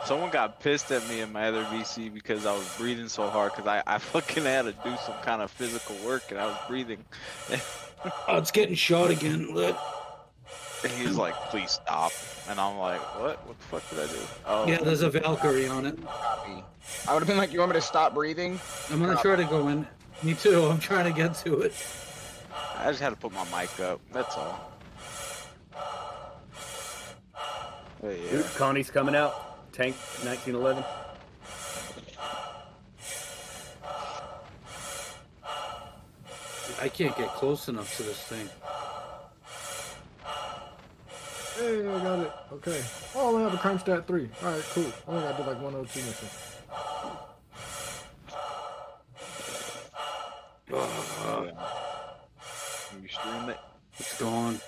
someone got pissed at me in my other VC because I was breathing so hard because I fucking had to do some kind of physical work and I was breathing. Oh, it's getting shot again. Look. And he was like, please stop. And I'm like, what? What the fuck did I do? Oh. Yeah, there's a Valkyrie on it. I would have been like, you want me to stop breathing? I'm gonna try to go in. Me too, I'm trying to get to it. I just had to put my mic up. That's all. But yeah. Dude, Connie's coming out. Tank 1911. I can't get close enough to this thing. Hey, I got it. Okay. Oh, I have a crime stat 3. Alright, cool. I only gotta do like 102 mission. Can you stream it? It's gone.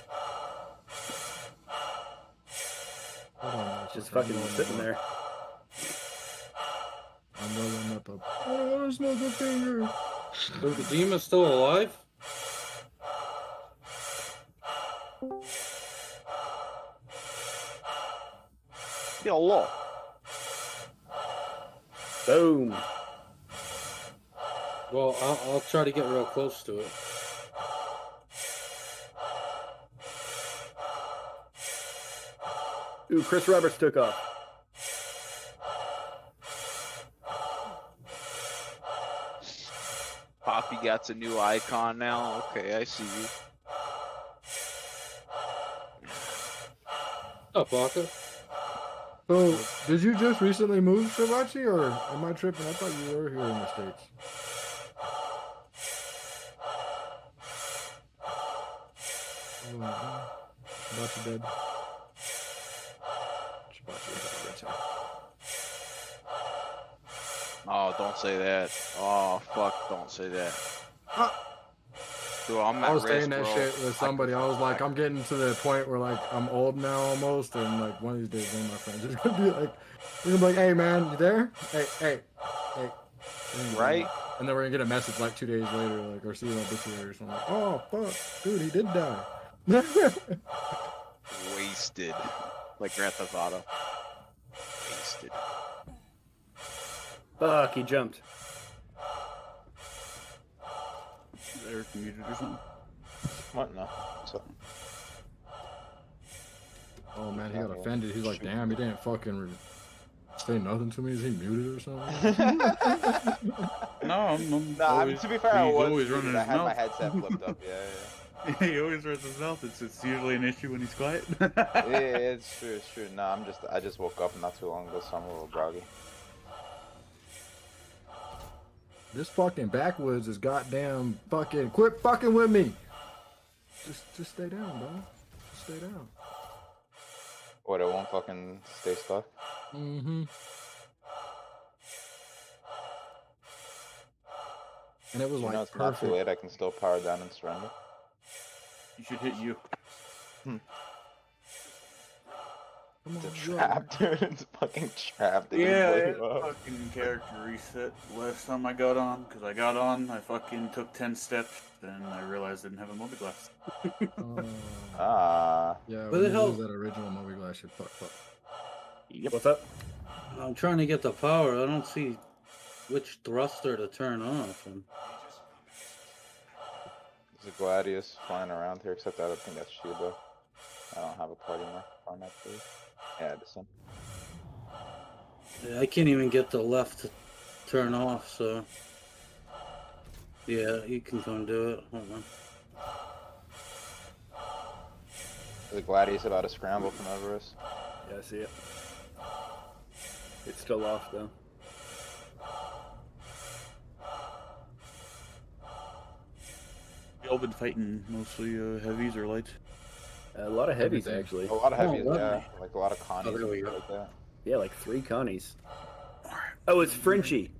just fucking sitting there. I'm rolling up a. Oh, there's no good finger. So the demon's still alive? Hello. Boom. Well, I'll try to get real close to it. Ooh, Chris Roberts took off. Poppy got a new icon now. Okay, I see you. What's up, Baka? So, did you just recently move, Shivachi, or am I tripping? I thought you were here in the States. Oh, Shivachi dead. Shivachi dead. Oh, don't say that. Oh, fuck, don't say that. Dude, I'm I at was risk, saying that bro. shit with somebody. I was like, I'm getting to the point where like I'm old now almost, and like one of these days, one of my friends is gonna be like, we're gonna be like, hey man, you there? Hey. Right? And then we're gonna get a message like 2 days later, like, or see an obituary or something. Like, oh fuck, dude, he did die. Wasted. Like Grand Theft Auto. Wasted. Fuck, he jumped. Is Eric muted or something? What? No. So, Oh man, he got offended. He's like, damn, he didn't fucking say nothing to me. Is he muted or something? No, I'm Nah, I mean, to be fair, I he's was always muted. running I his had my mouth. headset flipped up. Yeah. He always runs his mouth. It's usually an issue when he's quiet. Yeah, it's true. It's true. Nah, I just woke up not too long ago, so I'm a little groggy. This fucking backwoods is goddamn fucking. Quit fucking with me. Just stay down, bro. Just stay down. What? It won't fucking stay stuck. Mm-hmm. And it was You like know, it's not too perfect. late. I can still power down and surrender. You should hit you. Come on, It's you trapped, dude. It's fucking trapped. They Yeah, can it blow you up. fucking character reset last time I got on, because I got on, I fucking took 10 steps, then I realized I didn't have a movie glass. Ah. Yeah, Where when the you hell- lose that original movie glass shit fucked up. Yep. What's up? I'm trying to get the power. I don't see which thruster to turn off. And There's a Gladius flying around here, except I don't think that's Shiba. I don't have a party mark on that page. Yeah, Edison. I can't even get the left to turn off, so. Yeah, you can come do it. Hold on. There's a Gladius about to scramble from Everest. Yeah, I see it. It's still off though. Y'all been fighting mostly heavies or lights? A lot of heavies Everything. actually. A lot of heavies, wow. yeah. Like a lot of Connies there we and go. shit like that. Yeah, like 3 Connies. Oh, it's Frenchie.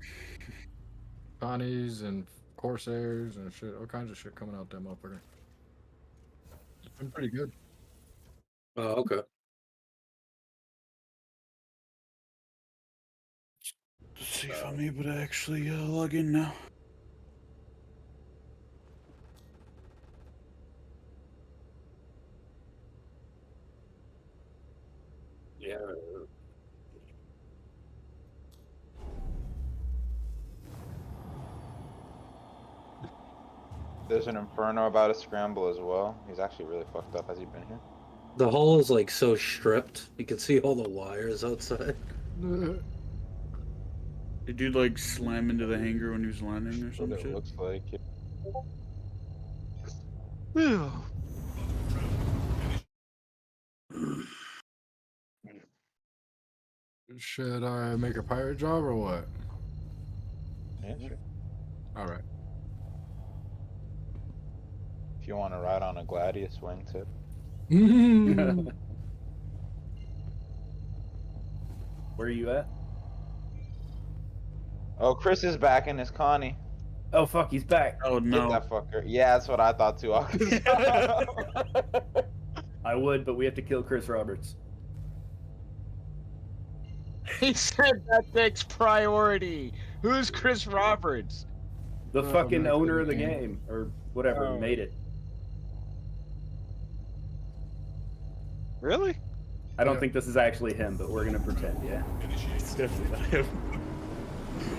Connies and Corsairs and shit. All kinds of shit coming out that motherfucker. It's been pretty good. Oh, okay. Let's see if I'm able to actually log in now. Yeah. There's an Inferno about to scramble as well. He's actually really fucked up. Has he been here? The hull is like so stripped. You can see all the wires outside. Did you like slam into the hangar when he was landing or What some it shit? looks like. Should I make a pirate job or what? Yeah, sure. Alright. If you want to ride on a Gladius wingtip. Where are you at? Oh, Chris is back in his Connie. Oh fuck, he's back. Oh Get no. that fucker. Yeah, that's what I thought too. I would, but we have to kill Chris Roberts. He said that takes priority. Who's Chris Roberts? The fucking Max owner of the Payne. game, or whatever, who Oh. made it. Really? I don't Yeah. think this is actually him, but we're gonna pretend, yeah. It's definitely not him.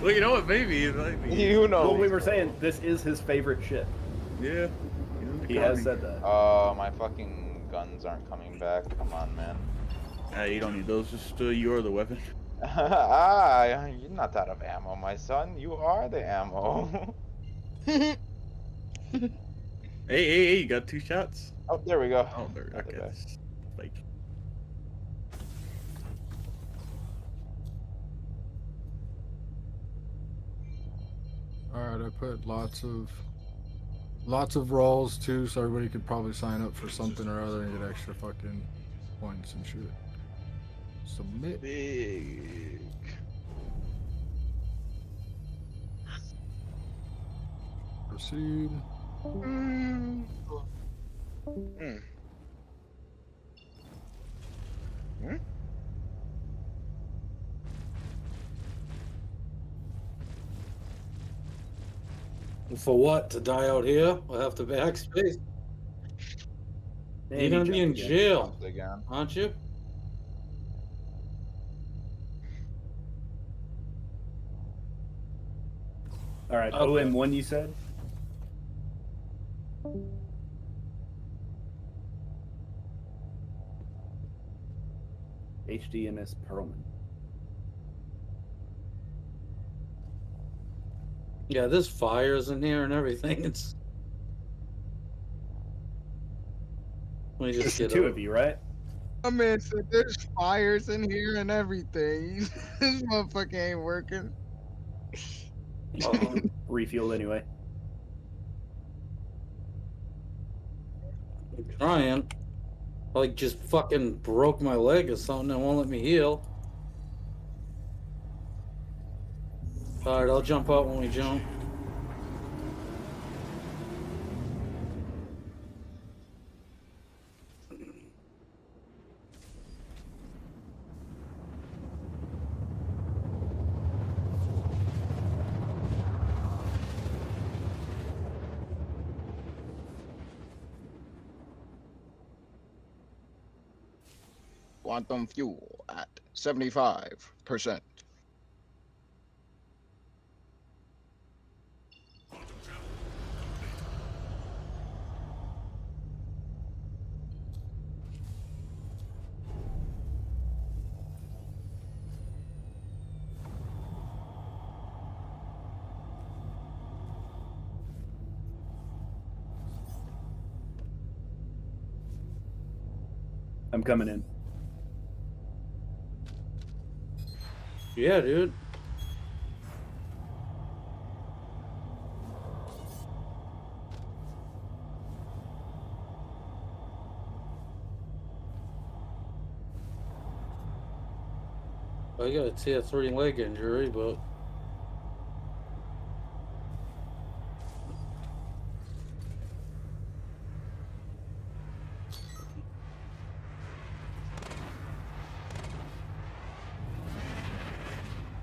Well, you know what? Maybe it might be. You know. Well, we were saying this is his favorite ship. Yeah. He has said that. Oh, my fucking guns aren't coming back. Come on, man. You don't need those. Just you're the weapon. You're not out of ammo, my son. You are the ammo. Hey, you got 2 shots. Oh, there we go. Oh, there. Not Okay. the best. That's Like, Alright, I put lots of rolls too, so everybody could probably sign up for something or other and get extra fucking points and shit. Submit. Big. Proceed. Mm. Hmm? For what? To die out here? We'll have to backspace. You're gonna be in jail, Again. aren't you? All right, Okay. OM1 you said? HDMS Perlman. Yeah, there's fires in here and everything. It's. Let me just Just the get two up. of you, right? My man said there's fires in here and everything. This motherfucker ain't working. Refuel anyway. I'm trying. Like, just fucking broke my leg or something that won't let me heal. Alright, I'll jump out when we jump. Quantum fuel at 75%. I'm coming in. Yeah, dude. I got a tier 3 leg injury, but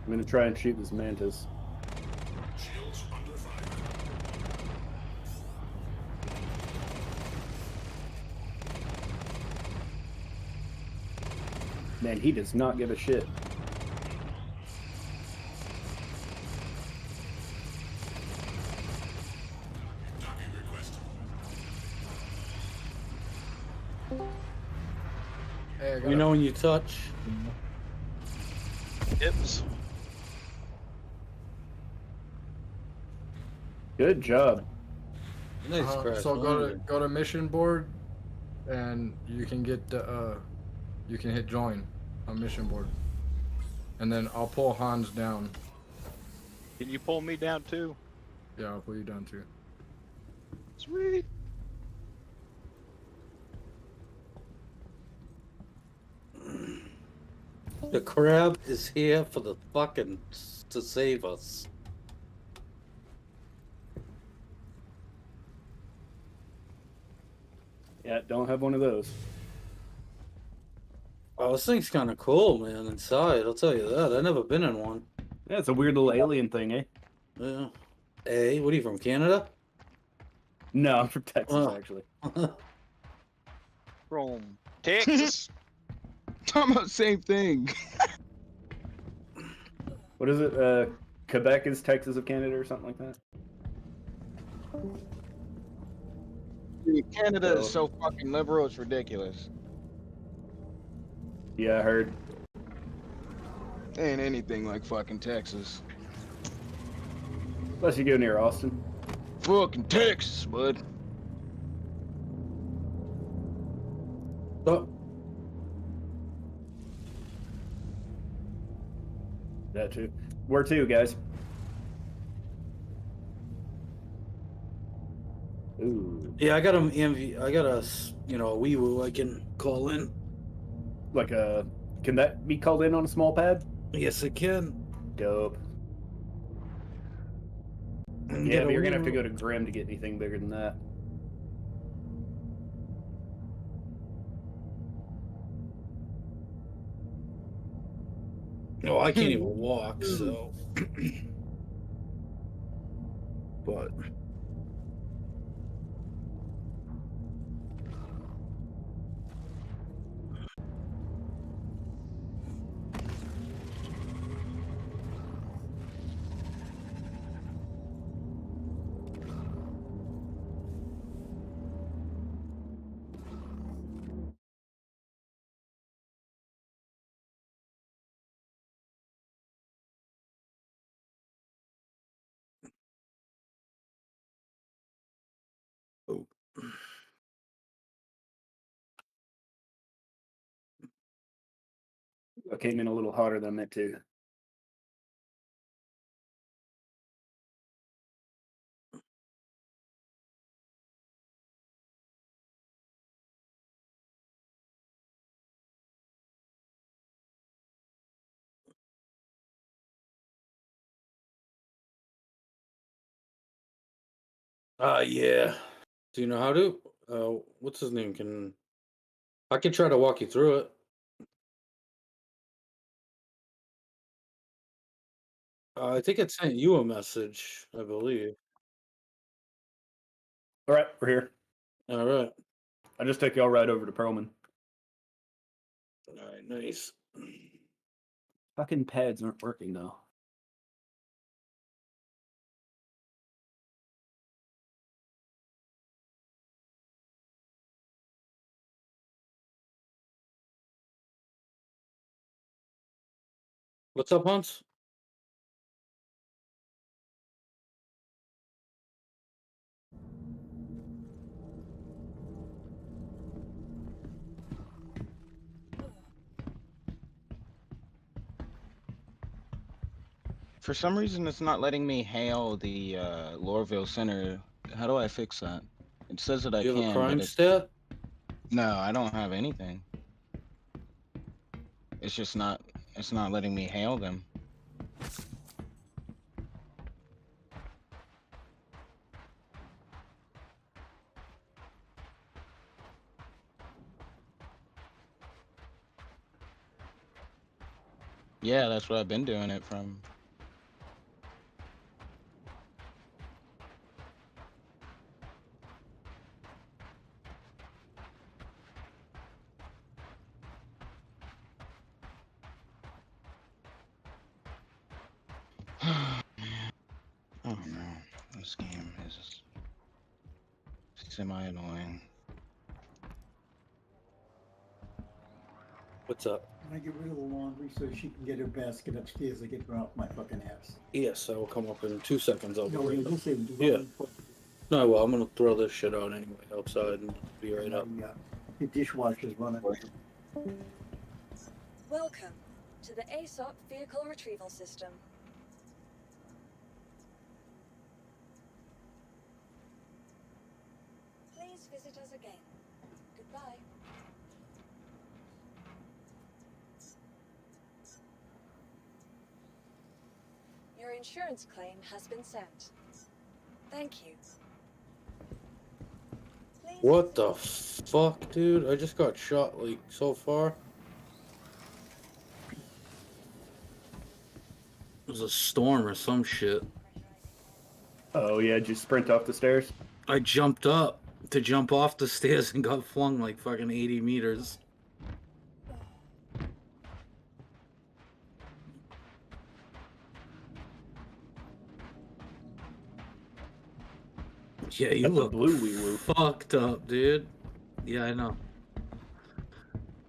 I'm gonna try and shoot this mantis. Man, he does not give a shit. Hey, you know when you touch. Hips. Good job. Nice crash. So go to mission board, and you can get you can hit join on mission board, and then I'll pull Hans down. Can you pull me down too? Yeah, I'll pull you down too. Sweet. The crab is here for the fucking to save us. Yeah, don't have one of those. Oh, this thing's kind of cool, man. Inside, I'll tell you that. I've never been in one. Yeah, it's a weird little alien thing, eh? Yeah. Hey, what are you from, Canada? No, I'm from Texas, Oh. actually. From Texas. Talking about same thing. What is it? Quebec is Texas of Canada or something like that? Dude, Canada is so fucking liberal, it's ridiculous. Yeah, I heard. Ain't anything like fucking Texas. Unless you go near Austin. Fucking Texas, bud. Oh. That too. Where to, guys? Ooh. Yeah, I got a I got a a wee woo I can call in. Like a, can that be called in on a small pad? Yes, it can. Dope. And Yeah, get but a you're wee gonna have to woo. go to Grim to get anything bigger than that. No, I can't even walk, so. But. Oh. I came in a little hotter than I meant to. Yeah. Do you know how to? What's his name? I can try to walk you through it. I think it sent you a message, I believe. All right, we're here. All right. I just took y'all right over to Perlman. All right, nice. Fucking pads aren't working though. What's up, Hunts? For some reason, it's not letting me hail the Lorville Center. How do I fix that? It says that I Do you have a can, but crime it's stat? no, I don't have anything. It's just not. It's not letting me hail them. Yeah, that's what I've been doing it from. Oh no, this game is semi-annoying. What's up? Can I get rid of the laundry so she can get her basket upstairs? I get her off my fucking ass. Yes, I will come up in 2 seconds. I'll be No, right you up. just say, Yeah. No, well, I'm gonna throw this shit out anyway outside and be right up. The dishwasher's running. Welcome to the ASOP Vehicle Retrieval System. Please visit us again. Goodbye. Your insurance claim has been sent. Thank you. What the fuck, dude? I just got shot, like, so far. It was a storm or some shit. Oh yeah, did you sprint off the stairs? I jumped up to jump off the stairs and got flung like fucking 80 meters. Yeah, you That's a look blue wee woo. fucked up, dude. Yeah, I know.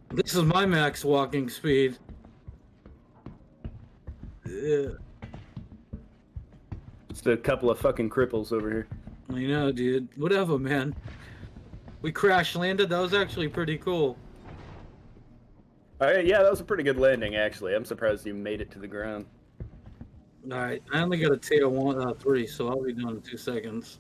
This is my max walking speed. Yeah. It's a couple of fucking cripples over here. I know, dude. Whatever, man. We crash landed. That was actually pretty cool. All right, yeah, that was a pretty good landing, actually. I'm surprised you made it to the ground. All right, I only got a tier 3, so I'll be done in 2 seconds.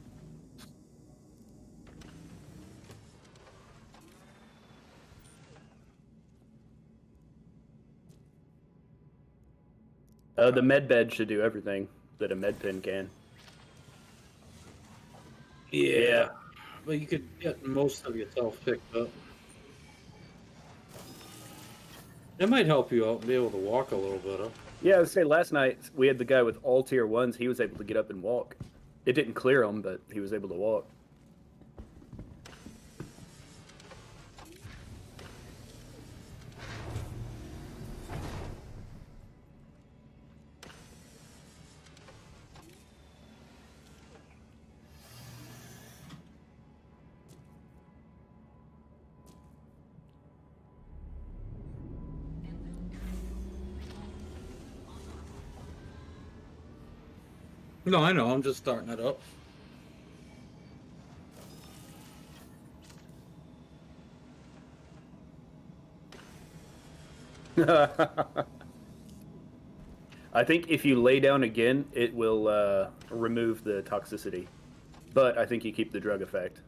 The med bed should do everything that a med pin can. Yeah. But you could get most of yourself picked up. It might help you out and be able to walk a little better. Yeah, I would say last night we had the guy with all tier 1s. He was able to get up and walk. It didn't clear him, but he was able to walk. No, I know. I'm just starting it up. I think if you lay down again, it will remove the toxicity. But I think you keep the drug effect.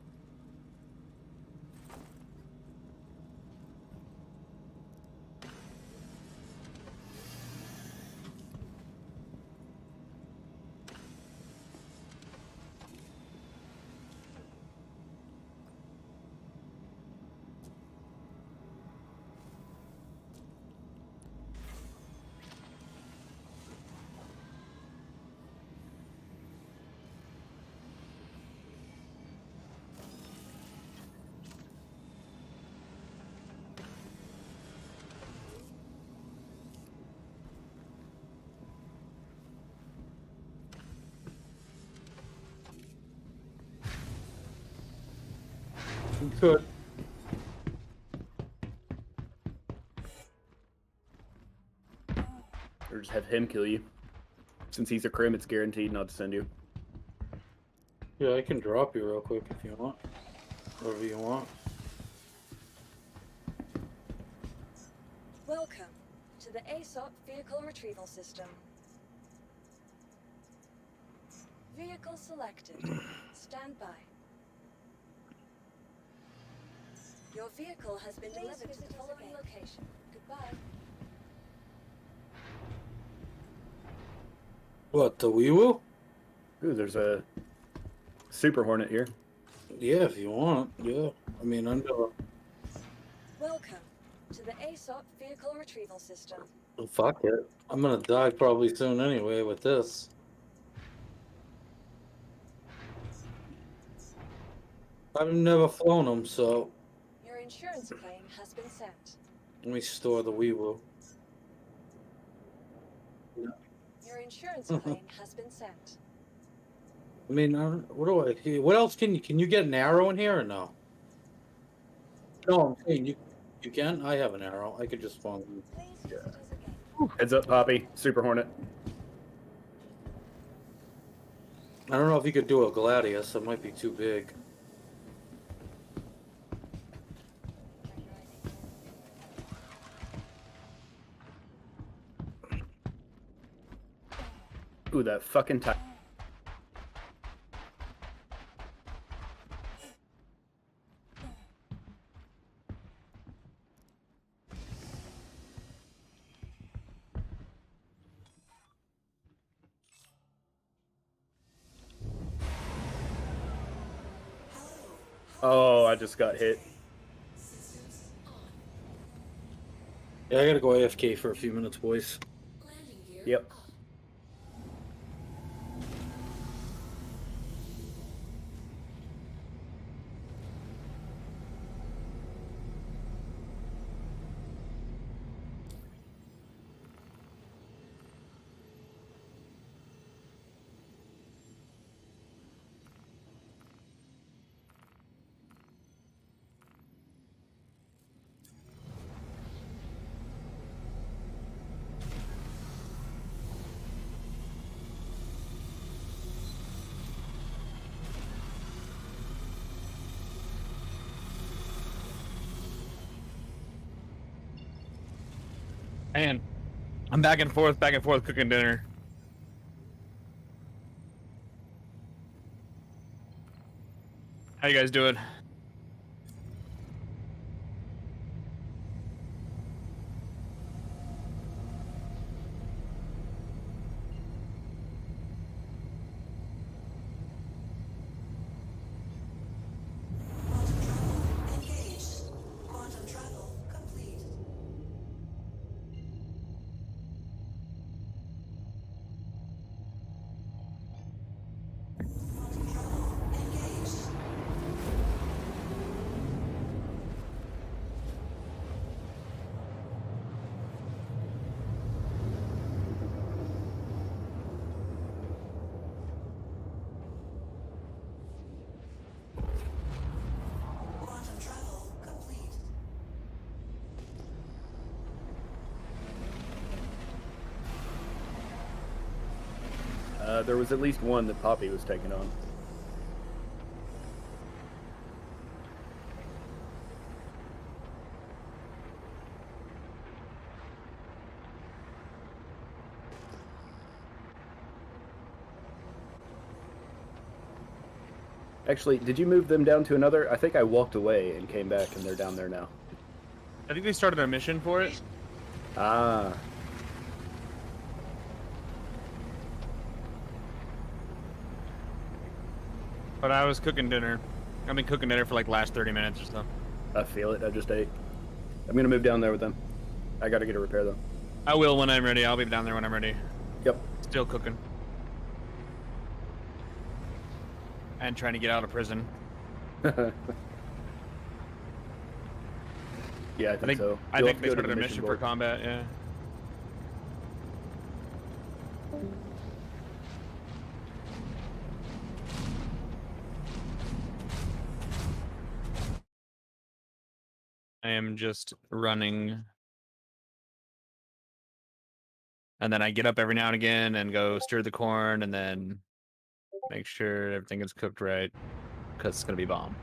Good. Or just have him kill you. Since he's a crim, it's guaranteed not to send you. Yeah, I can drop you real quick if you want. Whatever you want. Welcome to the ASOP Vehicle Retrieval System. Vehicle selected. Stand by. Your vehicle has been delivered to the following location. Goodbye. What, the wee woo? Ooh, there's a Super Hornet here. Yeah, if you want. Yeah. I mean, I'm gonna... Welcome to the ASOP Vehicle Retrieval System. Oh, fuck it. I'm gonna die probably soon anyway with this. I've never flown them, so Your insurance claim has been sent. let me store the wee woo. Your insurance claim has been sent. I mean, what else can you get an arrow in here or no? No, I'm saying you can? I have an arrow. I could just spawn. Heads up, Poppy. Super Hornet. I don't know if you could do a Gladius. It might be too big. Ooh, that fucking time. Oh, I just got hit. Yeah, I gotta go AFK for a few minutes, boys. Yep. And I'm back and forth cooking dinner. How you guys doing? There was at least one that Poppy was taking on. Actually, did you move them down to another? I think I walked away and came back, and they're down there now. I think they started a mission for it. Ah. But I was cooking dinner. I've been cooking dinner for like last 30 minutes or so. I feel it. I just ate. I'm gonna move down there with them. I gotta get a repair though. I will when I'm ready. I'll be down there when I'm ready. Yep. Still cooking. And trying to get out of prison. Yeah, I think so. I think they started a mission for combat, yeah. I am just running. And then I get up every now and again and go stir the corn and then make sure everything is cooked right, because it's going to be bomb.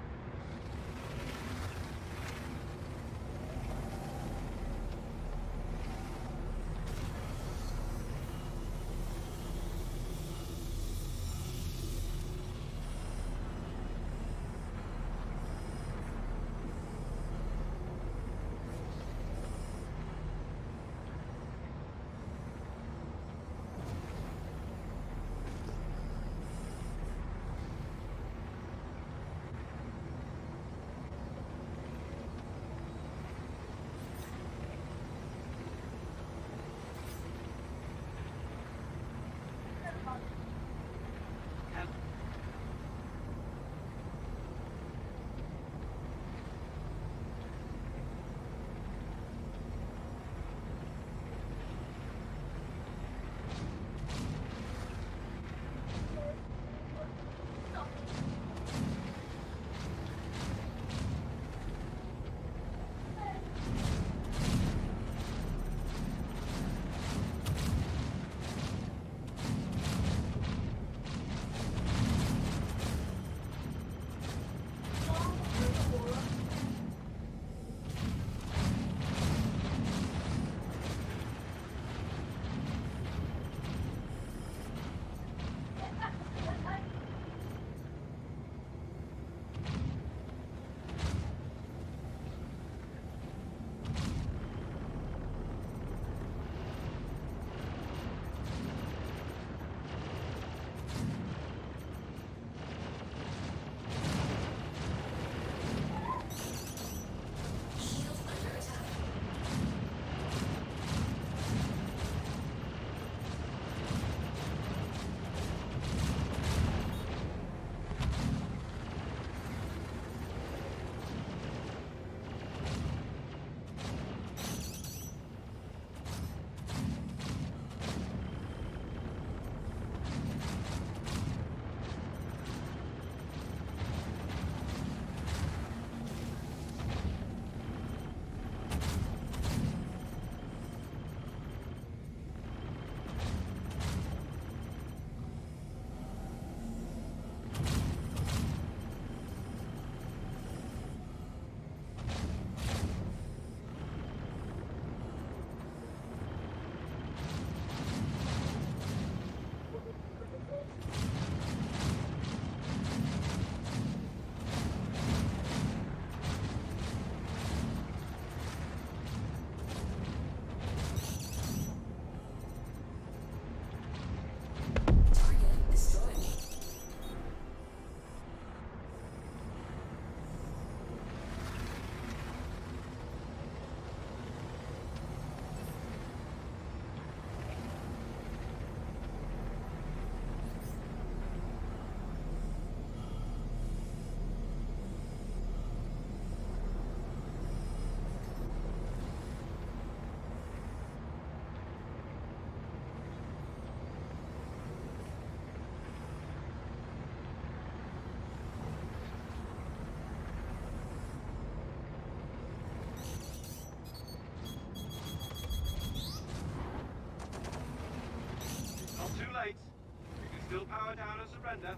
still power down and surrender?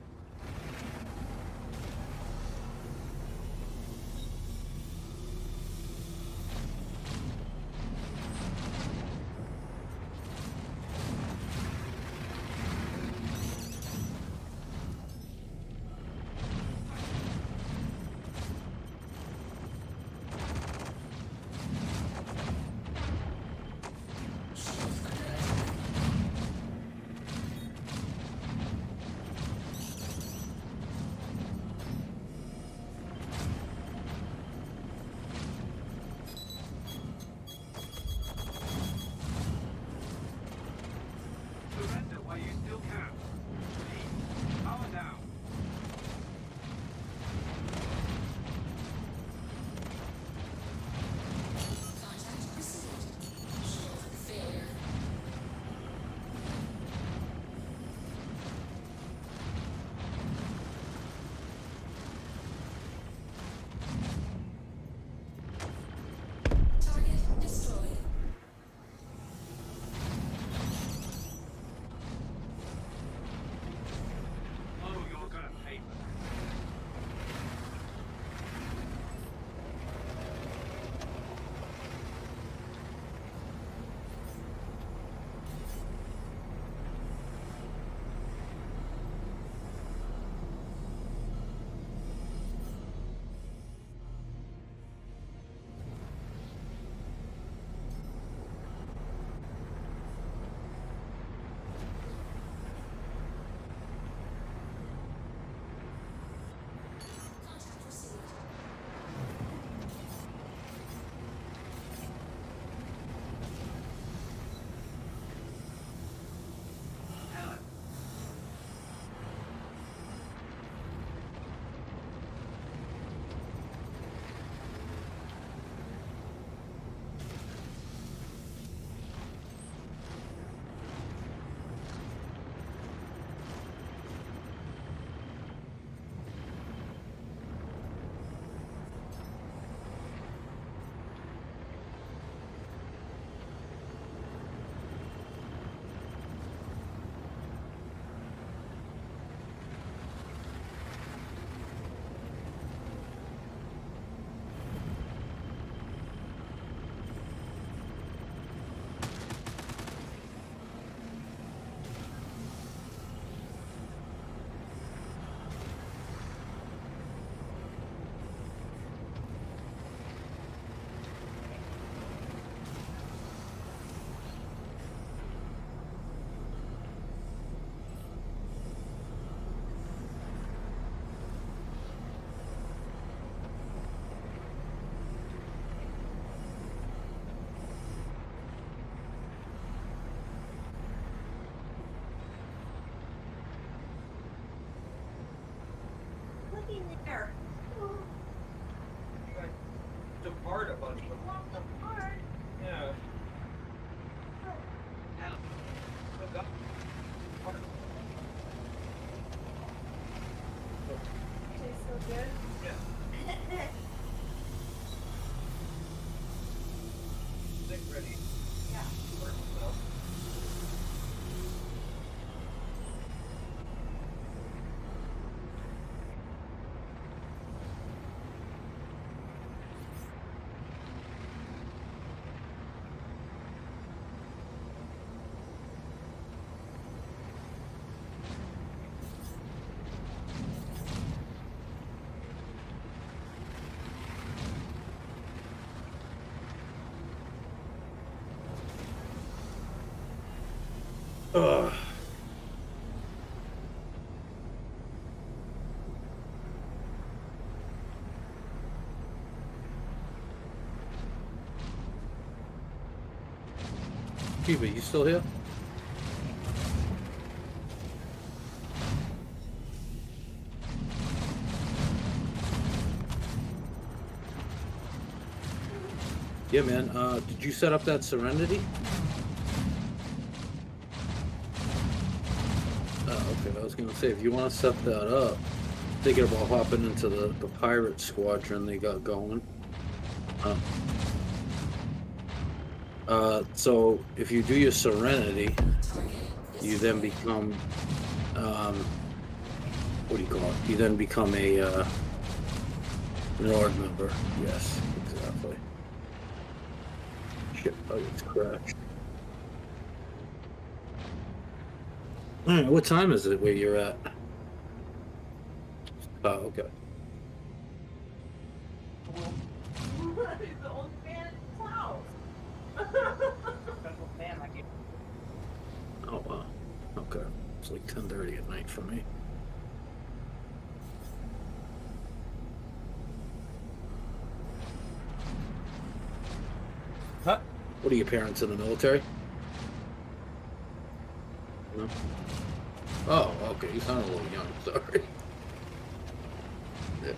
Surrender while you still can. Please, power down. Oh, you're gonna pay for that. Helen. Look in there. You guys depart a bunch of them. Apart. Yeah. Tastes so good. Yeah. Thing ready. Yeah. For itself. Ugh. Kiba, you still here? Yeah, man. Did you set up that Serenity? Oh, okay. I was gonna say, if you want to set that up, thinking about hopping into the pirate squadron they got going. So if you do your Serenity, you then become what do you call it? You then become a an org member. Yes, exactly. Shit, it's crashed. Alright, what time is it where you're at? Oh, okay. He's the only man in his house. Oh wow. Okay. It's like 10:30 at night for me. Huh? What are your parents in the military? No. Oh, okay. You sound a little young. Sorry. Yeah.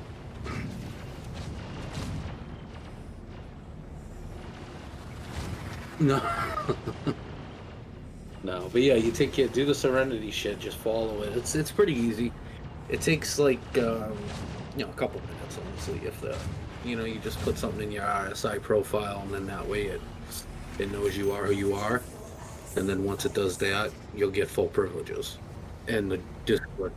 No. No, but yeah, you take care, do the Serenity shit, just follow it. It's pretty easy. It takes like a couple minutes, honestly, if that. You know, you just put something in your RSI profile, and then that way it knows you are who you are. And then once it does that, you'll get full privileges, and the Discord,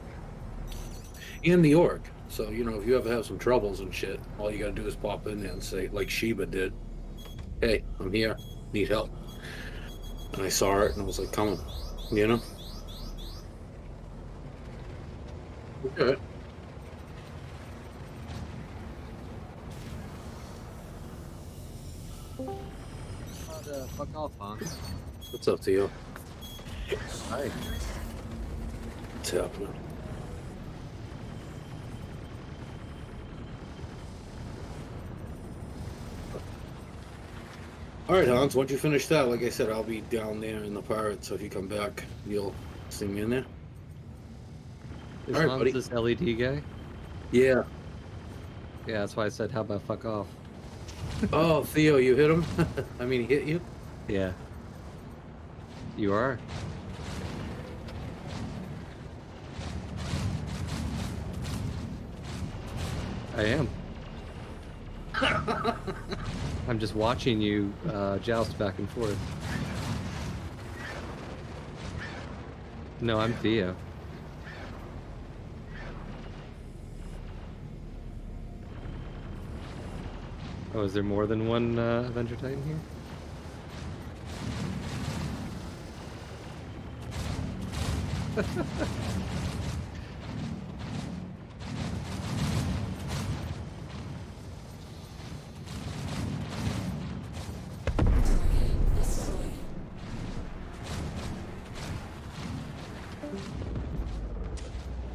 and the org. So you know, if you ever have some troubles and shit, all you gotta do is pop in there and say, like Sheba did, "Hey, I'm here. Need help." And I saw it, and I was like, "Come on," you know. Okay. Fuck off, Hans. What's up to you? Hi. What's happening? All right, Hans. Once you finish that, like I said, I'll be down there in the Pirates. So if you come back, you'll see me in there. Is All right, Hans buddy. this LED guy? Yeah. Yeah, that's why I said, how about fuck off? Oh, Theo, you hit him? I mean, he hit you? Yeah. You are. I am. I'm just watching you joust back and forth. No, I'm Theo. Oh, is there more than one Avenger Titan here?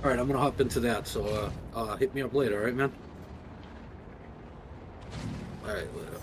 All right, I'm gonna hop into that. So, hit me up later, all right, man? All right, later.